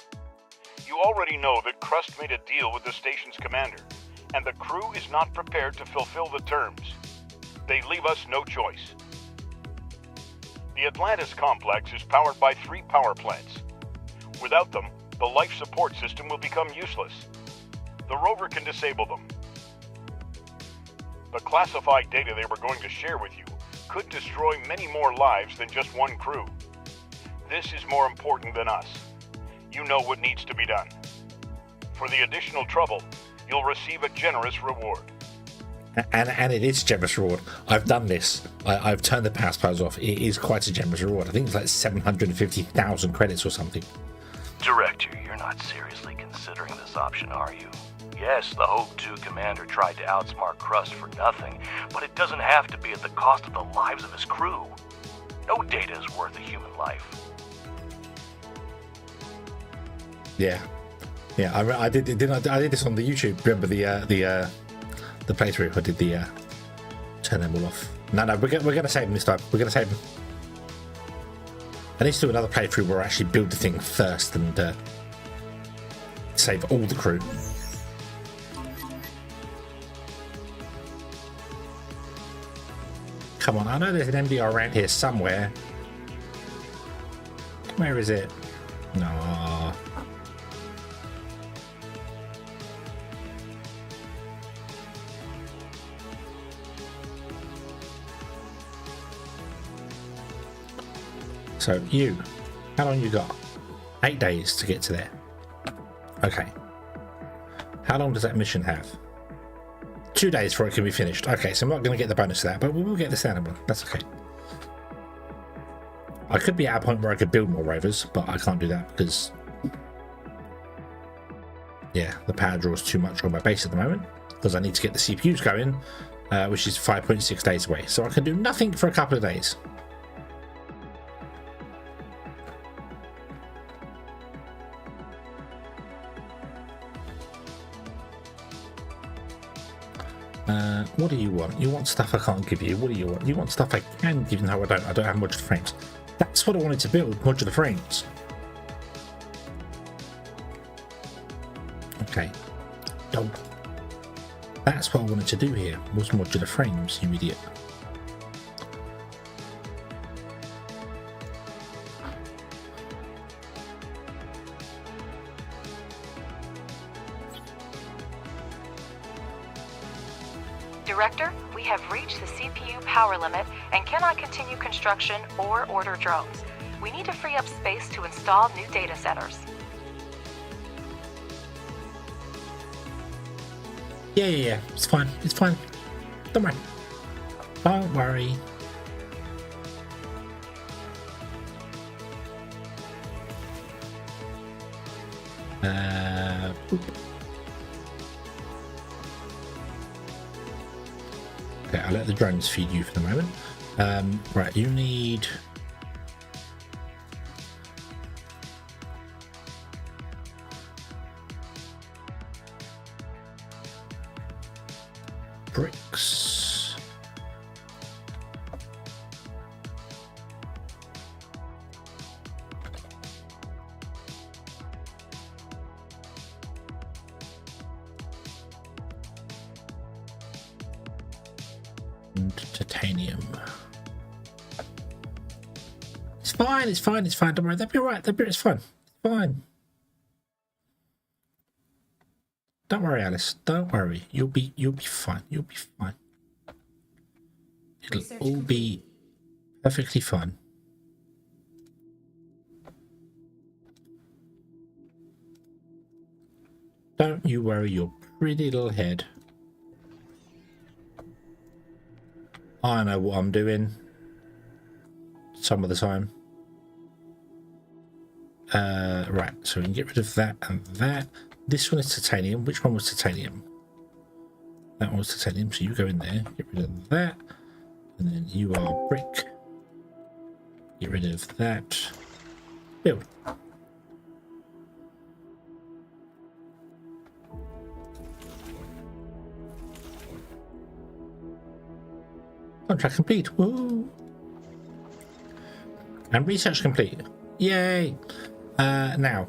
Speaker 6: You already know that Crust made a deal with the station's commander, and the crew is not prepared to fulfill the terms. They leave us no choice. The Atlantis complex is powered by 3 power plants. Without them, the life support system will become useless. The rover can disable them. The classified data they were going to share with you could destroy many more lives than just one crew. This is more important than us. You know what needs to be done. For the additional trouble, you'll receive a generous reward.
Speaker 1: And it is a generous reward. I've done this. I've turned the power supplies off. It is quite a generous reward. I think it's like 750,000 credits or something.
Speaker 7: Director, you're not seriously considering this option, are you? Yes, the Hope 2 commander tried to outsmart Crust for nothing, but it doesn't have to be at the cost of the lives of his crew. No data is worth a human life.
Speaker 1: Yeah. I did this on the YouTube. Remember the playthrough? I did the turn them all off. No, we're gonna save them this time. We're gonna save them. I need to do another playthrough where I actually build the thing first and save all the crew. Come on, I know there's an MDR around here somewhere. Where is it? No. So you, how long you got? 8 days to get to there. Okay. How long does that mission have? 2 days before it can be finished. Okay, so I'm not going to get the bonus of that, but we will get the standard one. That's okay. I could be at a point where I could build more rovers, but I can't do that because, yeah, the power draw is too much on my base at the moment because I need to get the CPUs going, which is 5.6 days away. So I can do nothing for a couple of days. What do you want? You want stuff I can't give you. What do you want? You want stuff I can give you. No, I don't. I don't have modular frames. That's what I wanted to build, modular frames. Okay. Don't. That's what I wanted to do here, was modular frames, you idiot.
Speaker 5: Director, we have reached the CPU power limit and cannot continue construction or order drones. We need to free up space to install new data centers.
Speaker 1: Yeah. It's fine. It's fine. Don't worry. Don't worry. Boop. Okay, I'll let the drones feed you for the moment. Right, you need... bricks. And titanium. It's fine, it's fine, it's fine. Don't worry, that'll be alright. It's fine. It's fine. Don't worry, Alice. Don't worry. You'll be fine. You'll be fine. It'll all be perfectly fine. Don't you worry your pretty little head. I know what I'm doing. Some of the time. Right, so we can get rid of that and that. This one is titanium. Which one was titanium? That one was titanium, so you go in there, get rid of that. And then you are brick. Get rid of that. Build. Contract complete. Woo! And research complete. Yay! Now,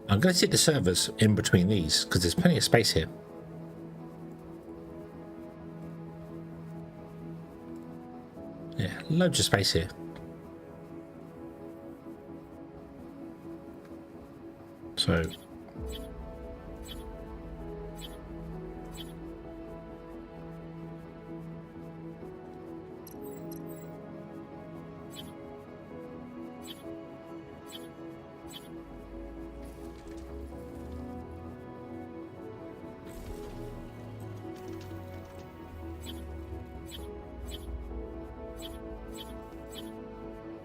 Speaker 1: I'm going to sit the servers in between these because there's plenty of space here. Yeah, loads of space here. So...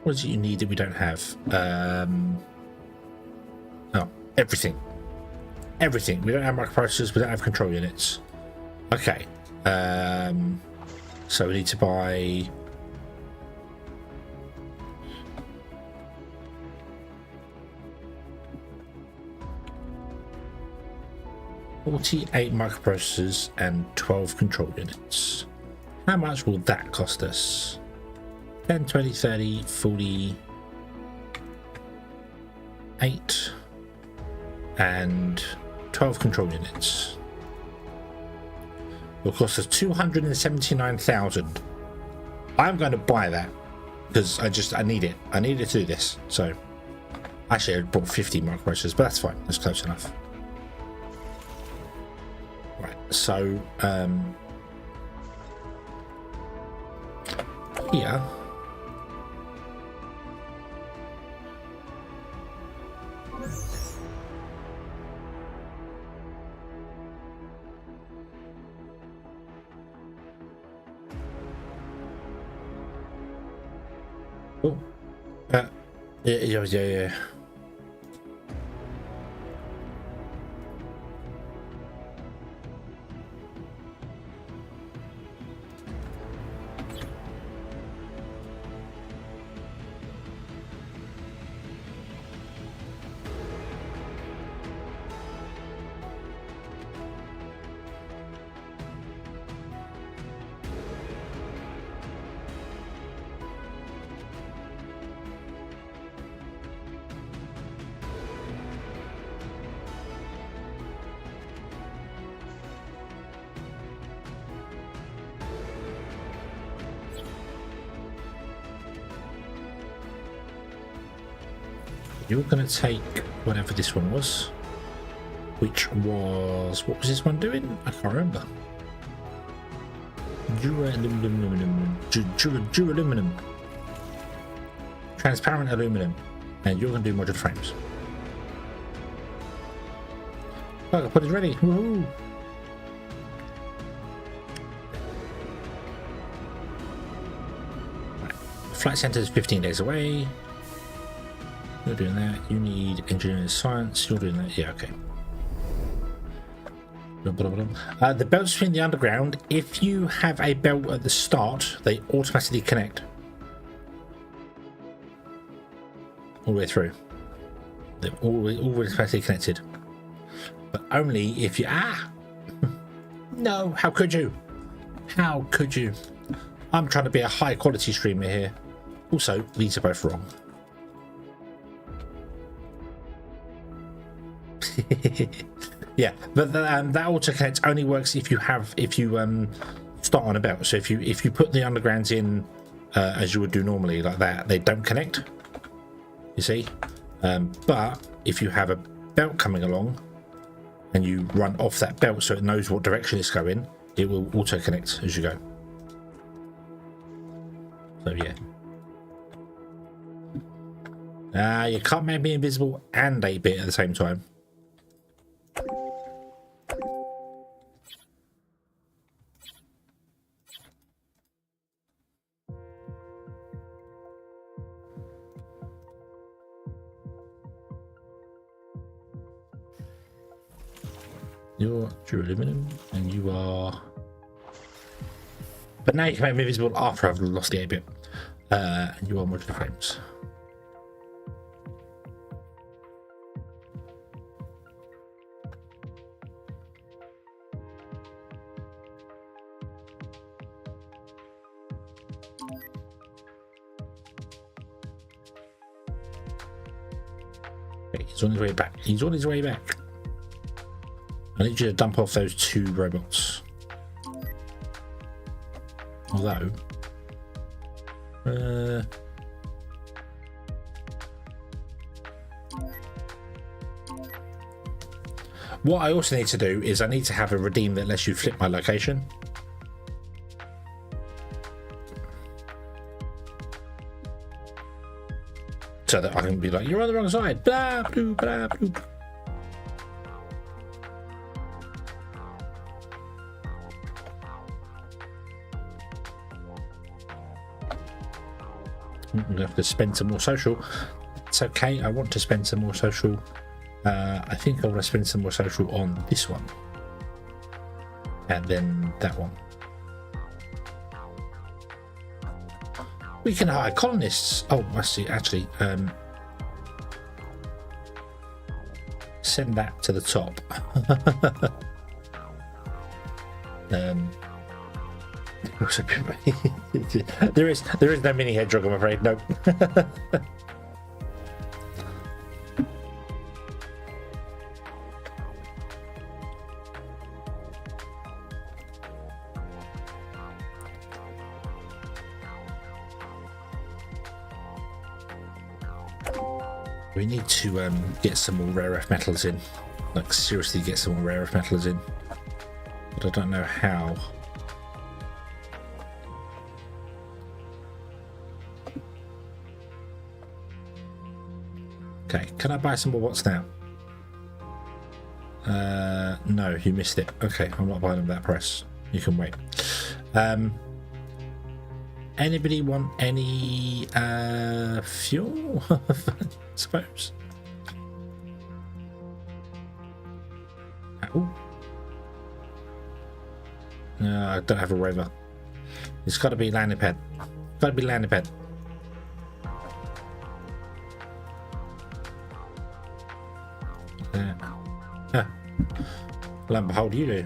Speaker 1: what is it you need that we don't have? Oh, everything. Everything. We don't have microprocessors, we don't have control units. Okay. So we need to buy... $48 microprocessors and 12 control units. How much will that cost us? 10, 20, 30, 40, 8, and 12 control units. Will cost us 279,000. I'm going to buy that. because I need it. I need it to do this. So actually, I brought 50 microprocessors, but that's fine. That's close enough. Right. So here. Oh, yeah. You're going to take whatever this one was, which was, what was this one doing? I can't remember. Duraluminum. Transparent aluminum. And you're going to do modular frames. Look, I put it ready. Woohoo! Right. Flight center is 15 days away. You're doing that. You need engineering science. You're doing that. Yeah, okay. The belts between the underground, if you have a belt at the start, they automatically connect. All the way through. They're always automatically connected. But only if you... No, how could you? How could you? I'm trying to be a high quality streamer here. Also, these are both wrong. Yeah, but that auto connect only works if you start on a belt. So if you put the undergrounds in as you would do normally like that, they don't connect. You see, but if you have a belt coming along and you run off that belt so it knows what direction it's going, it will auto connect as you go. So yeah, you can't make me invisible and 8-bit at the same time. You're duraluminum, and you are... But now you can make me invisible after I've lost the 8-bit. And you are modular frames. Okay, he's on his way back. He's on his way back. I need you to dump off those 2 robots. Although... what I also need to do is I need to have a redeem that lets you flip my location. So that I can be like, you're on the wrong side. Blah, blah, blah, blah. I'm going to have to spend some more social. It's okay, I want to spend some more social. I think I want to spend some more social on this one. And then that one. We can hire colonists. Oh, I see, actually. Send that to the top. there is no mini hedgehog, I'm afraid. Nope. We need to get some more rare earth metals in. Like, seriously get some more rare earth metals in. But I don't know how. Okay, can I buy some more bots now? No, you missed it. Okay, I'm not buying them at that price. You can wait. Anybody want any fuel? I suppose. Oh. No, I don't have a rover. It's got to be landing pad. Got to be landing pad. Lo and behold, you do.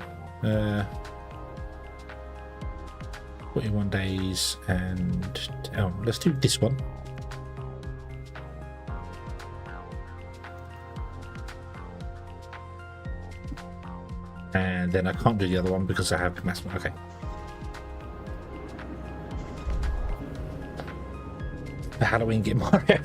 Speaker 1: 41 days and oh, let's do this one. And then I can't do the other one because I have maximum. Okay. The Halloween get Mario.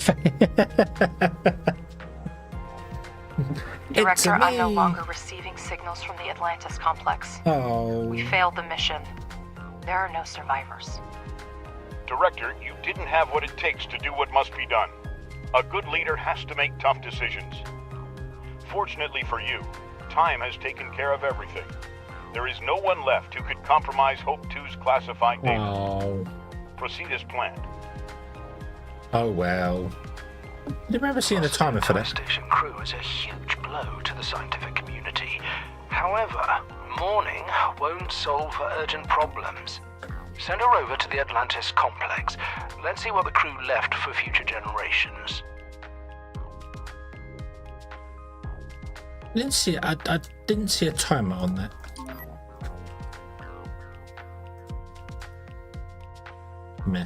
Speaker 5: Director, I'm no longer receiving signals from the Atlantis complex.
Speaker 1: Oh.
Speaker 5: We failed the mission. There are no survivors.
Speaker 6: Director, you didn't have what it takes to do what must be done. A good leader has to make tough decisions. Fortunately for you, time has taken care of everything. There is no one left who could compromise Hope 2's classified data.
Speaker 1: Oh.
Speaker 6: Proceed as planned.
Speaker 1: Oh well. Did you ever see the timer for that?
Speaker 4: Station crew is a huge blow to the scientific community. However, mourning won't solve urgent problems. Send a rover to the Atlantis complex. Let's see what the crew left for future generations.
Speaker 1: I didn't see a timer on that. Meh.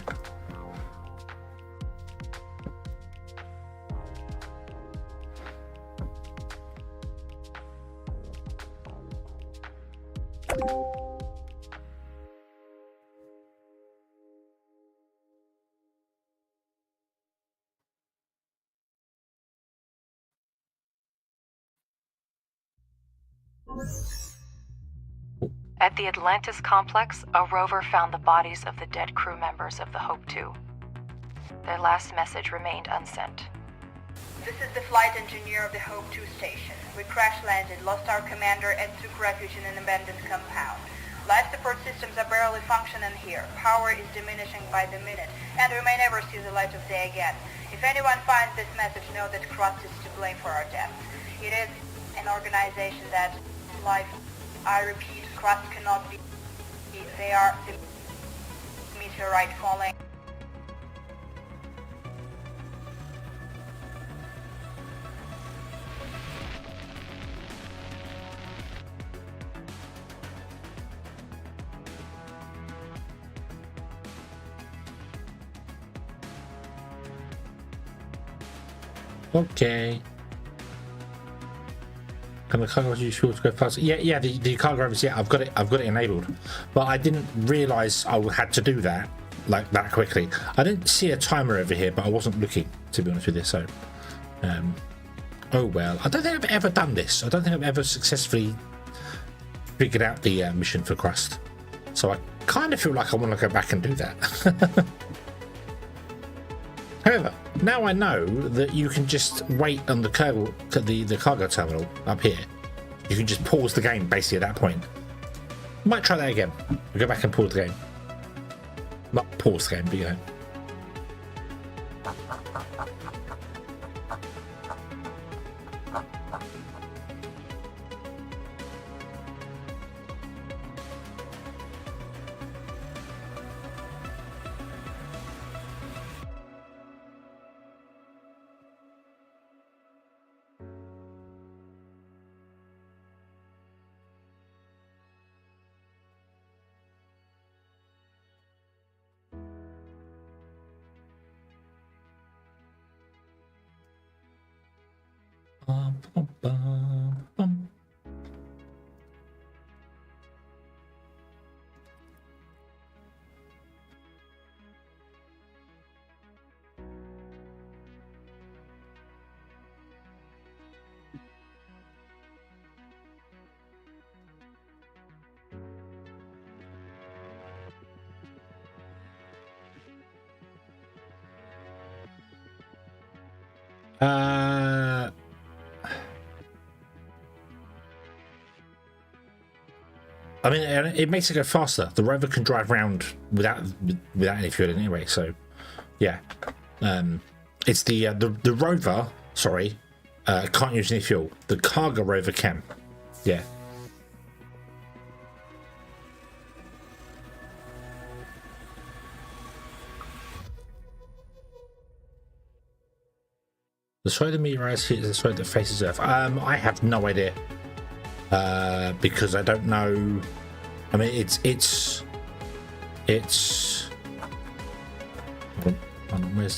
Speaker 5: At the Atlantis complex, a rover found the bodies of the dead crew members of the Hope 2. Their last message remained unsent.
Speaker 8: This is the flight engineer of the Hope 2 station. We crash-landed, lost our commander, and took refuge in an abandoned compound. Life support systems are barely functioning here. Power is diminishing by the minute, and we may never see the light of day again. If anyone finds this message, know that Crust is to blame for our deaths. It is an organization that life, I repeat, Crust cannot be. They are the meteorite falling.
Speaker 1: Okay. Can the cargo use fuel to go faster? Yeah, the cargo rovers, yeah, I've got it enabled. But I didn't realise I had to do that like that quickly. I didn't see a timer over here, but I wasn't looking, to be honest with you, so oh well. I don't think I've ever done this. I don't think I've ever successfully figured out the mission for Crust. So I kind of feel like I want to go back and do that. However, now I know that you can just wait on the cargo terminal up here. You can just pause the game basically at that point. Might try that again. We'll go back and pause the game. Not pause the game, but you know. I mean, it makes it go faster. The rover can drive around without any fuel anyway. So, yeah, it's the rover. Sorry, can't use any fuel. The cargo rover can. Yeah. The soil that meteorites hits the soil that faces Earth. I have no idea. Because I don't know. I mean, it's.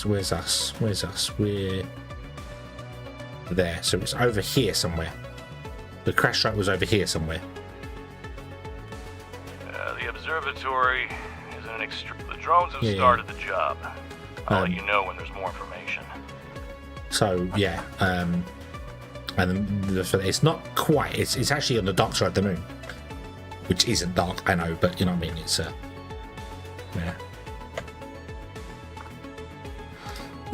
Speaker 1: Where's us? Where's us? We're there. So it's over here somewhere. The crash site was over here somewhere.
Speaker 7: The observatory is an the drones have started the job. I'll let you know when there's more information.
Speaker 1: So yeah, and it's not quite. It's actually on the dark side of the moon, which isn't dark, I know, but you know what I mean. It's yeah.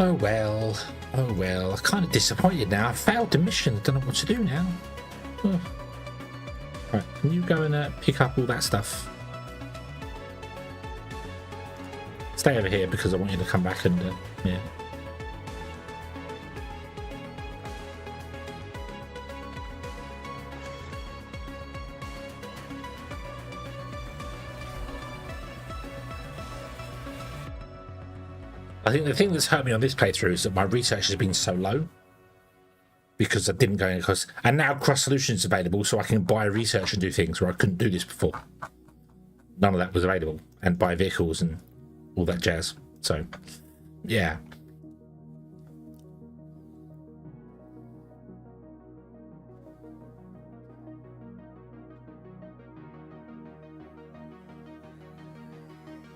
Speaker 1: Oh well. I'm kind of disappointed now. I failed the mission. I don't know what to do now. Oh. Right, can you go and pick up all that stuff? Stay over here because I want you to come back and yeah. I think the thing that's hurt me on this playthrough is that my research has been so low because I didn't go in because and now Crust Solutions is available, so I can buy research and do things where I couldn't do this before. None of that was available, and buy vehicles and all that jazz. So, yeah.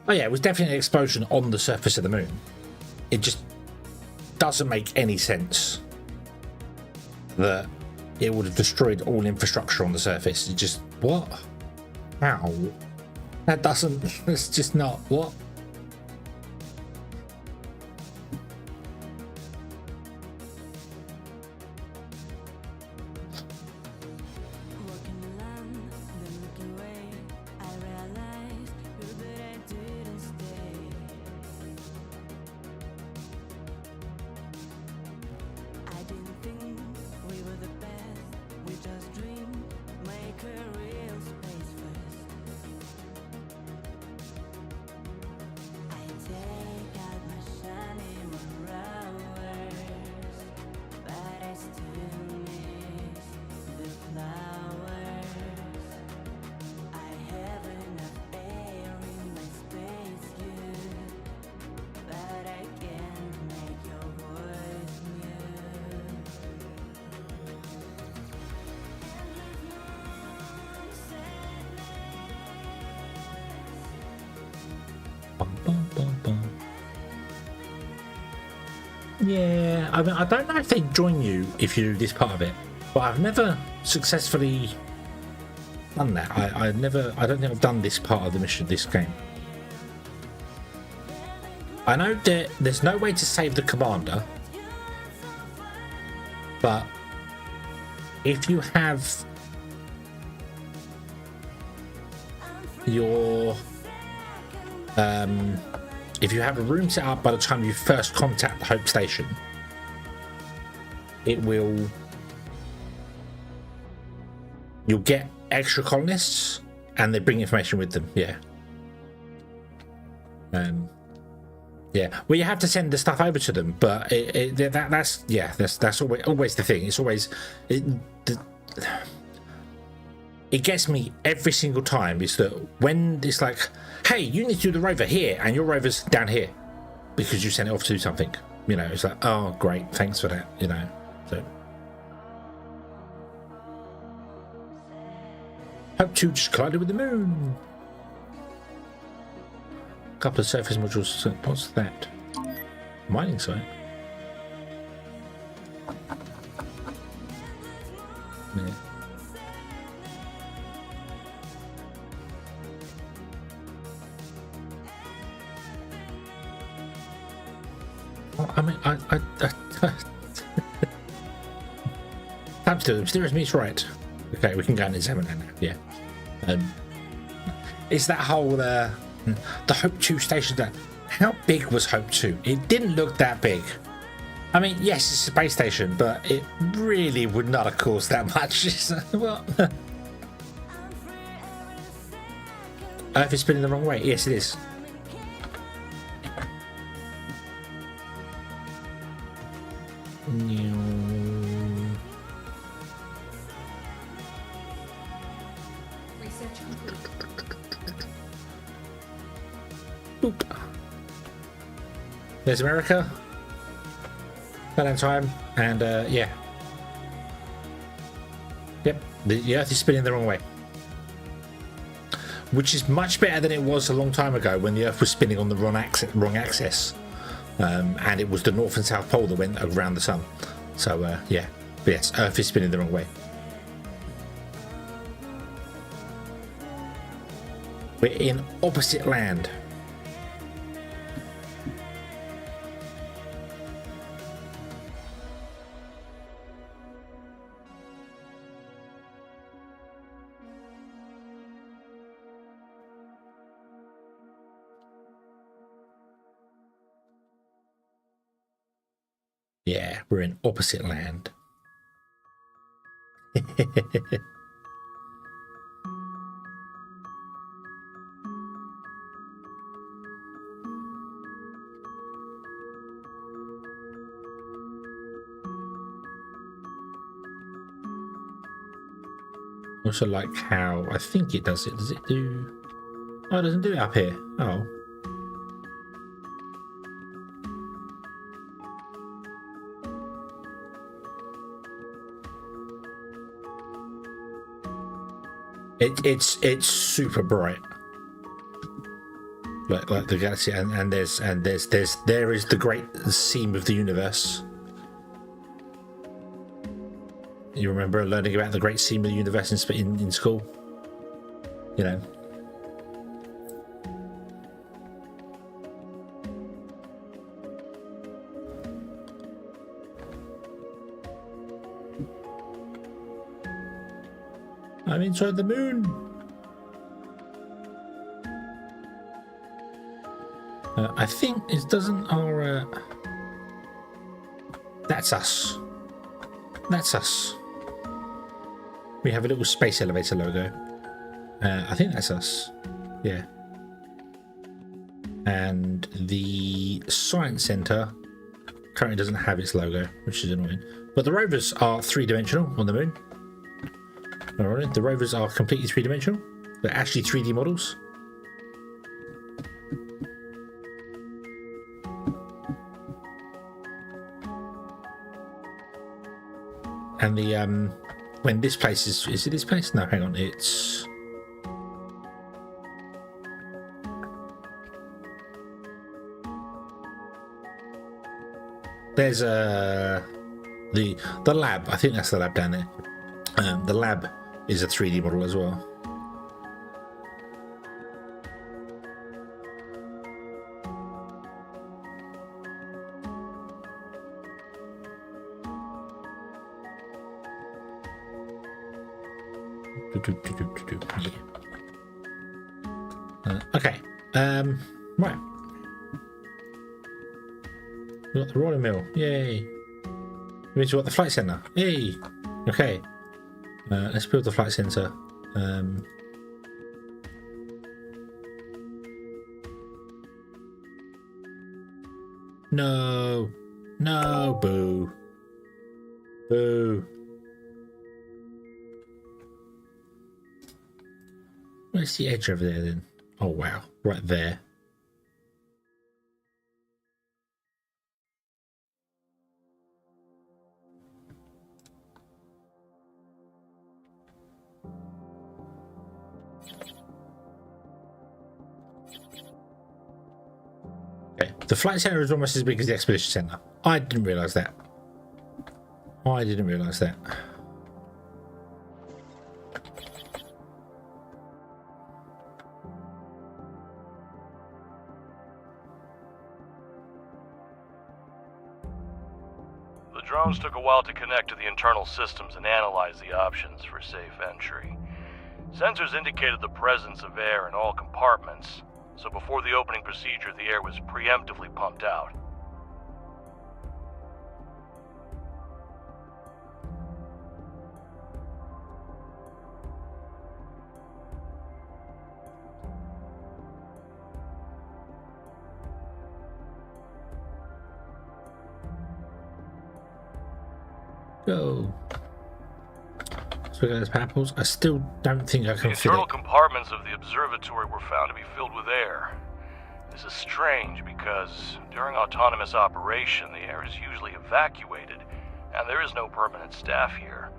Speaker 1: Oh yeah, it was definitely an explosion on the surface of the moon. It just doesn't make any sense that it would have destroyed all infrastructure on the surface. It just, what? How? That doesn't, it's just not, what? Yeah, I mean, I don't know if they join you if you do this part of it, but I've never successfully done that. I don't think I've done this part of the mission, this game. I know that there's no way to save the commander, but if you have your if you have a room set up by the time you first contact the Hope Station, you'll get extra colonists and they bring information with them. Yeah. Yeah. Well, you have to send the stuff over to them, but that's always the thing. It's always it gets me every single time is that when it's like, hey, you need to do the rover here and your rover's down here because you sent it off to do something, you know, it's like, oh great, thanks for that, you know. So Hope 2 just collided with the moon. A couple of surface modules. What's that? Mining site. Yeah. I mean, I'm still the mysterious meteorite. Okay, we can go and examine that now. Yeah. It's that whole the Hope 2 station. That how big was Hope 2? It didn't look that big. I mean, yes, it's a space station, but it really would not have caused that much. Well, Earth is spinning the wrong way. Yes, it is.
Speaker 3: Research complete.
Speaker 1: Boop. There's America. That time, and yeah. Yep, the Earth is spinning the wrong way. Which is much better than it was a long time ago when the Earth was spinning on the wrong axis. And it was the North and South Pole that went around the Sun. So, yeah. But yes, Earth is spinning the wrong way. We're in opposite land. Yeah, we're in opposite land. Also like how I think it does it. Does it do... Oh, it doesn't do it up here. Oh. It's super bright, like the galaxy, and there is the great seam of the universe. You remember learning about the great seam of the universe in school, you know. I'm inside the moon. I think it doesn't our... That's us. That's us. We have a little space elevator logo. I think that's us. Yeah. And the science center currently doesn't have its logo, which is annoying. But the rovers are three-dimensional on the moon. Alright, the rovers are completely three-dimensional. They're actually 3D models. And the when this place is it this place? No, hang on, it's there's the lab. I think that's the lab down there. The lab is a 3D model as well. Okay. Right. We got the rolling mill. Yay. We got the flight center. Yay. Okay. Let's build the flight center. No. No. Boo. Boo. Where's the edge over there then? Oh wow, right there. Okay, the flight center is almost as big as the expedition center. I didn't realize that. I didn't realize that.
Speaker 7: The Drones took a while to connect to the internal systems and analyze the options for safe entry. Sensors indicated the presence of air in all compartments, so before the opening procedure, the air was preemptively pumped out.
Speaker 1: Go. So we got those apples. I still don't think I can
Speaker 7: The
Speaker 1: fit
Speaker 7: internal
Speaker 1: it.
Speaker 7: compartments of the observatory were found to be filled with air. This is strange because during autonomous operation, the air is usually evacuated, and there is no permanent staff here.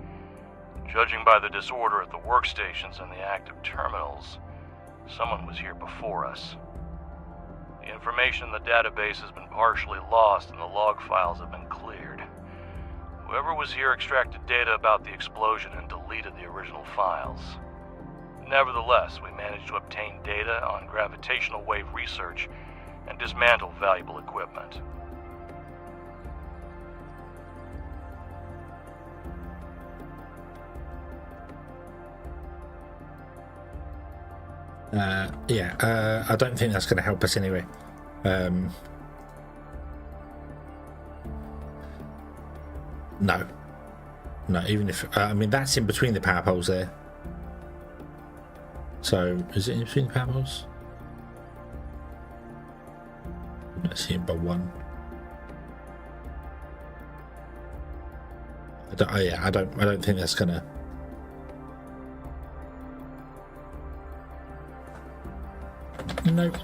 Speaker 7: Judging by the disorder at the workstations and the active terminals, someone was here before us. The information in the database has been partially lost and the log files have been cleared. Whoever was here extracted data about the explosion and deleted the original files. Nevertheless, we managed to obtain data on gravitational wave research and dismantle valuable equipment.
Speaker 1: I don't think that's going to help us anyway. No, even if I mean that's in between the power poles there. So is it in between the power poles? Let's see it but one. I don't think that's gonna. Nope.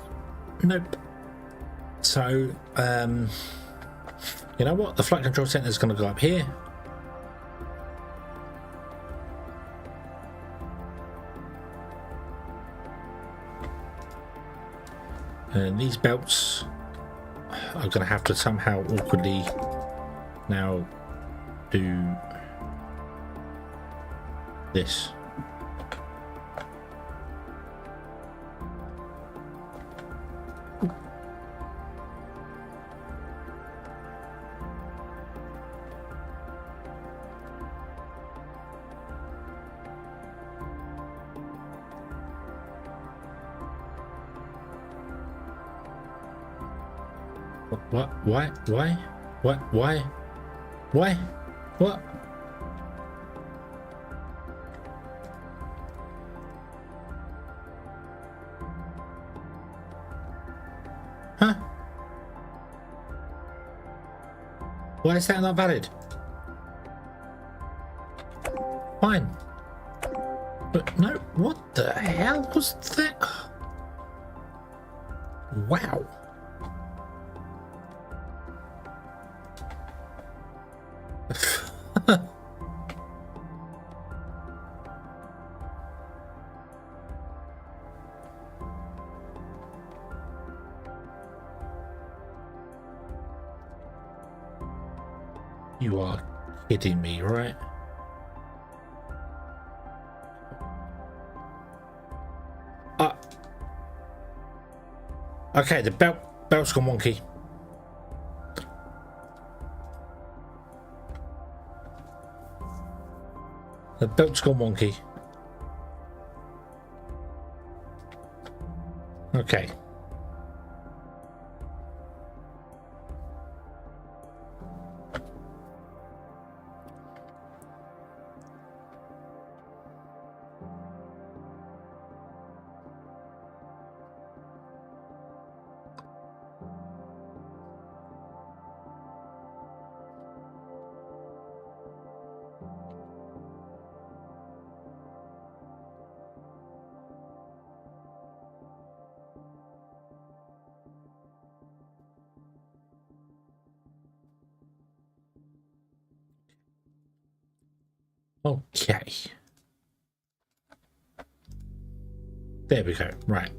Speaker 1: So, you know what? The flight control center is going to go up here. And these belts are going to have to somehow awkwardly now do this. What? Why? What? Why? What? Huh? Why is that not valid? Fine. But no, what the hell was that? Wow. You are kidding me, right? Okay, the belt's gone wonky. The belt's gone wonky. Okay. Okay. There we go. Right.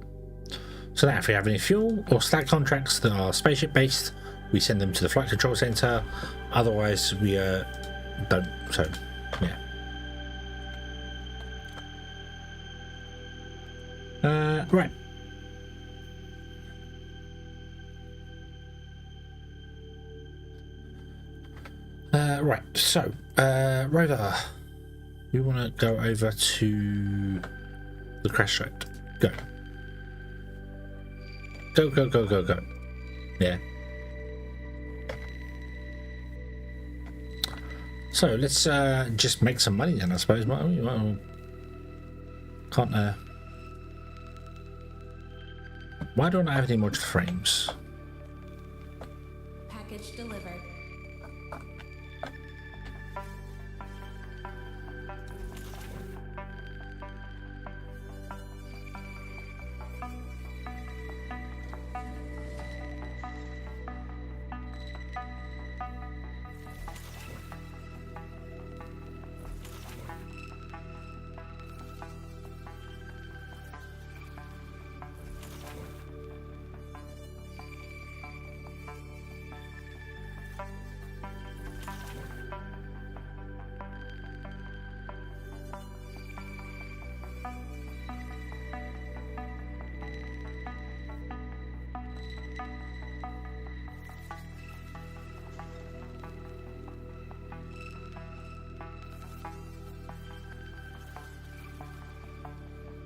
Speaker 1: So now if we have any fuel or stack contracts that are spaceship based, we send them to the flight control center. Otherwise we don't. So yeah. Right. Right, so, Rover, you want to go over to the crash site. Go. Go, go, go, go, go. Yeah. So, let's just make some money then, I suppose. Can't, why don't I have any more frames?
Speaker 3: Package delivered.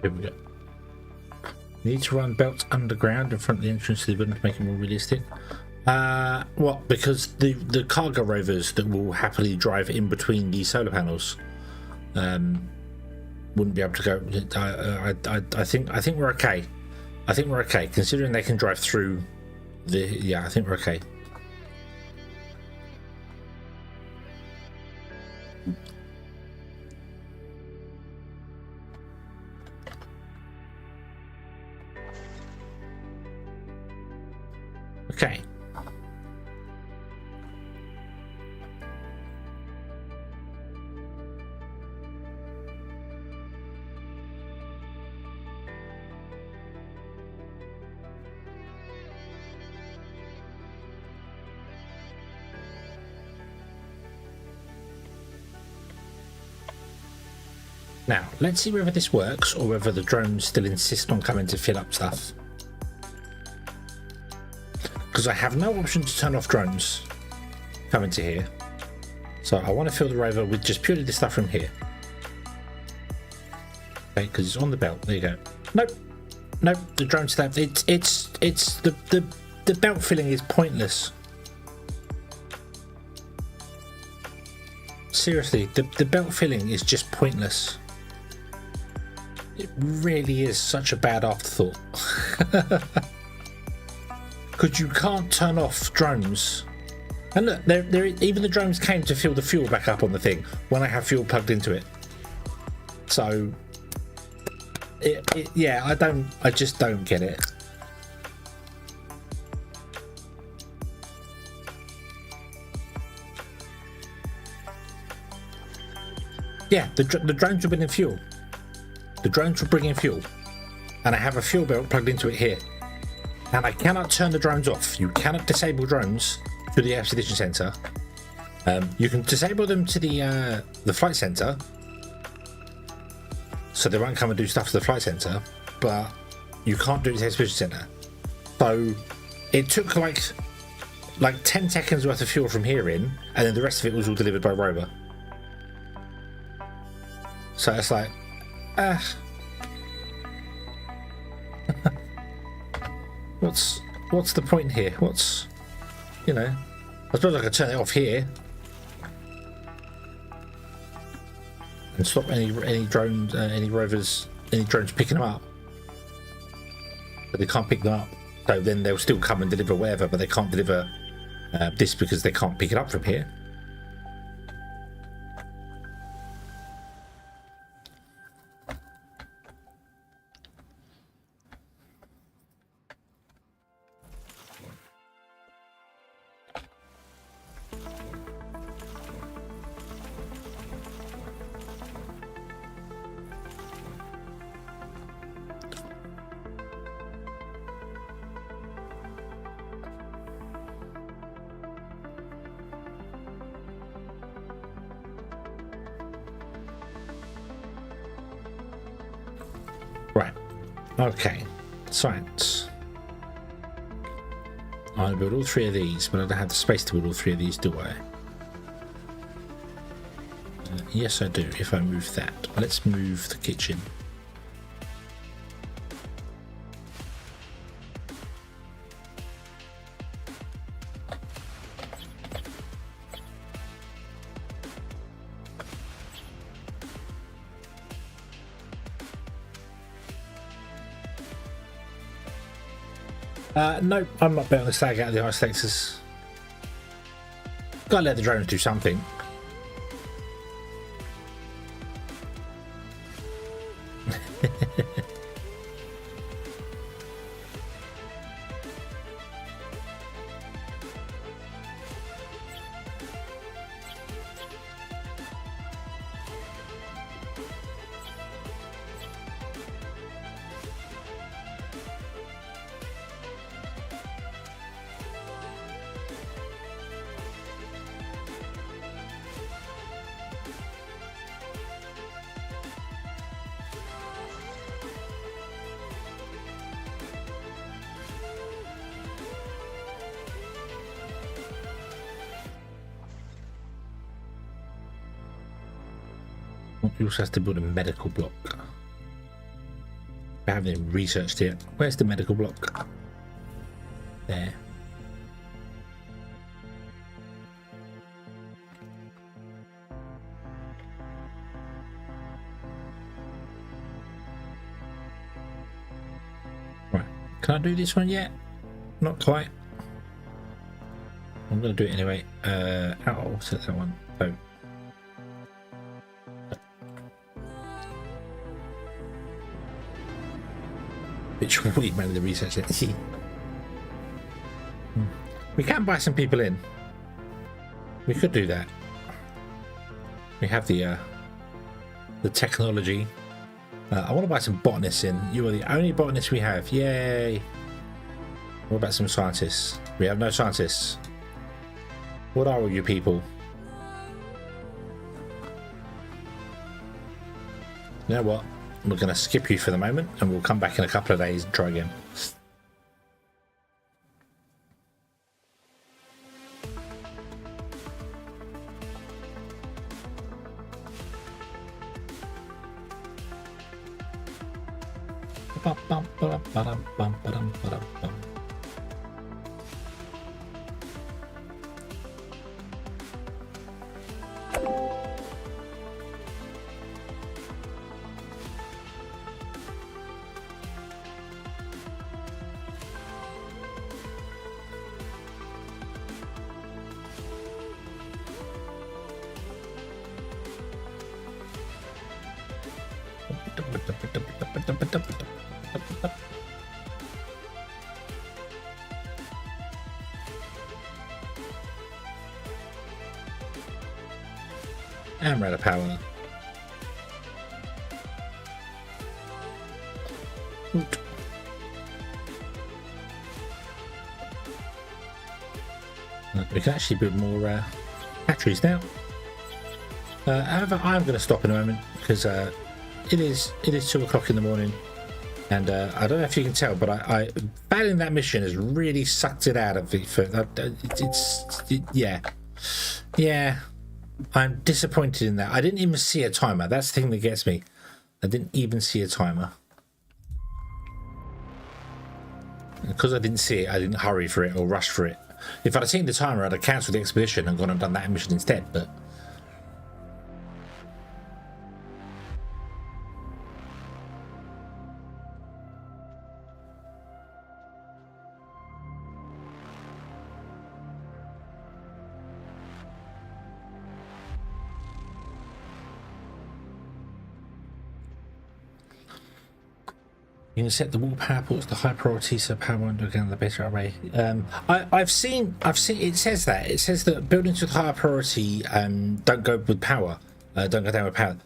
Speaker 1: Here we go. Need to run belts underground in front of the entrance to the building to make it more realistic. What? Because the cargo rovers that will happily drive in between the solar panels wouldn't be able to go. I think we're okay. I think we're okay considering they can drive through the. Yeah, I think we're okay. Okay. Now, let's see whether this works or whether the drones still insist on coming to fill up stuff. Because I have no option to turn off drones coming to here. So I want to fill the rover with just purely the stuff from here. Okay, because it's on the belt. There you go. Nope. Nope, the drone stuff. It's the belt filling is pointless. Seriously, the belt filling is just pointless. It really is such a bad afterthought. Because you can't turn off drones. And look, even the drones came to fill the fuel back up on the thing when I have fuel plugged into it. So, yeah, I just don't get it. Yeah, the drones were bringing fuel. The drones were bringing fuel. And I have a fuel belt plugged into it here. And I cannot turn the drones off. You cannot disable drones to the expedition center. You can disable them to the flight center, so they won't come and do stuff to the flight center. But you can't do it to the expedition center. So it took like 10 seconds worth of fuel from here in, and then the rest of it was all delivered by rover. So it's like, What's the point here? What's, you know, I suppose I could turn it off here and stop any drones, any rovers, any drones picking them up. But they can't pick them up, so then they'll still come and deliver whatever, but they can't deliver this because they can't pick it up from here. Right, okay, science. I build all three of these, but I don't have the space to build all three of these, do I? Yes, I do, if I move that. Let's move the kitchen. Nope, I'm not betting the stag out of the ice Texas. Gotta let the drones do something. You also have to build a medical block. I haven't even researched it. Where's the medical block? There. Right. Can I do this one yet? Not quite. I'm going to do it anyway. I'll set that one. Oh. Which we managed to research it. We can buy some people in. We could do that. We have the technology. I want to buy some botanists in. You are the only botanist we have. Yay! What about some scientists? We have no scientists. What are all you people? You know what? We're going to skip you for the moment and we'll come back in a couple of days and try again. I'm out of power. We can actually build more batteries now. However, I'm going to stop in a moment because it is 2 o'clock in the morning, and I don't know if you can tell, but I failing that mission has really sucked it out of me. Yeah. I'm disappointed in that. I didn't even see a timer. That's the thing that gets me. I didn't even see a timer. And because I didn't see it, I didn't hurry for it or rush for it. If I'd have seen the timer, I'd have cancelled the expedition and gone and done that mission instead, but... You can set the wall power ports to high priority so power won't go down the beta array. I've seen it says that. It says that buildings with higher priority don't go with power, don't go down with power.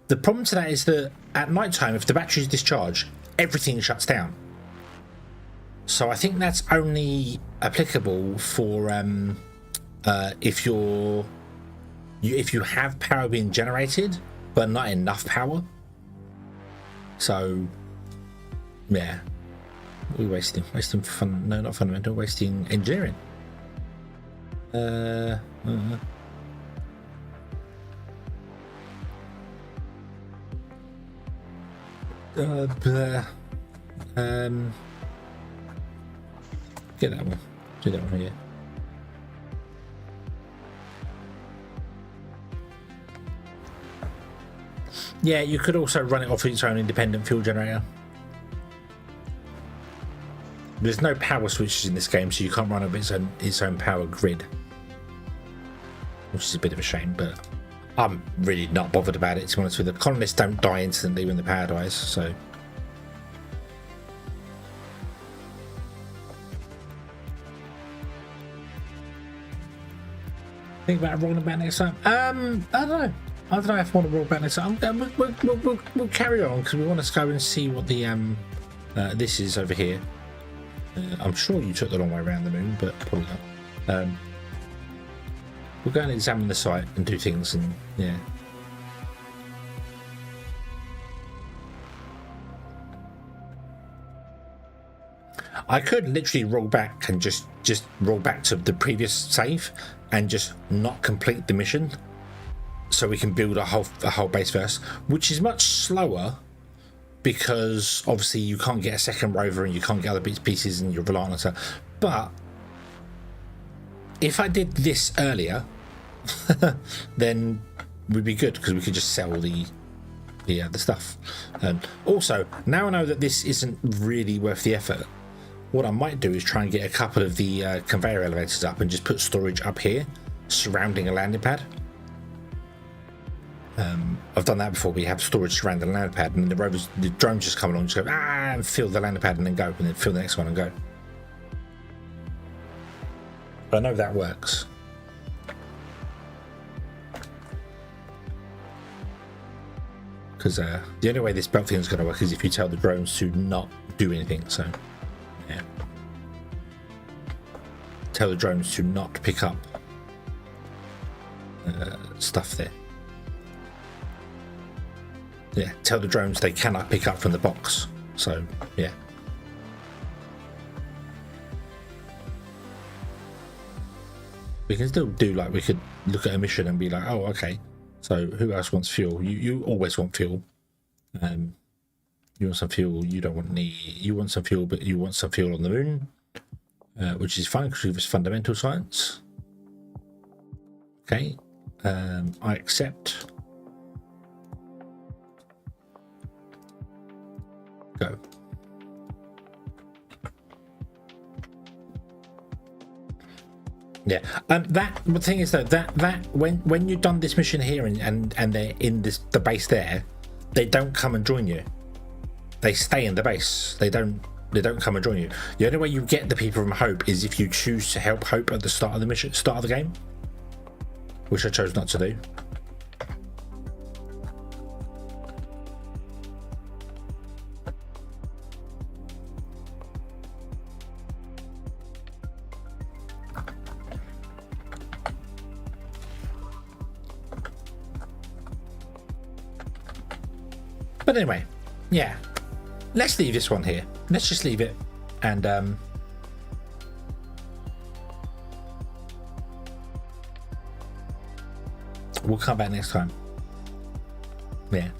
Speaker 1: The problem to that is that at night time, if the battery is discharged, everything shuts down. So I think that's only applicable for if you have power being generated, but not enough power. So. Yeah, we're wasting fun. No, not fundamental. Wasting engineering. Get that one. Do that one here. Yeah, you could also run it off its own independent fuel generator. There's no power switches in this game, so you can't run its own power grid, which is a bit of a shame. But I'm really not bothered about it. To be honest with you, the colonists don't die instantly when the power dies, so. Think about rolling back next time. I don't know. I don't know if I want to roll back next time. We'll carry on because we want to go and see what the this is over here. I'm sure you took the long way around the moon, but probably not. We'll go and examine the site and do things, and yeah. I could literally roll back and just roll back to the previous save and just not complete the mission, so we can build a whole base first, which is much slower because obviously you can't get a second rover and you can't get other bits pieces and you're reliant on stuff. But if I did this earlier, then we'd be good because we could just sell the stuff. Also, now I know that this isn't really worth the effort. What I might do is try and get a couple of the conveyor elevators up and just put storage up here surrounding a landing pad. I've done that before. We have storage surrounding the landing pad, and the drones just come along and just go and fill the landing pad and then go, and then fill the next one and go. But I know that works. Because the only way this belt thing is going to work is if you tell the drones to not do anything. So, yeah. Tell the drones to not pick up stuff there. Yeah, tell the drones they cannot pick up from the box. So, yeah. We can still do, like, we could look at a mission and be like, oh, okay, so who else wants fuel? You always want fuel. You want some fuel, you don't want any, you want some fuel, but you want some fuel on the moon, which is fine because it's fundamental science. Okay, I accept. Go. Yeah, the thing is though that when you've done this mission here and they're in the base there, they don't come and join you. They stay in the base. They don't come and join you. The only way you get the people from Hope is if you choose to help Hope at the start of the mission, start of the game, which I chose not to do. But anyway, yeah, let's leave this one here. Let's just leave it, and we'll come back next time. Yeah.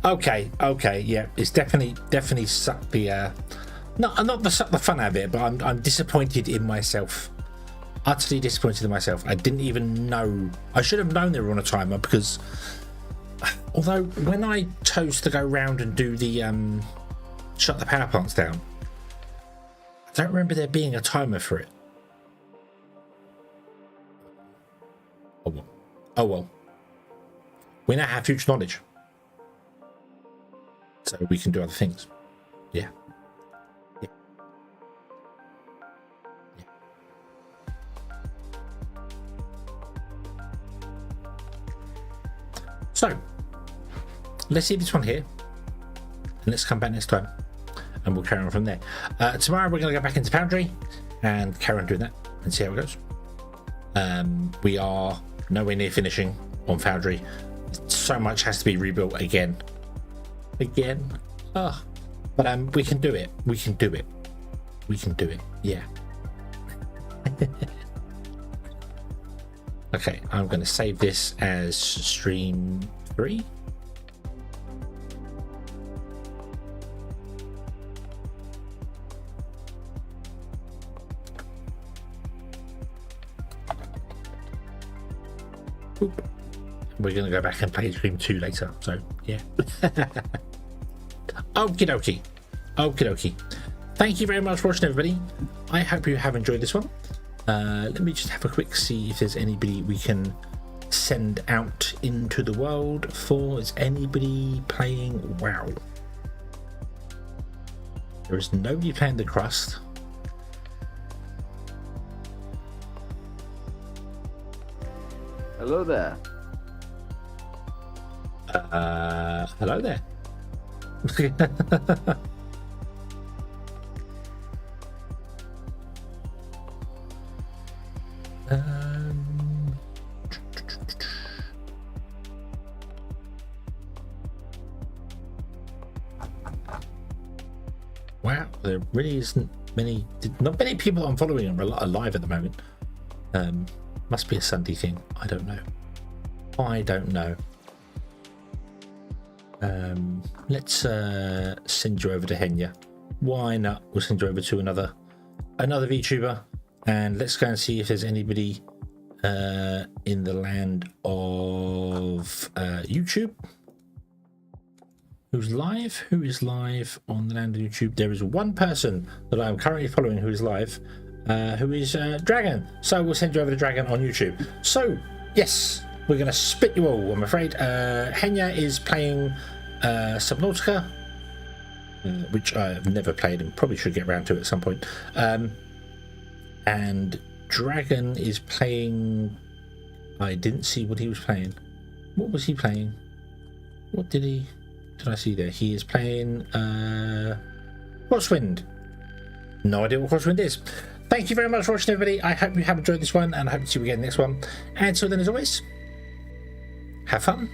Speaker 1: Okay, yeah, it's definitely sucked the not sucked the fun out of it, but I'm disappointed in myself. Utterly disappointed in myself. I didn't even know. I should have known they were on a timer, because although when I chose to go round and do the shut the power plants down, I don't remember there being a timer for it. Oh well. We now have future knowledge, so we can do other things. Yeah. So, let's see this one here, and let's come back next time, and we'll carry on from there. Tomorrow we're going to go back into Foundry and carry on doing that and see how it goes. We are nowhere near finishing on Foundry. So much has to be rebuilt again. But we can do it. We can do it. Yeah. Okay, I'm going to save this as stream 3. Oop. We're going to go back and play Scream 2 later, so yeah. Okie dokie. Okie dokie. Thank you very much for watching, everybody. I hope you have enjoyed this one. Let me just have a quick see if there's anybody we can send out into the world for. Is anybody playing WoW? There is nobody playing the Crust.
Speaker 9: Hello there.
Speaker 1: Hello there. Wow, there really isn't many. Not many people I'm following are alive at the moment. Must be a Sunday thing. I don't know. I don't know. Let's send you over to Henya. Why not? We'll send you over to another VTuber, and let's go and see if there's anybody in the land of YouTube who's live. Who is live on the land of YouTube? There is one person that I'm currently following who is live, who is Dragon. So we'll send you over to Dragon on YouTube. So yes, we're going to spit you all, I'm afraid. Henya is playing Subnautica, which I've never played and probably should get around to at some point. And Dragon is playing... I didn't see what he was playing. What was he playing? What did I see there? He is playing Crosswind. No idea what Crosswind is. Thank you very much for watching, everybody. I hope you have enjoyed this one, and I hope to see you again next one. And until then, as always, have fun.